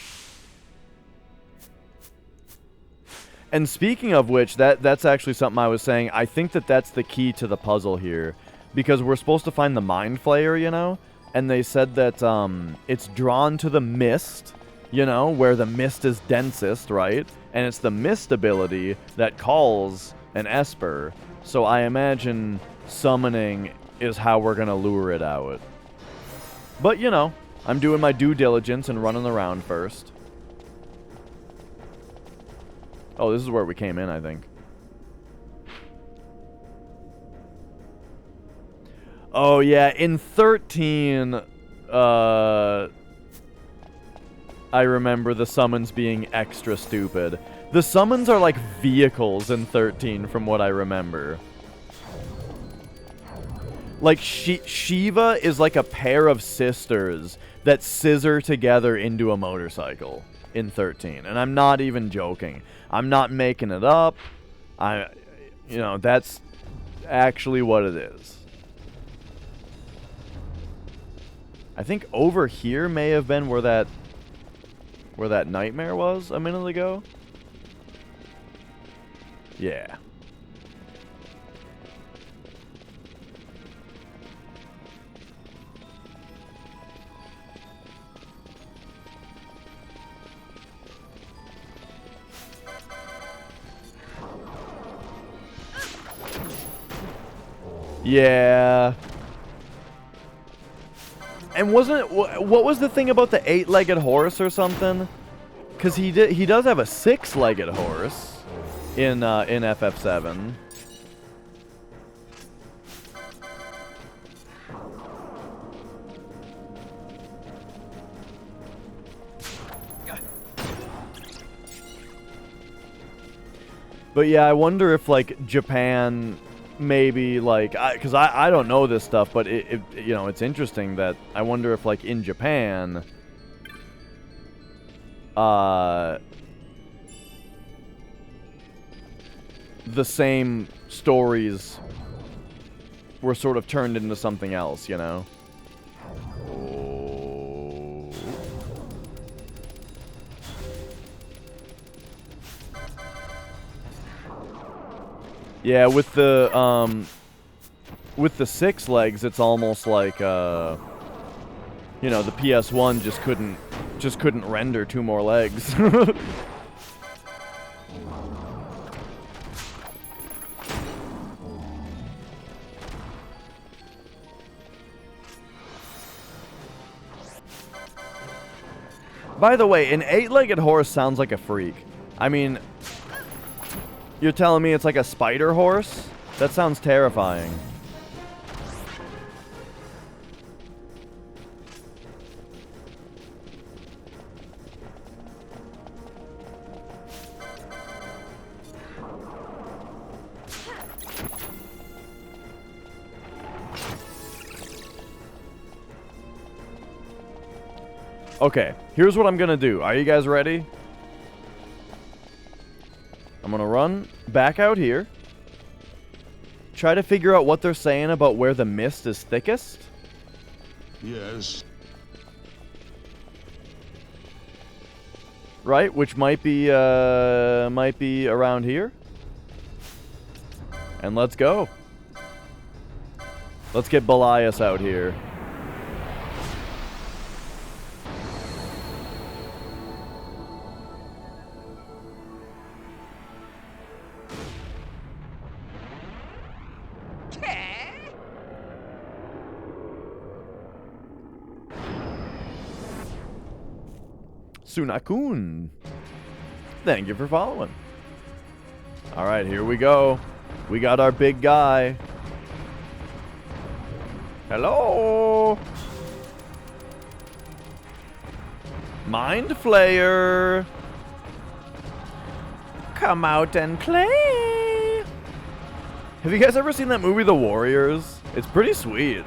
And speaking of which, that's actually something I was saying. I think that's the key to the puzzle here. Because we're supposed to find the Mind Flayer, you know? And they said that it's drawn to the mist, you know, where the mist is densest, right? And it's the mist ability that calls an Esper. So I imagine summoning is how we're going to lure it out. But, you know, I'm doing my due diligence and running around first. Oh, this is where we came in, I think. Oh, yeah, in 13, I remember the summons being extra stupid. The summons are like vehicles in 13, from what I remember. Like, Shiva is like a pair of sisters that scissor together into a motorcycle in 13. And I'm not even joking. I'm not making it up. You know, that's actually what it is. I think over here may have been where that nightmare was a minute ago. Yeah. Yeah. And wasn't it, what was the thing about the 8-legged horse or something? Because he does have a 6-legged horse in FF7. But yeah, I wonder if like Japan maybe like, because I don't know this stuff, but it you know, it's interesting that I wonder if like in Japan the same stories were sort of turned into something else, you know? Oh. Yeah, with the 6 legs, it's almost like, you know, the PS1 just couldn't render 2 more legs. By the way, an 8-legged horse sounds like a freak. I mean, you're telling me it's like a spider horse? That sounds terrifying. Okay, here's what I'm gonna do. Are you guys ready? I'm gonna run back out here. Try to figure out what they're saying about where the mist is thickest. Yes. Right, which might be around here. And let's go. Let's get Belias out here. Sunakun. Thank you for following. Alright, here we go. We got our big guy. Hello. Mind Flayer. Come out and play. Have you guys ever seen that movie, The Warriors? It's pretty sweet.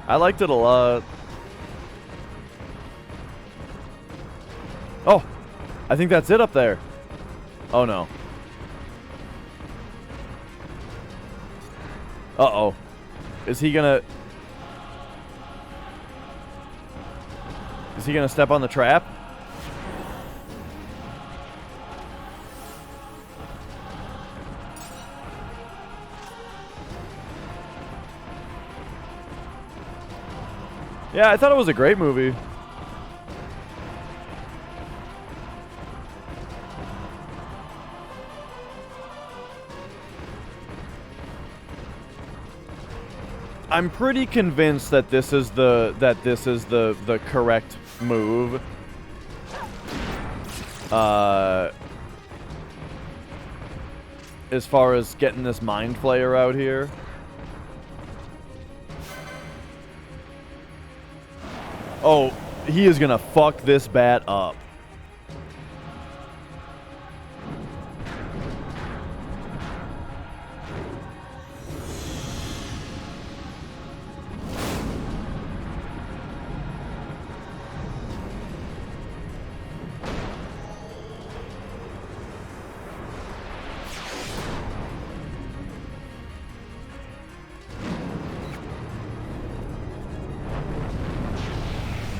I liked it a lot. Oh, I think that's it up there. Oh no. Uh-oh. Is he gonna step on the trap? Yeah, I thought it was a great movie. I'm pretty convinced that this is the correct move. As far as getting this Mind Flayer out here. Oh, he is gonna fuck this bat up.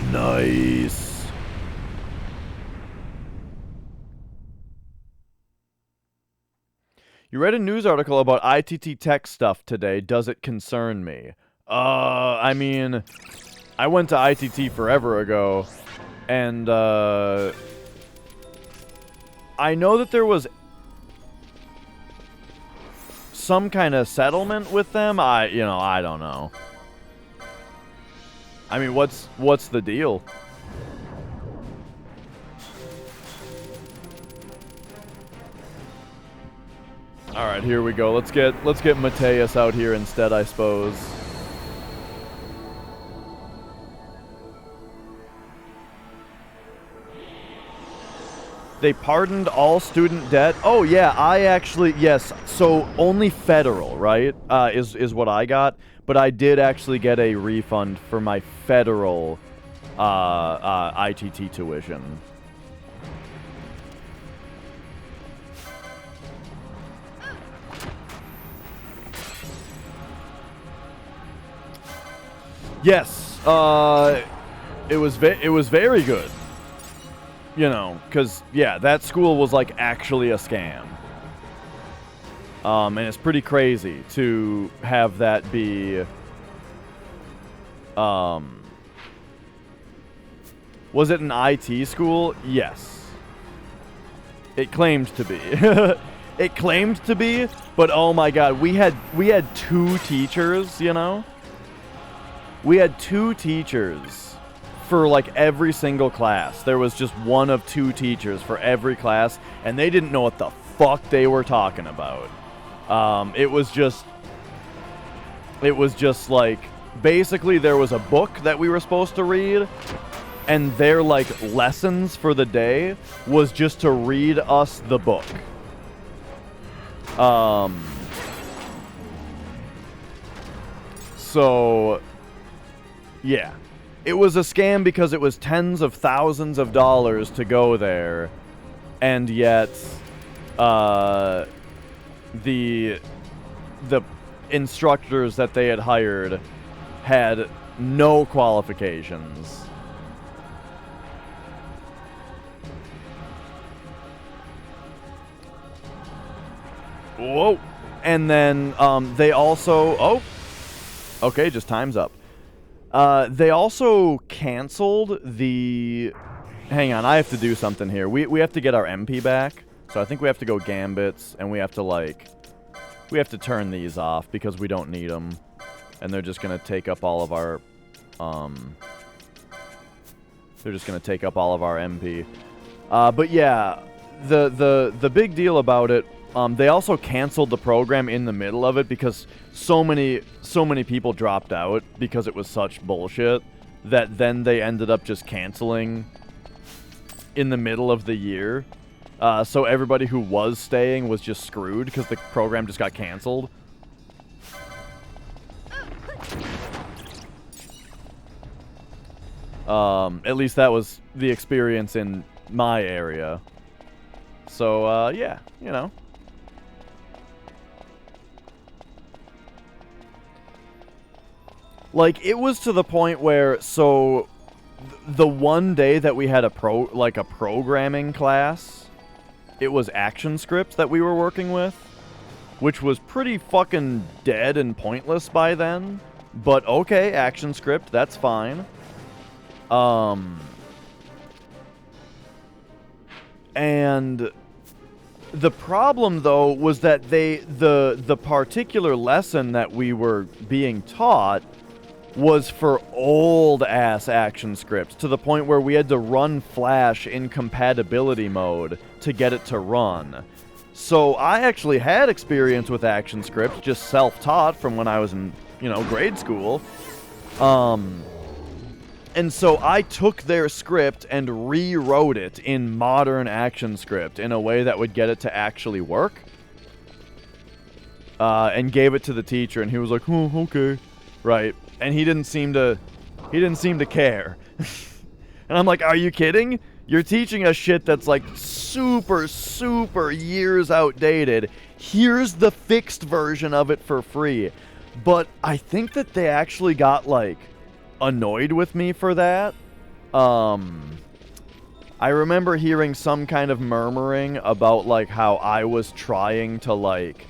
Nice. You read a news article about ITT Tech stuff today. Does it concern me? I mean, I went to ITT forever ago, and I know that there was some kind of settlement with them. I don't know. I mean, what's the deal? All right, here we go. Let's get Mateus out here instead, I suppose. They pardoned all student debt. Oh yeah, yes. So only federal, right? Is what I got. But I did actually get a refund for my federal ITT tuition. Yes, it was very good. You know, because, yeah, that school was, like, actually a scam. And it's pretty crazy to have that be, was it an IT school? Yes. It claimed to be. It claimed to be, but oh my god, we had 2 teachers, you know? We had 2 teachers for like every single class. There was just one of 2 teachers for every class, and they didn't know what the fuck they were talking about. It was just like, basically there was a book that we were supposed to read, and their like lessons for the day was just to read us the book. So yeah. It was a scam because it was tens of thousands of dollars to go there, and yet the instructors that they had hired had no qualifications. Whoa. And then they also... Oh. Okay, just time's up. They also canceled the... Hang on, I have to do something here. We have to get our MP back. So I think we have to go Gambits, and we have to, like... We have to turn these off because we don't need them. And they're just going to take up all of our... They're just going to take up all of our MP. But yeah, the big deal about it, they also canceled the program in the middle of it because so many people dropped out because it was such bullshit that then they ended up just canceling in the middle of the year. So everybody who was staying was just screwed because the program just got canceled. At least that was the experience in my area. So, yeah, you know. Like, it was to the point where, so, the one day that we had a programming class, it was ActionScript that we were working with, which was pretty fucking dead and pointless by then. But okay, ActionScript, that's fine. And the problem, though, was that the particular lesson that we were being taught was for old-ass ActionScripts, to the point where we had to run Flash in compatibility mode to get it to run. So I actually had experience with ActionScript, just self-taught from when I was in, you know, grade school. And so I took their script and rewrote it in modern ActionScript in a way that would get it to actually work. And gave it to the teacher, and he was like, "Oh, okay." Right. And he didn't seem to care. And I'm like, "Are you kidding? You're teaching us shit that's like super, super years outdated. Here's the fixed version of it for free." But I think that they actually got, like, annoyed with me for that. I remember hearing some kind of murmuring about, like, how I was trying to, like,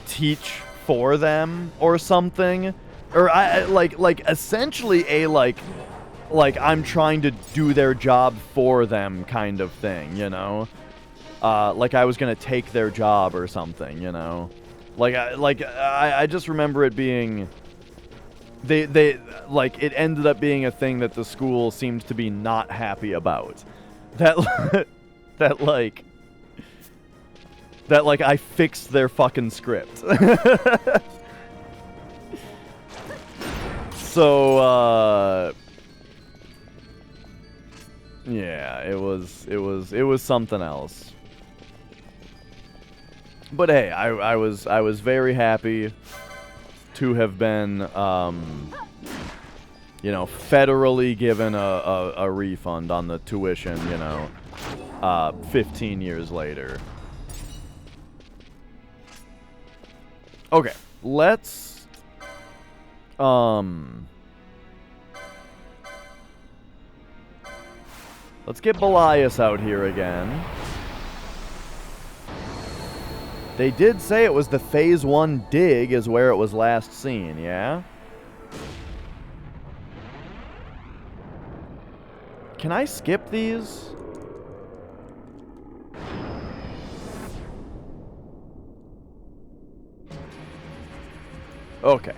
teach for them or something. Or I like essentially a like I'm trying to do their job for them kind of thing, you know? Like I was gonna take their job or something, you know? I just remember it being they like it ended up being a thing that the school seemed to be not happy about. That like I fixed their fucking script. So yeah, it was something else. But hey, I was very happy to have been you know, federally given a refund on the tuition, you know, 15 years later. Okay, let's get Belias out here again. They did say it was the Phase 1 dig is where it was last seen, yeah? Can I skip these? Okay.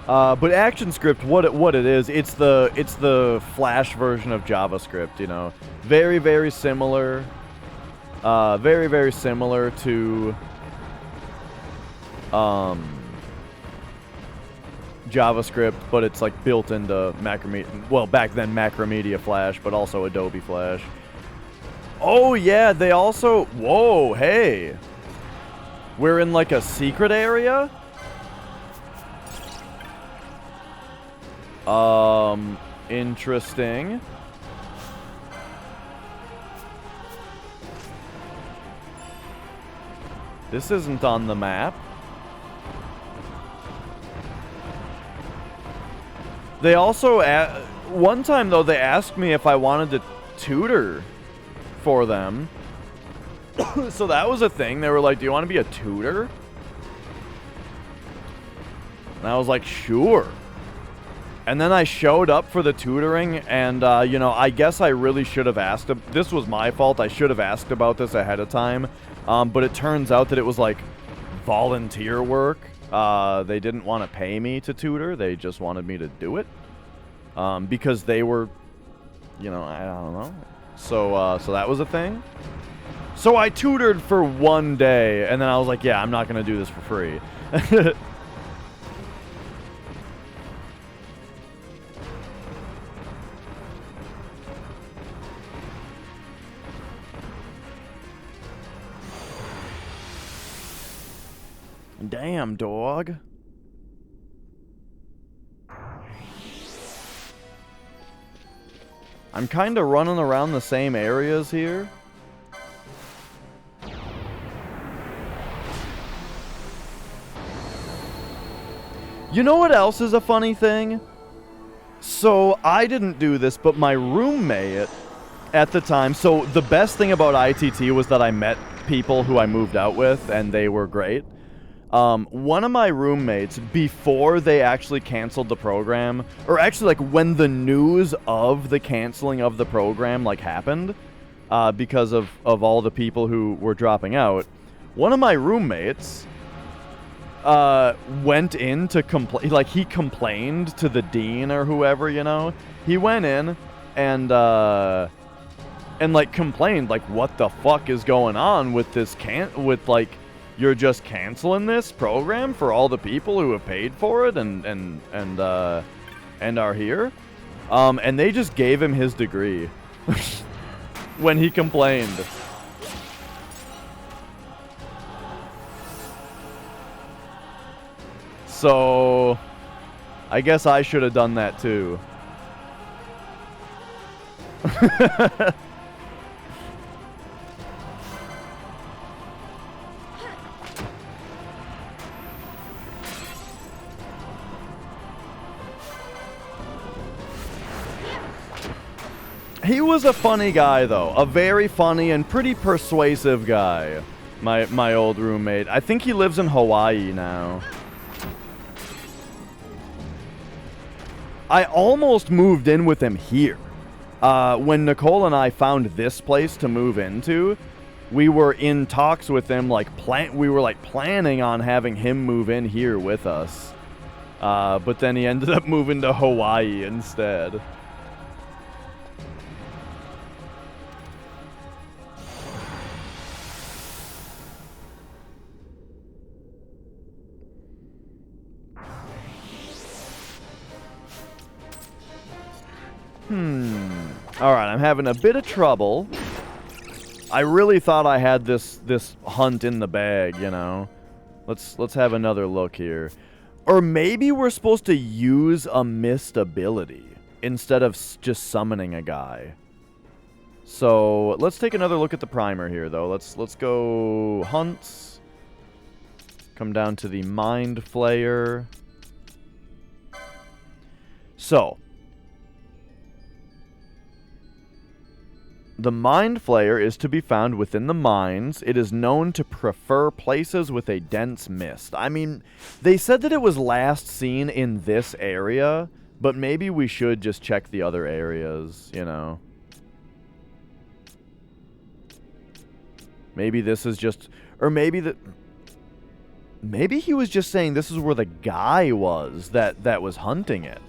But ActionScript, what it is, it's the Flash version of JavaScript, you know. Very, very similar. Very, very similar to JavaScript, but it's like built into Macromedia. Well, back then Macromedia Flash, but also Adobe Flash. Oh yeah, they also. Whoa, hey, we're in like a secret area. Interesting. This isn't on the map. They also, one time though, they asked me if I wanted to tutor for them. So that was a thing. They were like, do you want to be a tutor? And I was like, sure. And then I showed up for the tutoring, and, you know, I guess I really should have asked. This was my fault. I should have asked about this ahead of time. But it turns out that it was, like, volunteer work. They didn't want to pay me to tutor. They just wanted me to do it. Because they were, you know, I don't know. So that was a thing. So I tutored for one day, and then I was like, yeah, I'm not going to do this for free. Damn, dog. I'm kind of running around the same areas here. You know what else is a funny thing? So, I didn't do this, but my roommate at the time... So, the best thing about ITT was that I met people who I moved out with, and they were great. One of my roommates, before they actually canceled the program, or actually, like, when the news of the canceling of the program, like, happened, because of all the people who were dropping out, one of my roommates... went in to complain, like, he complained to the dean or whoever, you know? He went in and, like, complained, like, what the fuck is going on with this like, you're just canceling this program for all the people who have paid for it and are here? And they just gave him his degree when he complained. So, I guess I should have done that too. He was a funny guy, though. A very funny and pretty persuasive guy. My old roommate. I think he lives in Hawaii now. I almost moved in with him here. When Nicole and I found this place to move into, we were in talks with him, like, we were, like, planning on having him move in here with us. But then he ended up moving to Hawaii instead. Alright, I'm having a bit of trouble. I really thought I had this hunt in the bag, you know. Let's have another look here. Or maybe we're supposed to use a mist ability instead of just summoning a guy. So let's take another look at the primer here, though. Let's go hunts. Come down to the Mind Flayer. So the Mind Flayer is to be found within the mines. It is known to prefer places with a dense mist. I mean, they said that it was last seen in this area, but maybe we should just check the other areas, you know. Maybe this is just... Or maybe maybe he was just saying this is where the guy was that was hunting it.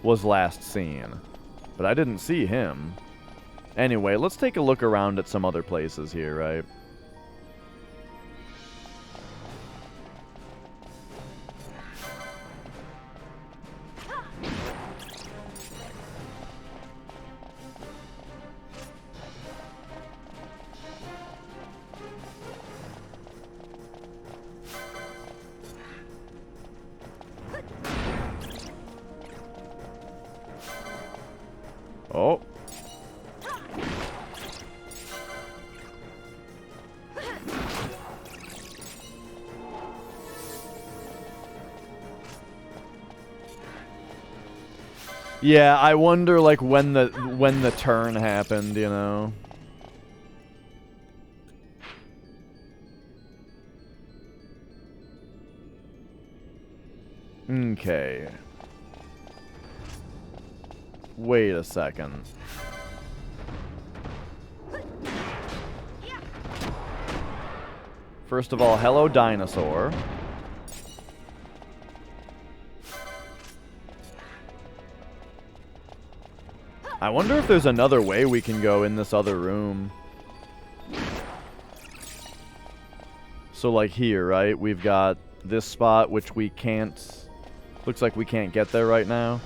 Was last seen. But I didn't see him. Anyway, let's take a look around at some other places here, right? Oh. Yeah, I wonder like when the turn happened, you know. Okay. Wait a second. First of all, hello dinosaur. I wonder if there's another way we can go in this other room. So like here, right? We've got this spot which we can't... Looks like we can't get there right now.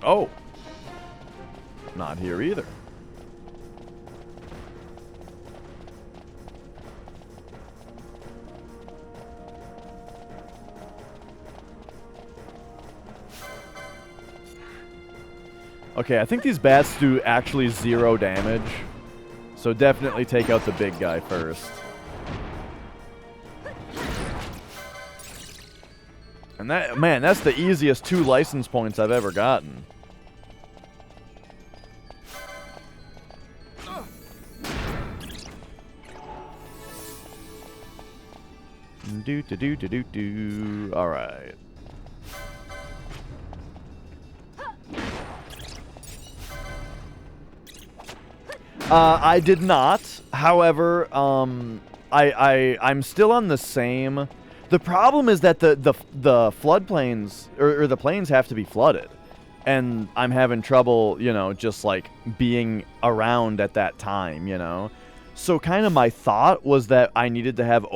Oh! Not here either. Okay, I think these bats do actually 0 damage. So definitely take out the big guy first. And that, man, that's the easiest 2 license points I've ever gotten. Do. All right. I did not. However, I'm still on the same. The problem is that the floodplains or the plains have to be flooded, and I'm having trouble, you know, just like being around at that time, you know. So kind of my thought was that I needed to have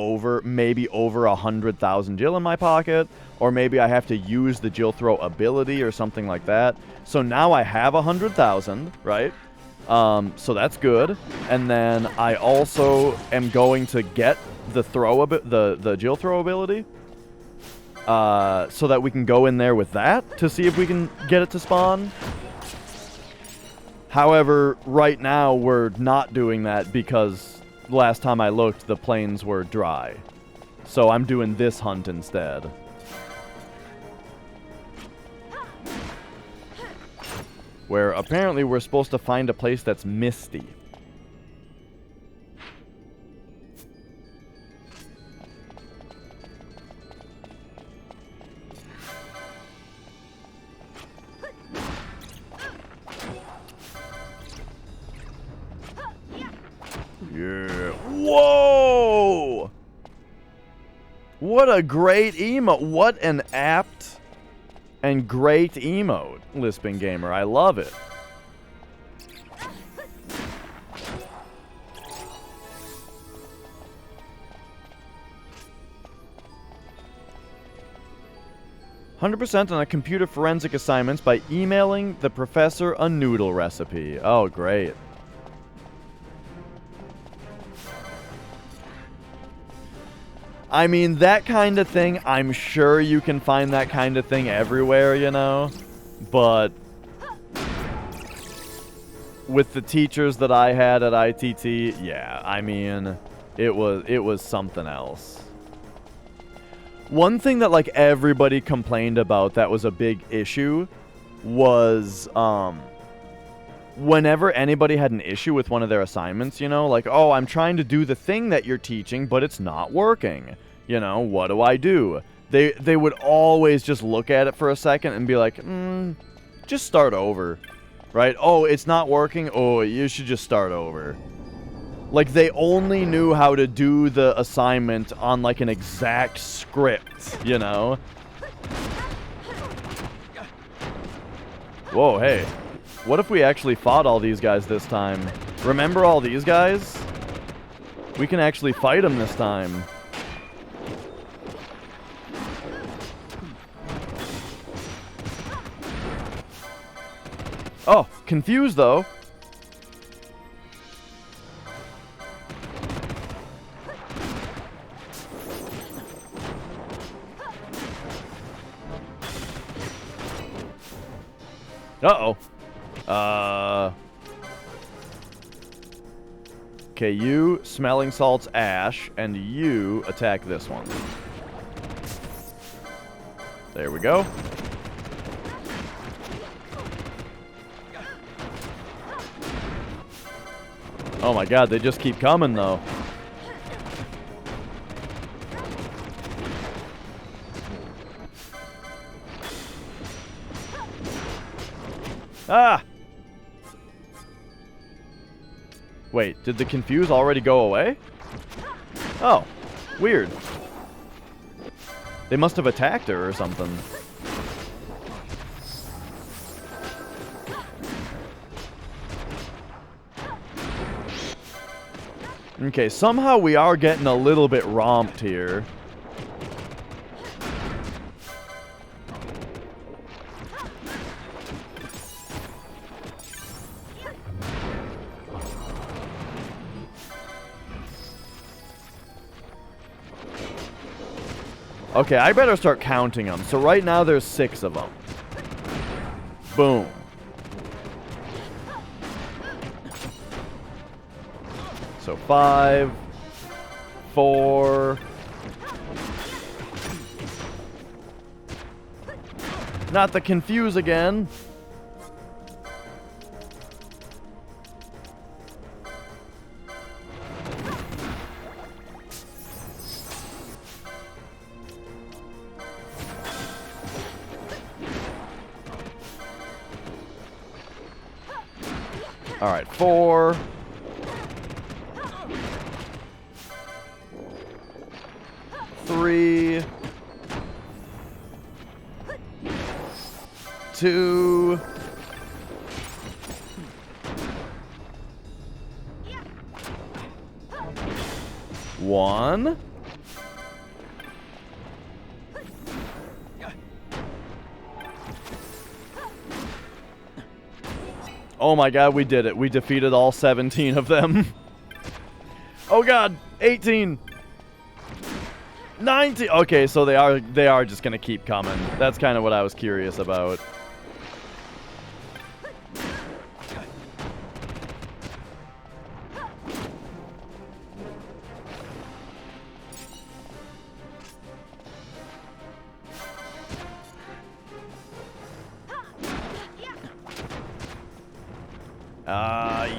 maybe over 100,000 Jill in my pocket, or maybe I have to use the Jill throw ability or something like that. So now I have 100,000, right? So that's good. And then I also am going to get the Jill throw ability, so that we can go in there with that to see if we can get it to spawn. However, right now we're not doing that because last time I looked, the plains were dry. So I'm doing this hunt instead. Where apparently we're supposed to find a place that's misty. Yeah. Whoa! What a great emote. What an apt and great emote, Lisping Gamer. I love it. 100% on a computer forensic assignments by emailing the professor a noodle recipe. Oh, great. I mean, that kind of thing, I'm sure you can find that kind of thing everywhere, you know? But with the teachers that I had at ITT, yeah, I mean, it was something else. One thing that, like, everybody complained about that was a big issue was, whenever anybody had an issue with one of their assignments, you know, like, oh, I'm trying to do the thing that you're teaching, but it's not working. You know, what do I do? They would always just look at it for a second and be like, just start over. Right? Oh, it's not working? Oh, you should just start over. Like, they only knew how to do the assignment on, like, an exact script, you know? Whoa, hey. What if we actually fought all these guys this time? Remember all these guys? We can actually fight them this time. Oh, confused, though. Uh-oh. Okay, you, smelling salts, ash, and you attack this one. There we go. Oh my god, they just keep coming, though. Ah! Wait, did the confuse already go away? Oh, weird. They must have attacked her or something. Okay, somehow we are getting a little bit romped here. Okay, I better start counting them. So right now there's 6 of them. Boom. So 5, 4. Not the confuse again. All right, 4. 3, 2, 1. Oh my god, we did it. We defeated all 17 of them. Oh god, 18. 19. Okay, so they are just gonna keep coming. That's kind of what I was curious about.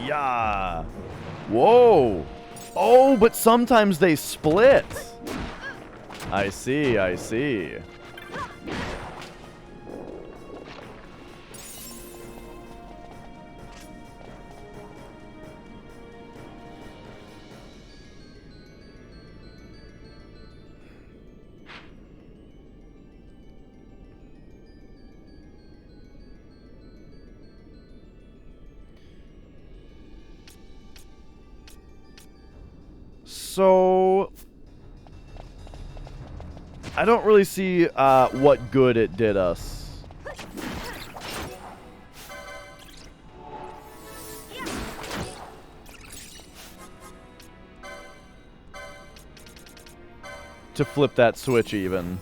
Yeah. Whoa. Oh, but sometimes they split. I see, I see. So I don't really see what good it did us. To flip that switch even.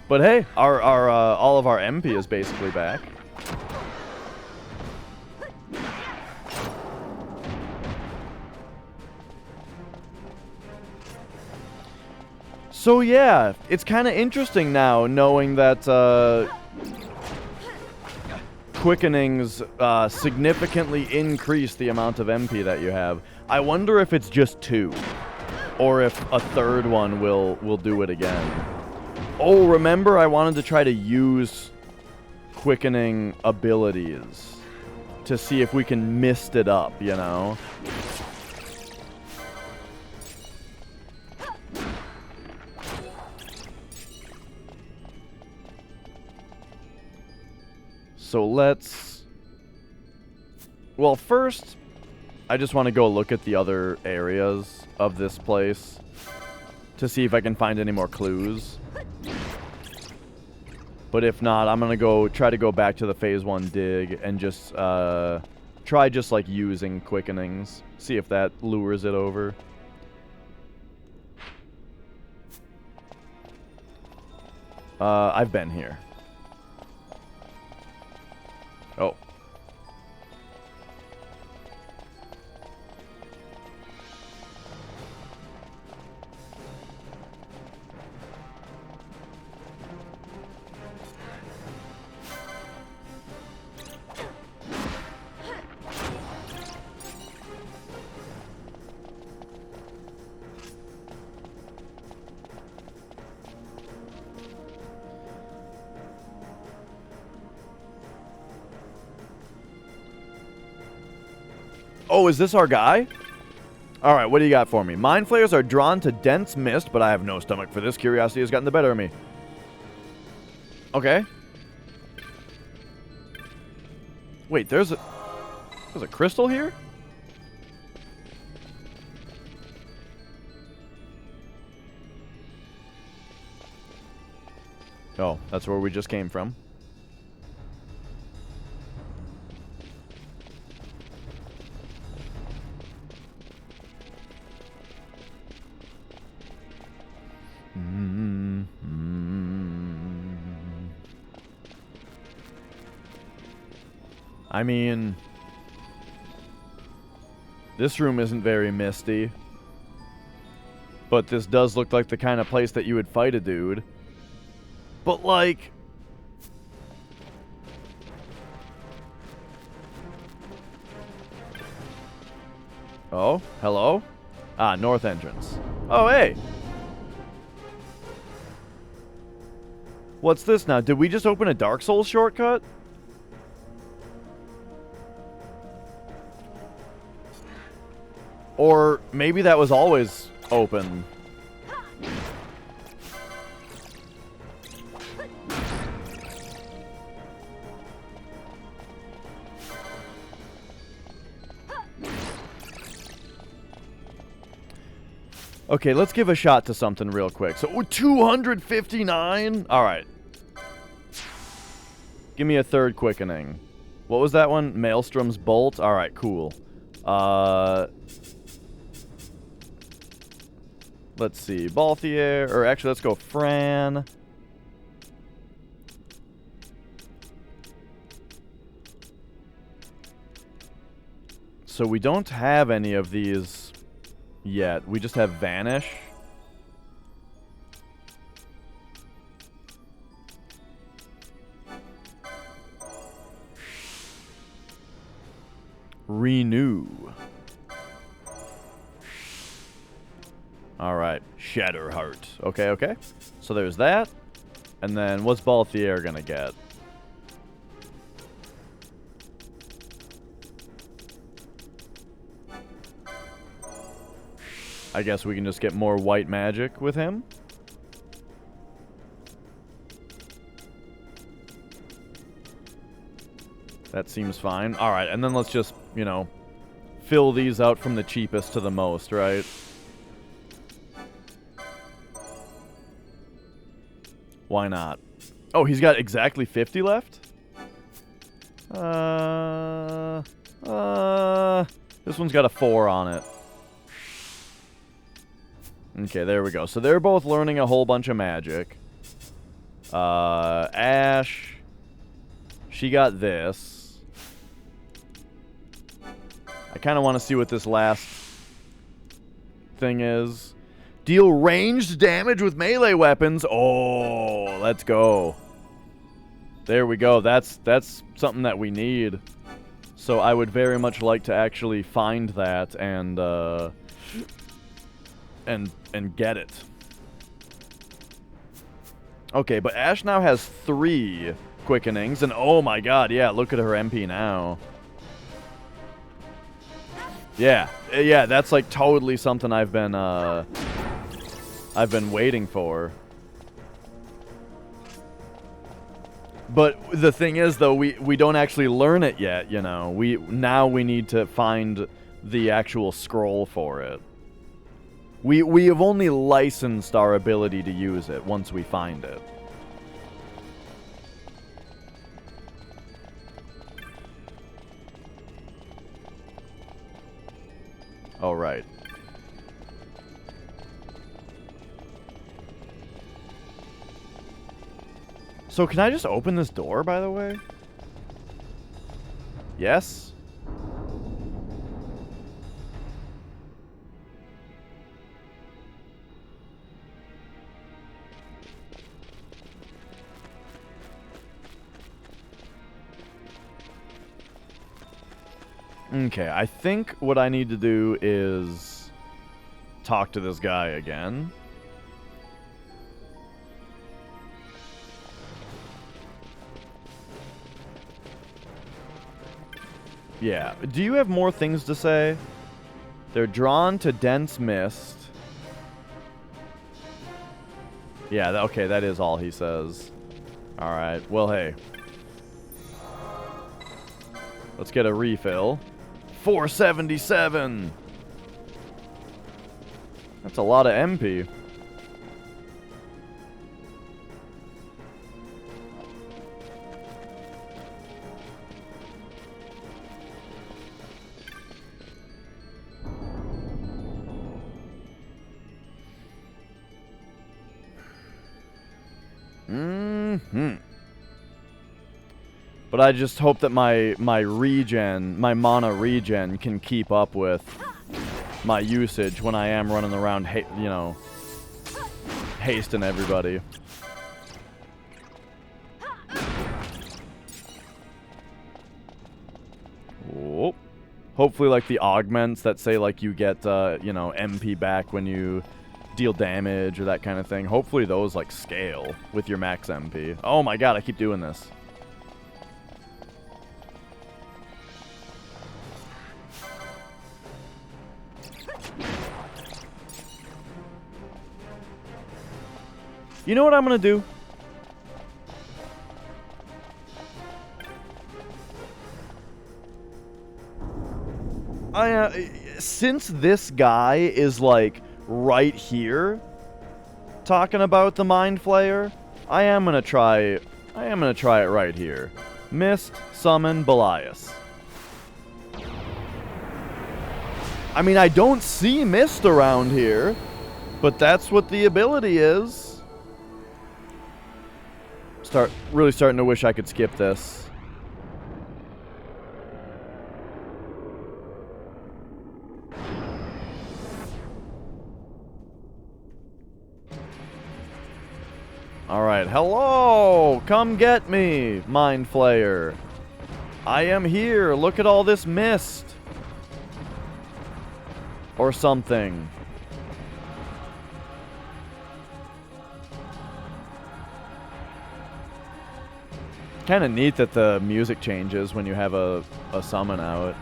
But hey, our all of our MP is basically back. So yeah, it's kind of interesting now knowing that quickenings significantly increase the amount of MP that you have. I wonder if it's just 2, or if a third one will do it again. Oh, remember I wanted to try to use quickening abilities to see if we can mist it up, you know? So let's... Well, first, I just want to go look at the other areas of this place to see if I can find any more clues. But if not, I'm going to try to go back to the Phase 1 dig and just try just like using quickenings. See if that lures it over. I've been here. Oh. Oh, is this our guy? Alright, what do you got for me? Mind flayers are drawn to dense mist, but I have no stomach for this. Curiosity has gotten the better of me. Okay. Wait, there's a crystal here? Oh, that's where we just came from. I mean, this room isn't very misty, but this does look like the kind of place that you would fight a dude. But like, oh, hello? Ah, north entrance. Oh, hey. What's this now? Did we just open a Dark Souls shortcut? Or maybe that was always open. Okay, let's give a shot to something real quick. So, 259? Alright. Give me a third quickening. What was that one? Maelstrom's Bolt? Alright, cool. Let's see. Balthier, or actually, let's go Fran. So we don't have any of these yet. We just have Vanish. Renew. Alright. Shatterheart. Okay, okay. So there's that. And then what's Balthier gonna get? I guess we can just get more white magic with him. That seems fine. Alright, and then let's just, you know, fill these out from the cheapest to the most, right? Why not? Oh, he's got exactly 50 left? This one's got a 4 on it. Okay, there we go. So they're both learning a whole bunch of magic. Ash, she got this. I kind of want to see what this last thing is. Deal ranged damage with melee weapons. Oh, let's go. There we go. That's something that we need. So I would very much like to actually find that and get it. Okay, but Ash now has 3 quickenings, and oh my god, yeah, look at her MP now. Yeah, that's like totally something I've been waiting for. But the thing is, though, we don't actually learn it yet, you know. Now we need to find the actual scroll for it. We have only licensed our ability to use it once we find it. All right. So can I just open this door, by the way? Yes? Okay, I think what I need to do is talk to this guy again. Yeah. Do you have more things to say? They're drawn to dense mist. Yeah, okay, that is all he says. Alright, well, hey. Let's get a refill. 477! That's a lot of MP. But I just hope that my mana regen can keep up with my usage when I am running around, you know, hasting everybody. Whoop. Hopefully, like, the augments that say, like, you get, you know, MP back when you deal damage or that kind of thing. Hopefully those, like, scale with your max MP. Oh my god, I keep doing this. You know what I'm gonna do? Since this guy is, like, right here talking about the Mind Flayer, I am gonna try it right here. Mist, summon, Belias. I mean, I don't see Mist around here, but that's what the ability is. Really starting to wish I could skip this. Alright, hello! Come get me, Mind Flayer. I am here. Look at all this mist. Or something. Kind of neat that the music changes when you have a summon out.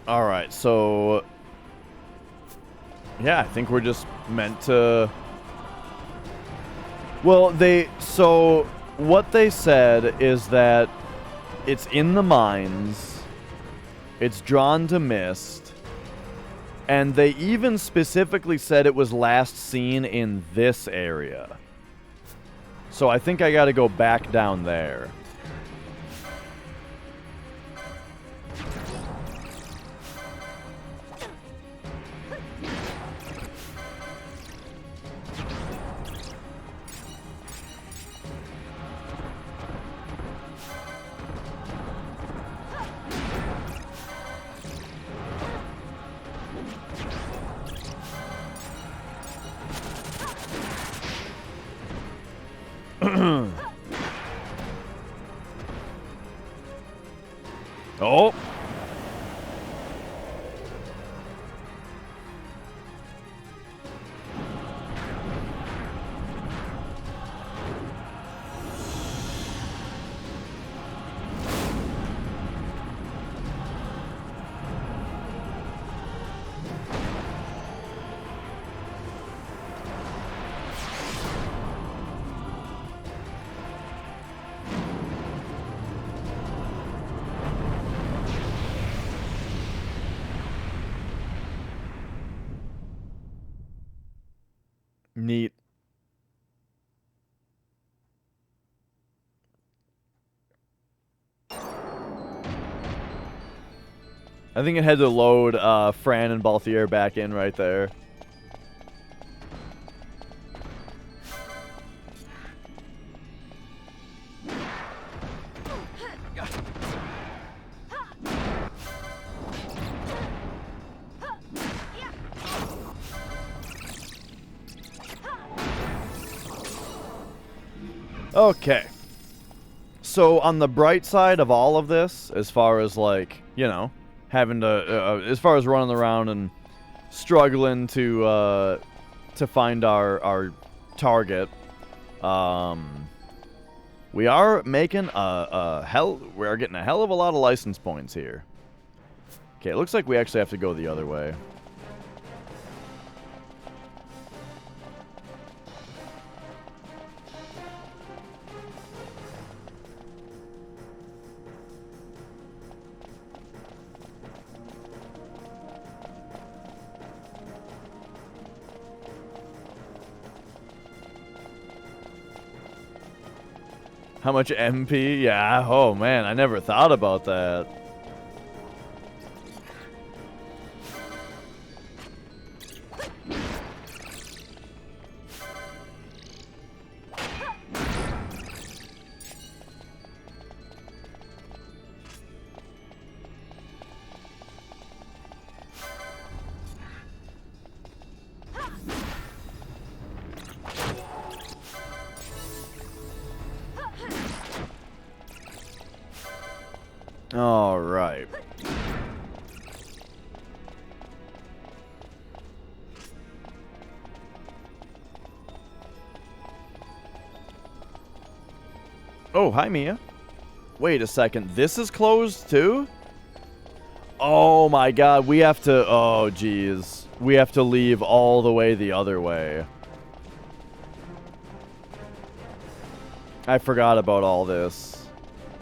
Alright, so... Yeah, I think we're just meant to... Well, so, what they said is that it's in the mines, it's drawn to mist, and they even specifically said it was last seen in this area. So I think I gotta go back down there. Oh! Neat. I think it had to load Fran and Balthier back in right there. Okay. So on the bright side of all of this, as far as like, you know, having to, as far as running around and struggling to find our target, we are making we are getting a hell of a lot of license points here. Okay, it looks like we actually have to go the other way. How much MP? Yeah, oh man, I never thought about that. All right. Oh, hi, Mia. Wait a second. This is closed, too? Oh, my God. We have to... Oh, geez. We have to leave all the way the other way. I forgot about all this.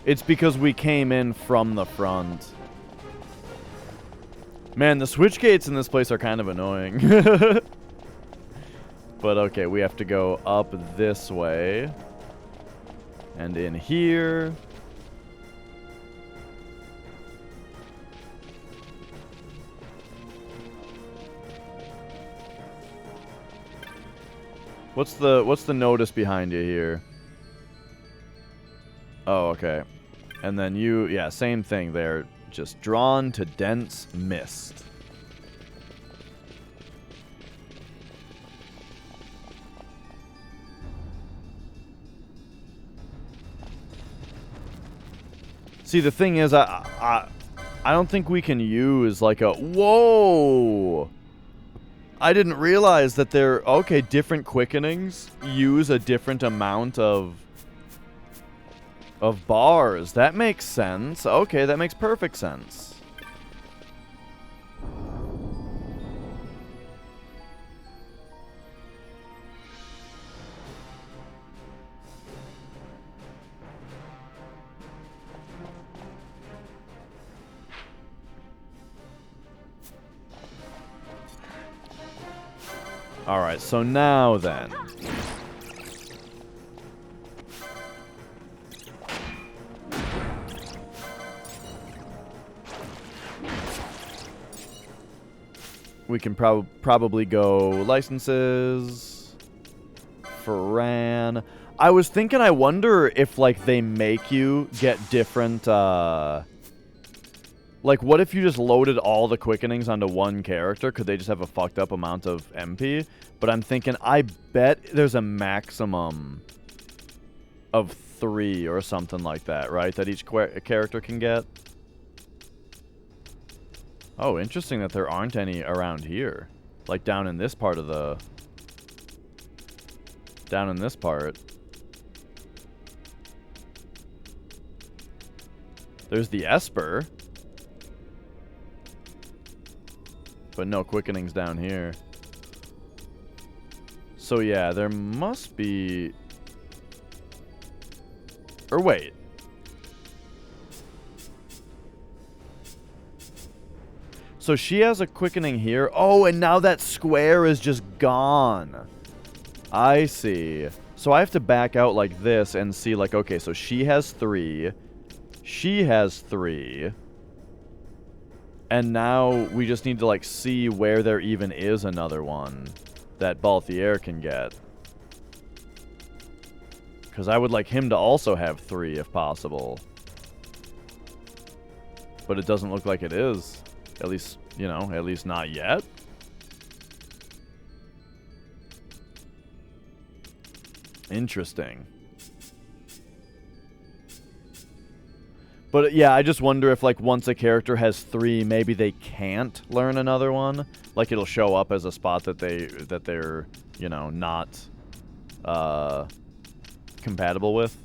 It's because we came in from the front. Man, the switch gates in this place are kind of annoying. But okay, we have to go up this way. And in here. What's the notice behind you here? Oh, okay. And then you, yeah, same thing there. Just drawn to dense mist. See, the thing is, I don't think we can use like a... Whoa! I didn't realize that they're... Okay, different quickenings use a different amount of bars. That makes sense. Okay, that makes perfect sense. Alright, so now then. We can probably go licenses. Ferran. I was thinking, I wonder if, like, they make you get different, like, what if you just loaded all the quickenings onto one character? Could they just have a fucked up amount of MP? But I'm thinking, I bet there's a maximum of 3 or something like that, right? That each character can get. Oh, interesting that there aren't any around here. Like, down in this part of the... Down in this part. There's the Esper. But no quickenings down here. So yeah, there must be... Or wait. So she has a quickening here. Oh, and now that square is just gone. I see. So I have to back out like this and see, like, okay, so she has 3. She has 3. And now we just need to, like, see where there even is another one that Balthier can get. Because I would like him to also have 3 if possible. But it doesn't look like it is. At least, you know, at least not yet. Interesting. But yeah, I just wonder if, like, once a character has 3, maybe they can't learn another one. Like, it'll show up as a spot that they're, you know, not compatible with.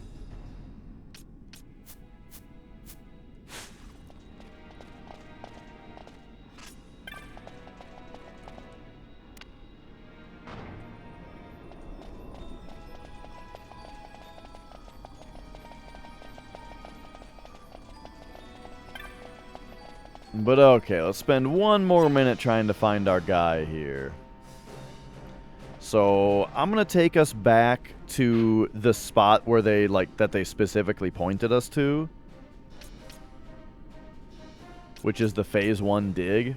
But okay, let's spend one more minute trying to find our guy here. So, I'm going to take us back to the spot where they, like, that they specifically pointed us to. Which is the Phase 1 dig.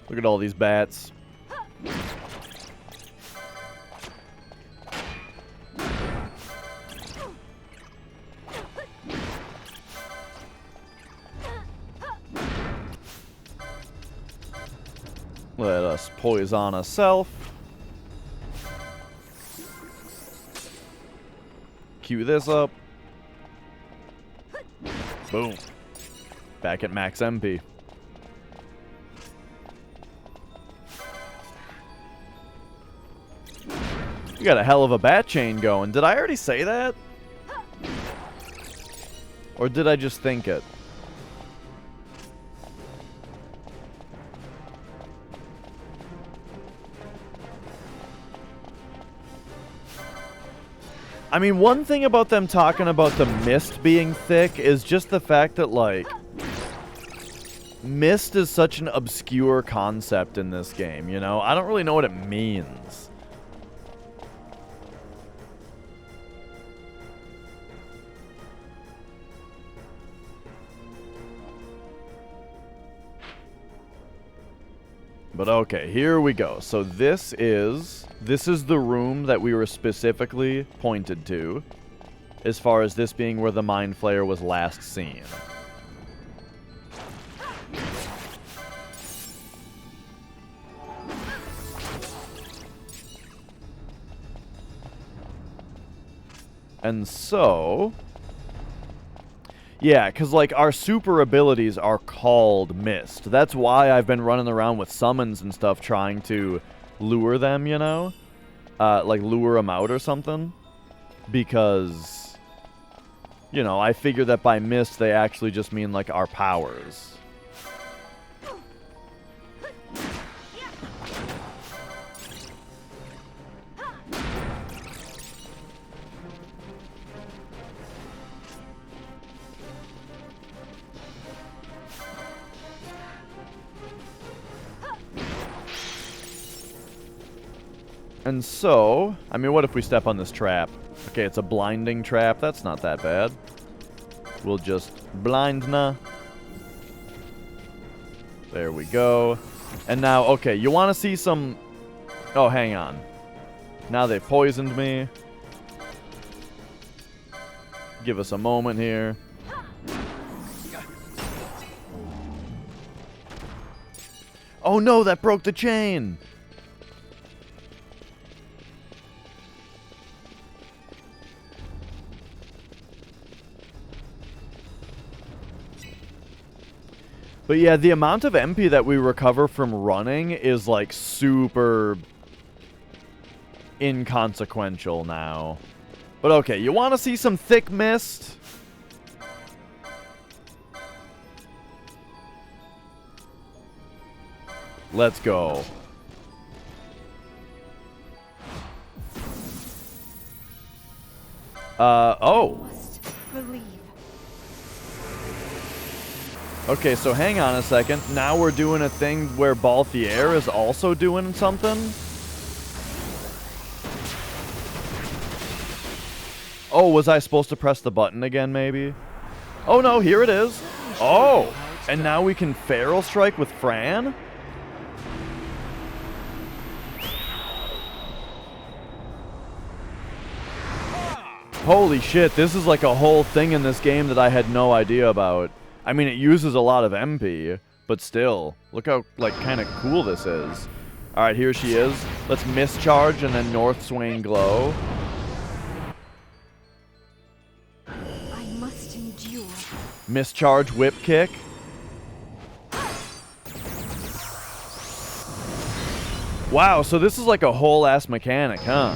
Look at all these bats. Let us poison ourselves. Cue this up. Boom. Back at max MP. You got a hell of a bat chain going. Did I already say that? Or did I just think it? I mean, one thing about them talking about the mist being thick is just the fact that, like, mist is such an obscure concept in this game, you know? I don't really know what it means. But okay, here we go. So this is the room that we were specifically pointed to, as far as this being where the Mind Flayer was last seen. And so... yeah, because, like, our super abilities are called Mist. That's why I've been running around with summons and stuff trying to lure them, you know? Like, lure them out or something. Because You know, I figure that by mist they actually just mean like our powers. And so, I mean, what if we step on this trap? Okay, it's a blinding trap. That's not that bad. We'll just blind na. There we go. And now, okay, you want to see some... Oh, hang on. Now they poisoned me. Give us a moment here. Oh no, that broke the chain! But yeah, the amount of MP that we recover from running is like super inconsequential now. But okay, you want to see some thick mist? Let's go. Oh. Okay, so hang on a second. Now we're doing a thing where Balthier is also doing something? Oh, was I supposed to press the button again, maybe? Oh no, here it is. Oh, and now we can Feral Strike with Fran? Holy shit, this is like a whole thing in this game that I had no idea about. I mean, it uses a lot of MP, but still. Look how, like, kind of cool this is. Alright, here she is. Let's mischarge and then North Swain Glow. I must endure. Mischarge Whip Kick. Wow, so this is like a whole-ass mechanic, huh?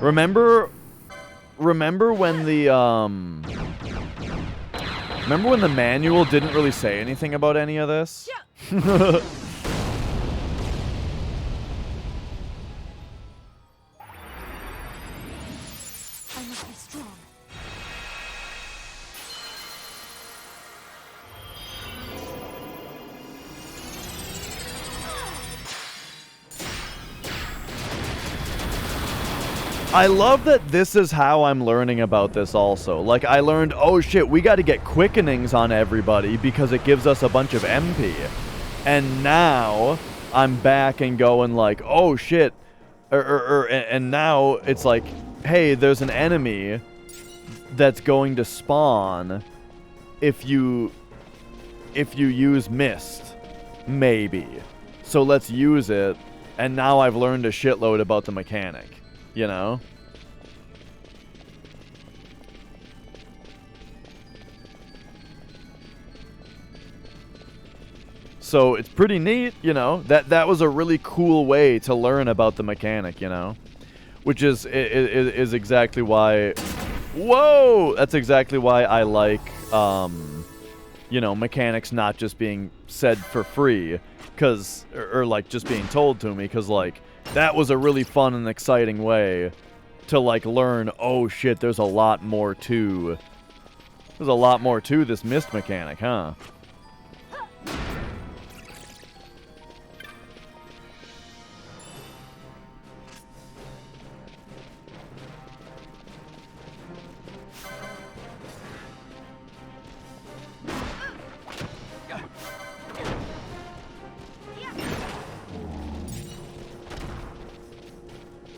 Remember when the, Remember when the manual didn't really say anything about any of this? I must be strong. I love that this is how I'm learning about this also. Like, I learned, oh shit, we gotta get quickenings on everybody because it gives us a bunch of MP. And now, I'm back and going like, oh shit. And now, it's like, hey, there's an enemy that's going to spawn if you use Mist. Maybe. So let's use it, and now I've learned a shitload about the mechanic. You know? So it's pretty neat, you know? That was a really cool way to learn about the mechanic, you know? Which is exactly why... Whoa! That's exactly why I like, you know, mechanics not just being said for free. Cause, or like just being told to me, cause like... That was a really fun and exciting way to, like, learn, oh shit, there's a lot more to... There's a lot more to this Mist mechanic, huh?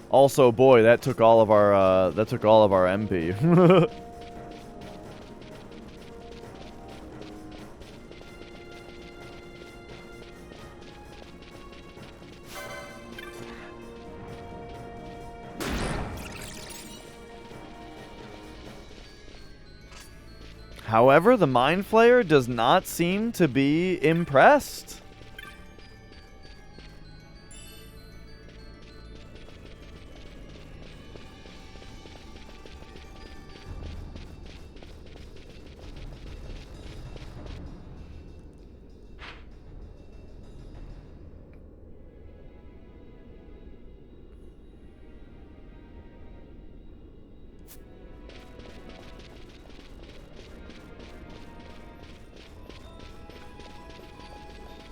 Also, boy, that took all of our MP. However, the Mind Flayer does not seem to be impressed.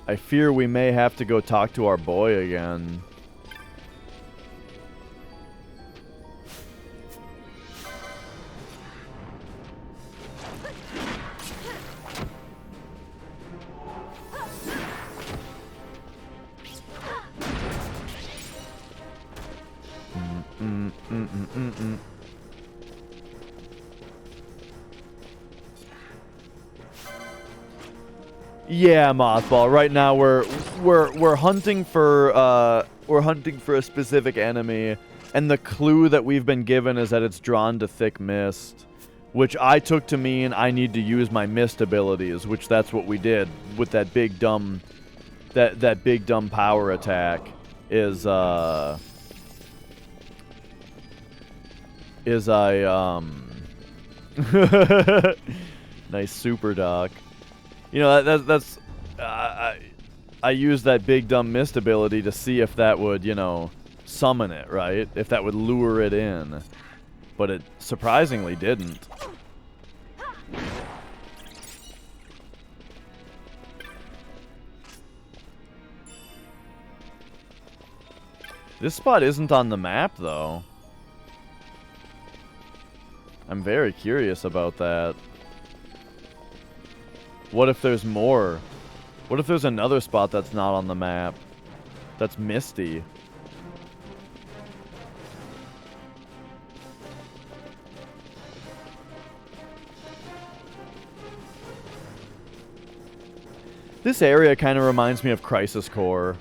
I fear we may have to go talk to our boy again. Yeah, Mothball. Right now we're hunting for a specific enemy, and the clue that we've been given is that it's drawn to thick mist, which I took to mean I need to use my mist abilities, which that's what we did with that big dumb that big dumb power attack is nice super doc. You know, that's I used that big dumb mist ability to see if that would, you know, summon it, right? If that would lure it in. But it surprisingly didn't. This spot isn't on the map, though. I'm very curious about that. What if there's more? What if there's another spot that's not on the map? That's misty. This area kind of reminds me of Crisis Core.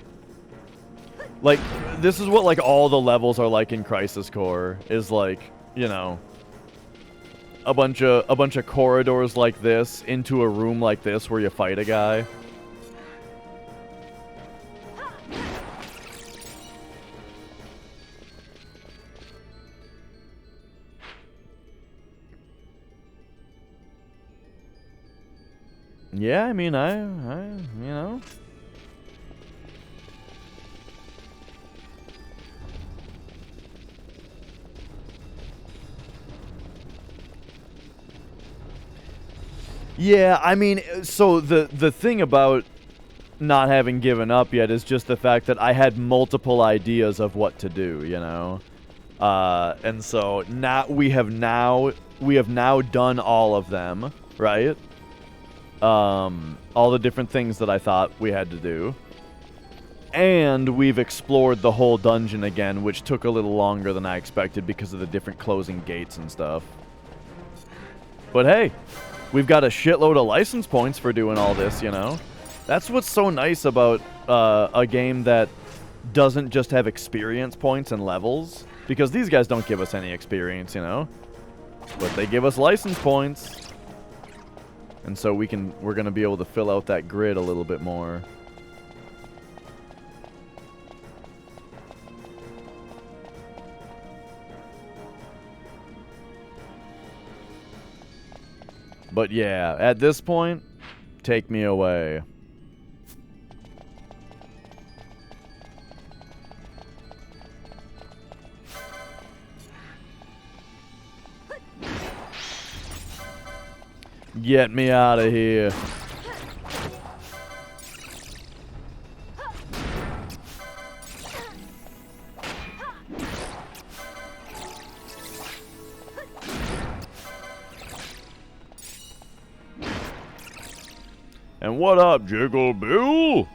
Like, this is what, like, all the levels are like in Crisis Core. Is, like, you know, a bunch of corridors like this into a room like this where you fight a guy. Yeah, I mean, I you know. Yeah, I mean, so the thing about not having given up yet is just the fact that I had multiple ideas of what to do, you know? And so now we have now done all of them, right? All the different things that I thought we had to do. And we've explored the whole dungeon again, which took a little longer than I expected because of the different closing gates and stuff. But hey, we've got a shitload of license points for doing all this, you know? That's what's so nice about a game that doesn't just have experience points and levels. Because these guys don't give us any experience, you know? But they give us license points. And so we're going to be able to fill out that grid a little bit more. But yeah, at this point, take me away. Get me out of here. And what up, Jiggle Bill?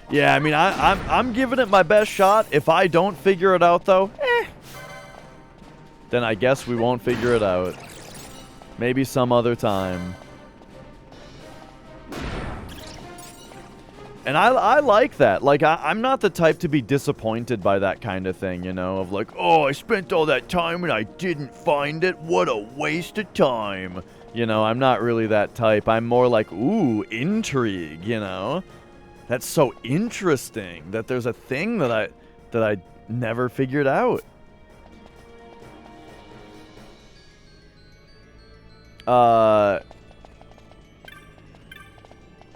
Yeah, I mean, I'm giving it my best shot. If I don't figure it out, though, then I guess we won't figure it out. Maybe some other time. And I like that. Like, I'm not the type to be disappointed by that kind of thing, you know? Of like, oh, I spent all that time and I didn't find it. What a waste of time. You know, I'm not really that type. I'm more like, ooh, intrigue, you know? That's so interesting that there's a thing that I never figured out.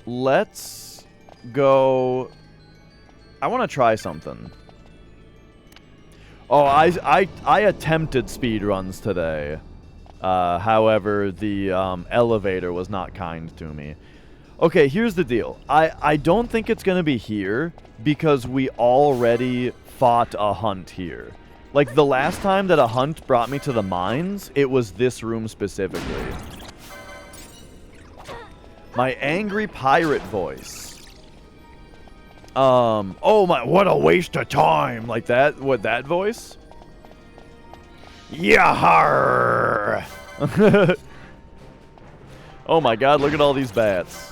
Let's go. I want to try something. Oh, I attempted speed runs today. However, the elevator was not kind to me. Okay, here's the deal. I don't think it's going to be here because we already fought a hunt here. Like, the last time that a hunt brought me to the mines, it was this room specifically. My angry pirate voice. Oh my, what a waste of time. Like that, what, that voice? Yahar! Oh my god, look at all these bats.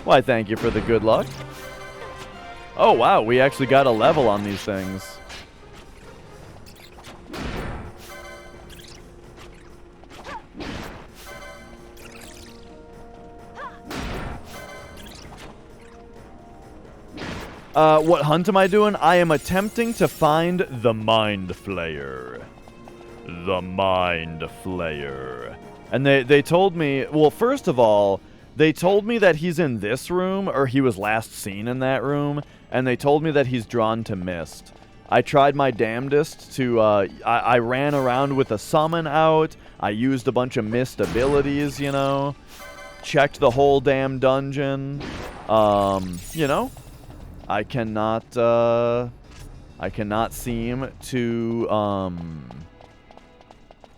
Why, thank you for the good luck. Oh wow, we actually got a level on these things. What hunt am I doing? I am attempting to find the Mind Flayer. The Mind Flayer. And they told me, well, first of all, they told me that he's in this room, or he was last seen in that room, and they told me that he's drawn to mist. I tried my damnedest to, I ran around with a summon out, I used a bunch of mist abilities, you know, checked the whole damn dungeon, you know, I cannot seem to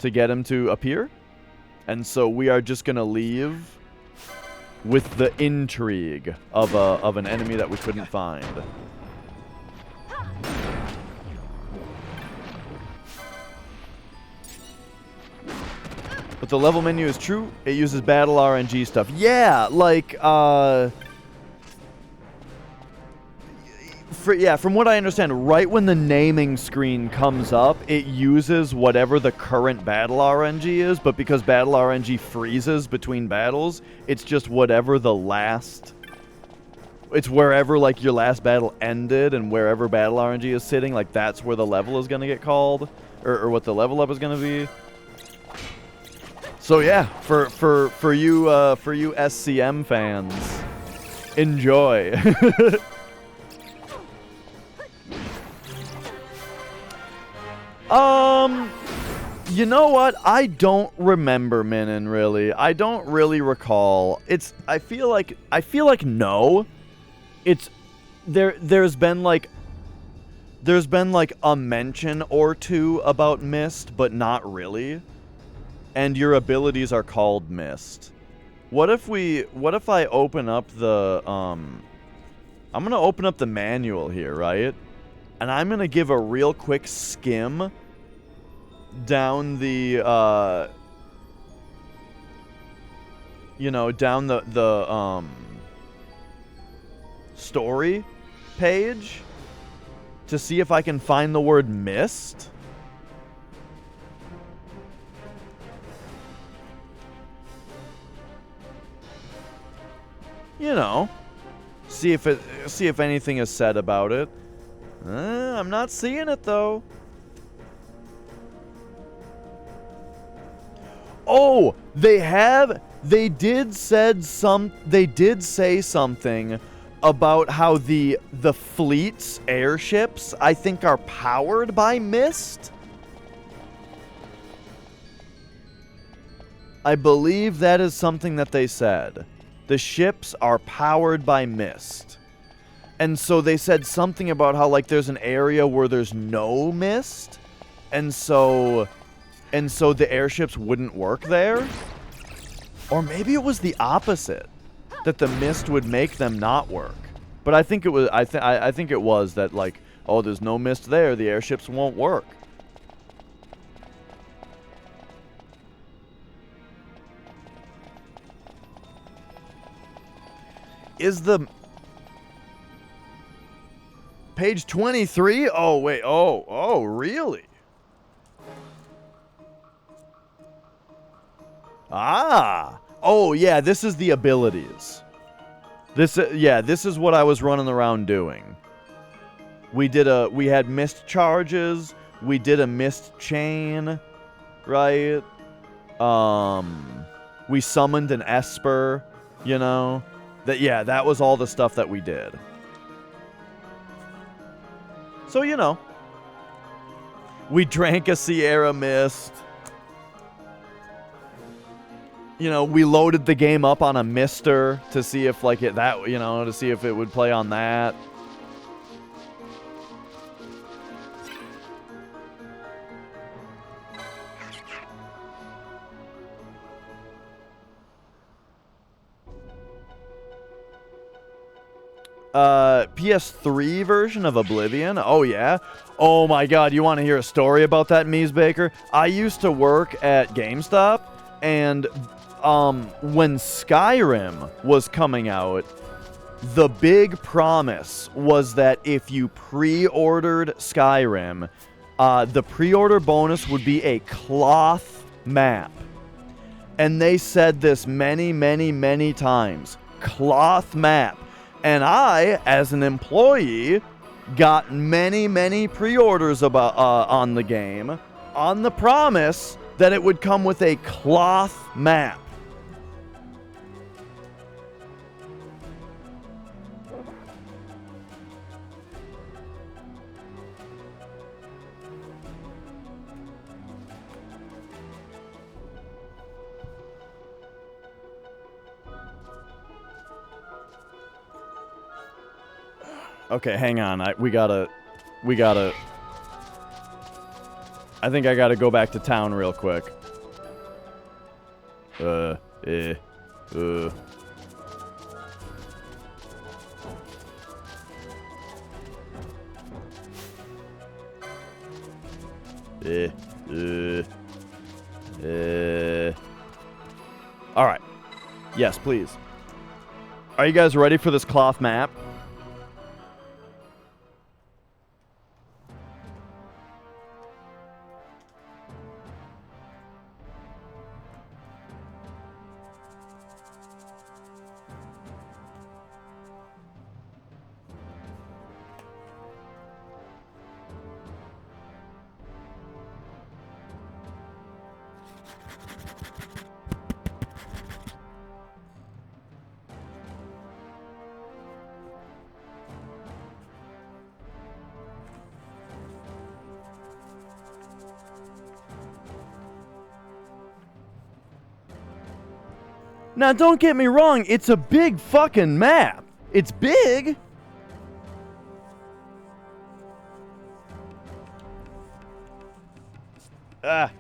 get him to appear, and so we are just gonna leave with the intrigue of an enemy that we couldn't find. But the level menu is true. It uses battle RNG stuff. Yeah, like, from what I understand, right when the naming screen comes up, it uses whatever the current battle RNG is, but because battle RNG freezes between battles, it's just whatever the last... It's wherever, like, your last battle ended, and wherever battle RNG is sitting, like, that's where the level is going to get called, or what the level up is going to be. So yeah, for you SCM fans, enjoy. You know what? I don't remember Minin, really. I don't really recall. I feel like no. There's been like a mention or two about Mist, but not really. And your abilities are called Mist. What if I open up the I'm gonna open up the manual here, right? And I'm gonna give a real quick skim down the down the story page to see if I can find the word mist. You know, see if anything is said about it. I'm not seeing it though. Oh, they did say something about how the fleet's airships, I think, are powered by mist. I believe that is something that they said. The ships are powered by mist. And so they said something about how, like, there's an area where there's no mist, and so the airships wouldn't work there? Or maybe it was the opposite, that the mist would make them not work. But I think it was I think it was that, like, oh, there's no mist there, the airships won't work. Is the page 23? Oh, wait. Oh, really? Ah. Oh, yeah, this is the abilities. This is what I was running around doing. We had mist charges, we did a mist chain, right? We summoned an Esper, you know? That was all the stuff that we did. So, you know, we drank a Sierra Mist. you know, we loaded the game up on a Mister to see if like to see if it would play on that. PS3 version of Oblivion. Oh yeah. Oh my god, you want to hear a story about that, Mies Baker? I used to work at GameStop, and when Skyrim was coming out, the big promise was that if you pre-ordered Skyrim, the pre-order bonus would be a cloth map. And they said this many, many, many times. Cloth map. And I, as an employee, got many, many pre-orders about on the game on the promise that it would come with a cloth map. Okay, hang on. We gotta. I think I gotta go back to town real quick. Eh. Alright. Yes, please. Are you guys ready for this cloth map? Now, don't get me wrong, it's a big fucking map. It's big. The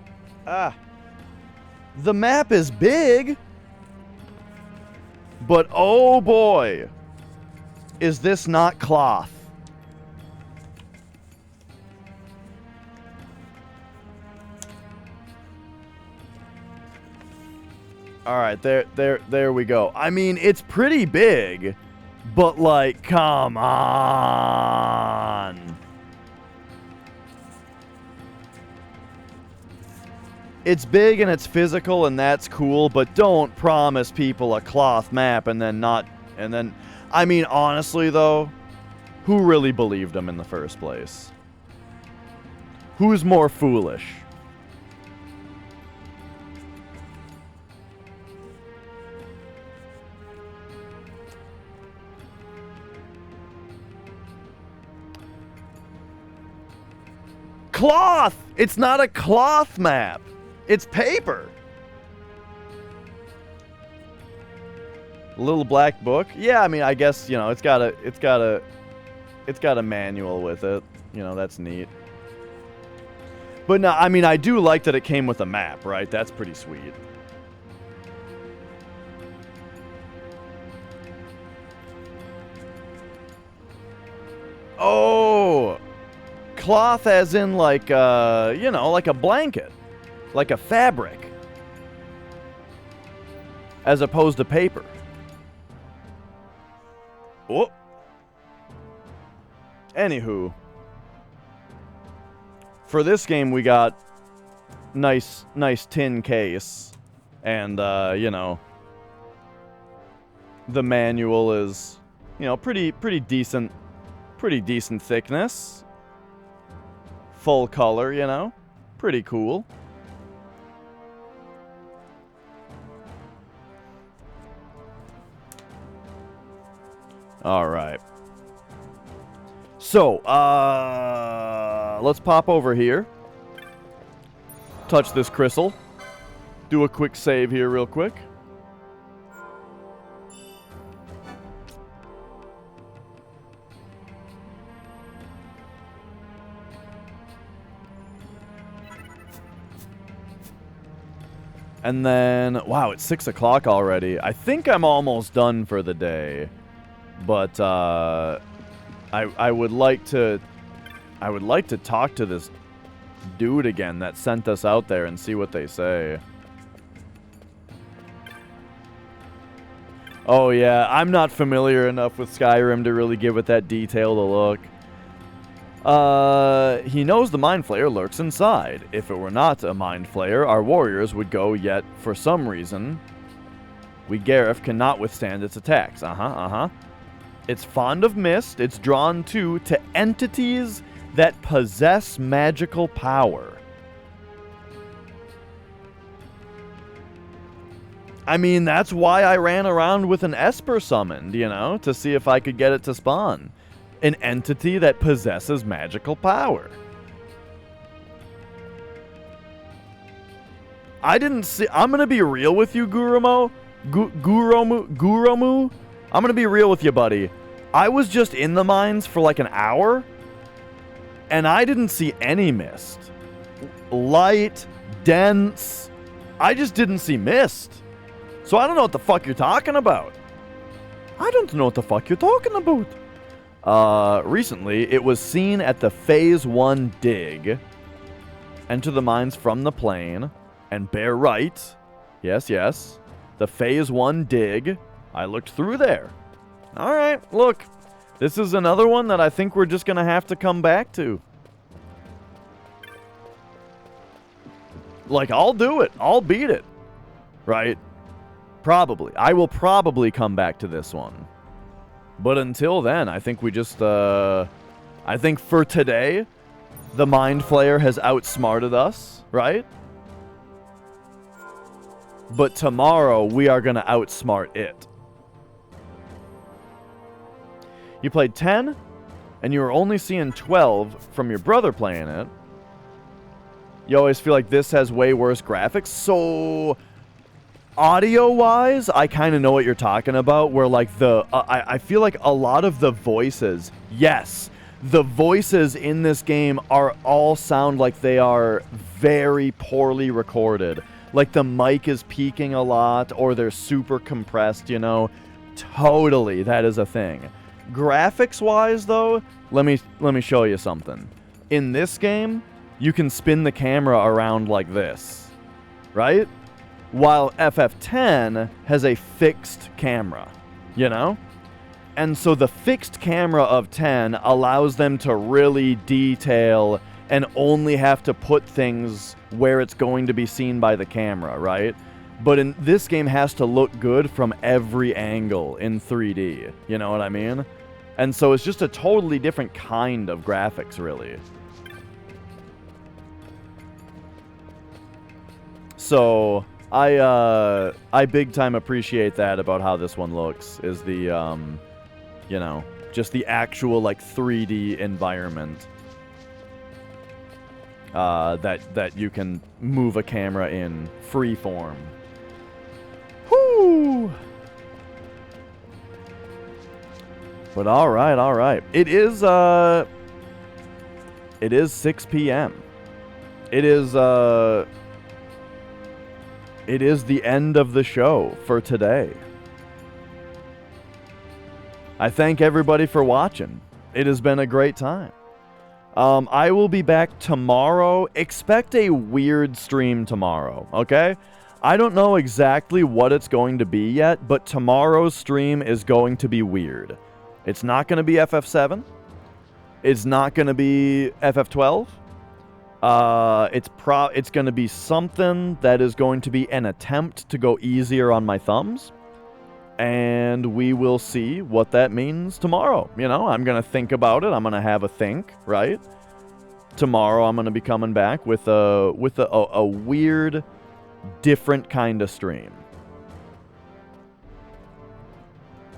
map is big. But oh boy, is this not cloth. All right, there we go. I mean, it's pretty big, but like, come on. It's big and it's physical and that's cool, but don't promise people a cloth map and then I mean, honestly though, who really believed them in the first place? Who's more foolish? Cloth! It's not a cloth map. It's paper. Little black book. Yeah, I mean, I guess, you know, it's got a manual with it. You know, that's neat. But no, I mean, I do like that it came with a map, right? That's pretty sweet. Oh, cloth as in like, you know, like a blanket. Like a fabric. As opposed to paper. Oh. Anywho. For this game, we got nice tin case. And, you know, the manual is, you know, pretty decent thickness. Full color, you know. Pretty cool. All right. So, let's pop over here. Touch this crystal. do a quick save here real quick. And then, wow, it's 6 o'clock already. I think I'm almost done for the day. But I would like to talk to this dude again that sent us out there and see what they say. Oh yeah, I'm not familiar enough with Skyrim to really give it that detailed a look. He knows the Mind Flayer lurks inside. If it were not a Mind Flayer, our warriors would go, yet for some reason, we Gareth cannot withstand its attacks. It's fond of mist. It's drawn to entities that possess magical power. I mean, that's why I ran around with an Esper summoned, you know, to see if I could get it to spawn. An entity that possesses magical power. I didn't see... I'm gonna be real with you, Gurumo. Guromu? I'm gonna be real with you, buddy. I was just in the mines for like an hour, and I didn't see any mist. Light, dense. I just didn't see mist. So I don't know what the fuck you're talking about. I don't know what the fuck you're talking about. Recently, it was seen at the Phase 1 dig. Enter the mines from the plane, and bear right. Yes, yes. The Phase 1 dig. I looked through there. Alright, look. This is another one that I think we're just gonna have to come back to. Like, I'll do it. I'll beat it. Right? Probably. I will probably come back to this one. But until then, I think we just, I think for today, the Mind Flayer has outsmarted us, right? But tomorrow, we are going to outsmart it. You played 10, and you were only seeing 12 from your brother playing it. You always feel like this has way worse graphics, so... Audio-wise, I kind of know what you're talking about, where, like, I feel like a lot of the voices, yes, the voices in this game all sound like they are very poorly recorded. Like, the mic is peaking a lot, or they're super compressed, you know? Totally, that is a thing. Graphics-wise, though, let me show you something. In this game, you can spin the camera around like this, right? While FF10 has a fixed camera, you know? And so the fixed camera of 10 allows them to really detail and only have to put things where it's going to be seen by the camera, right? But in this game has to look good from every angle in 3D, you know what I mean? And so it's just a totally different kind of graphics, really. So... I big time appreciate that about how this one looks, is the, you know, just the actual, like, 3D environment, that you can move a camera in freeform. Whoo! But alright. It is 6 p.m. It is the end of the show for today. I thank everybody for watching. It has been a great time. I will be back tomorrow. Expect a weird stream tomorrow, okay? I don't know exactly what it's going to be yet, but tomorrow's stream is going to be weird. It's not going to be FF7. It's not going to be FF12. It's going to be something that is going to be an attempt to go easier on my thumbs. And we will see what that means tomorrow. You know, I'm going to think about it. I'm going to have a think, right? Tomorrow I'm going to be coming back with a weird, different kind of stream.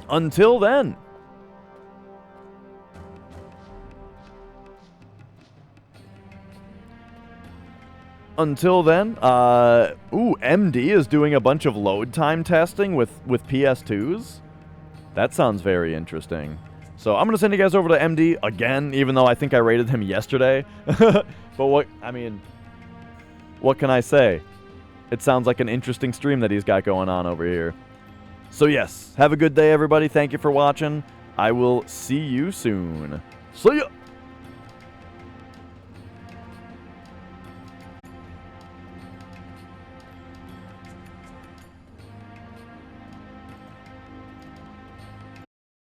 Until then. until then, MD is doing a bunch of load time testing with PS2s. That sounds very interesting. So I'm going to send you guys over to MD again, even though I think I rated him yesterday. But what can I say? It sounds like an interesting stream that he's got going on over here. So yes, have a good day, everybody. Thank you for watching. I will see you soon. See ya!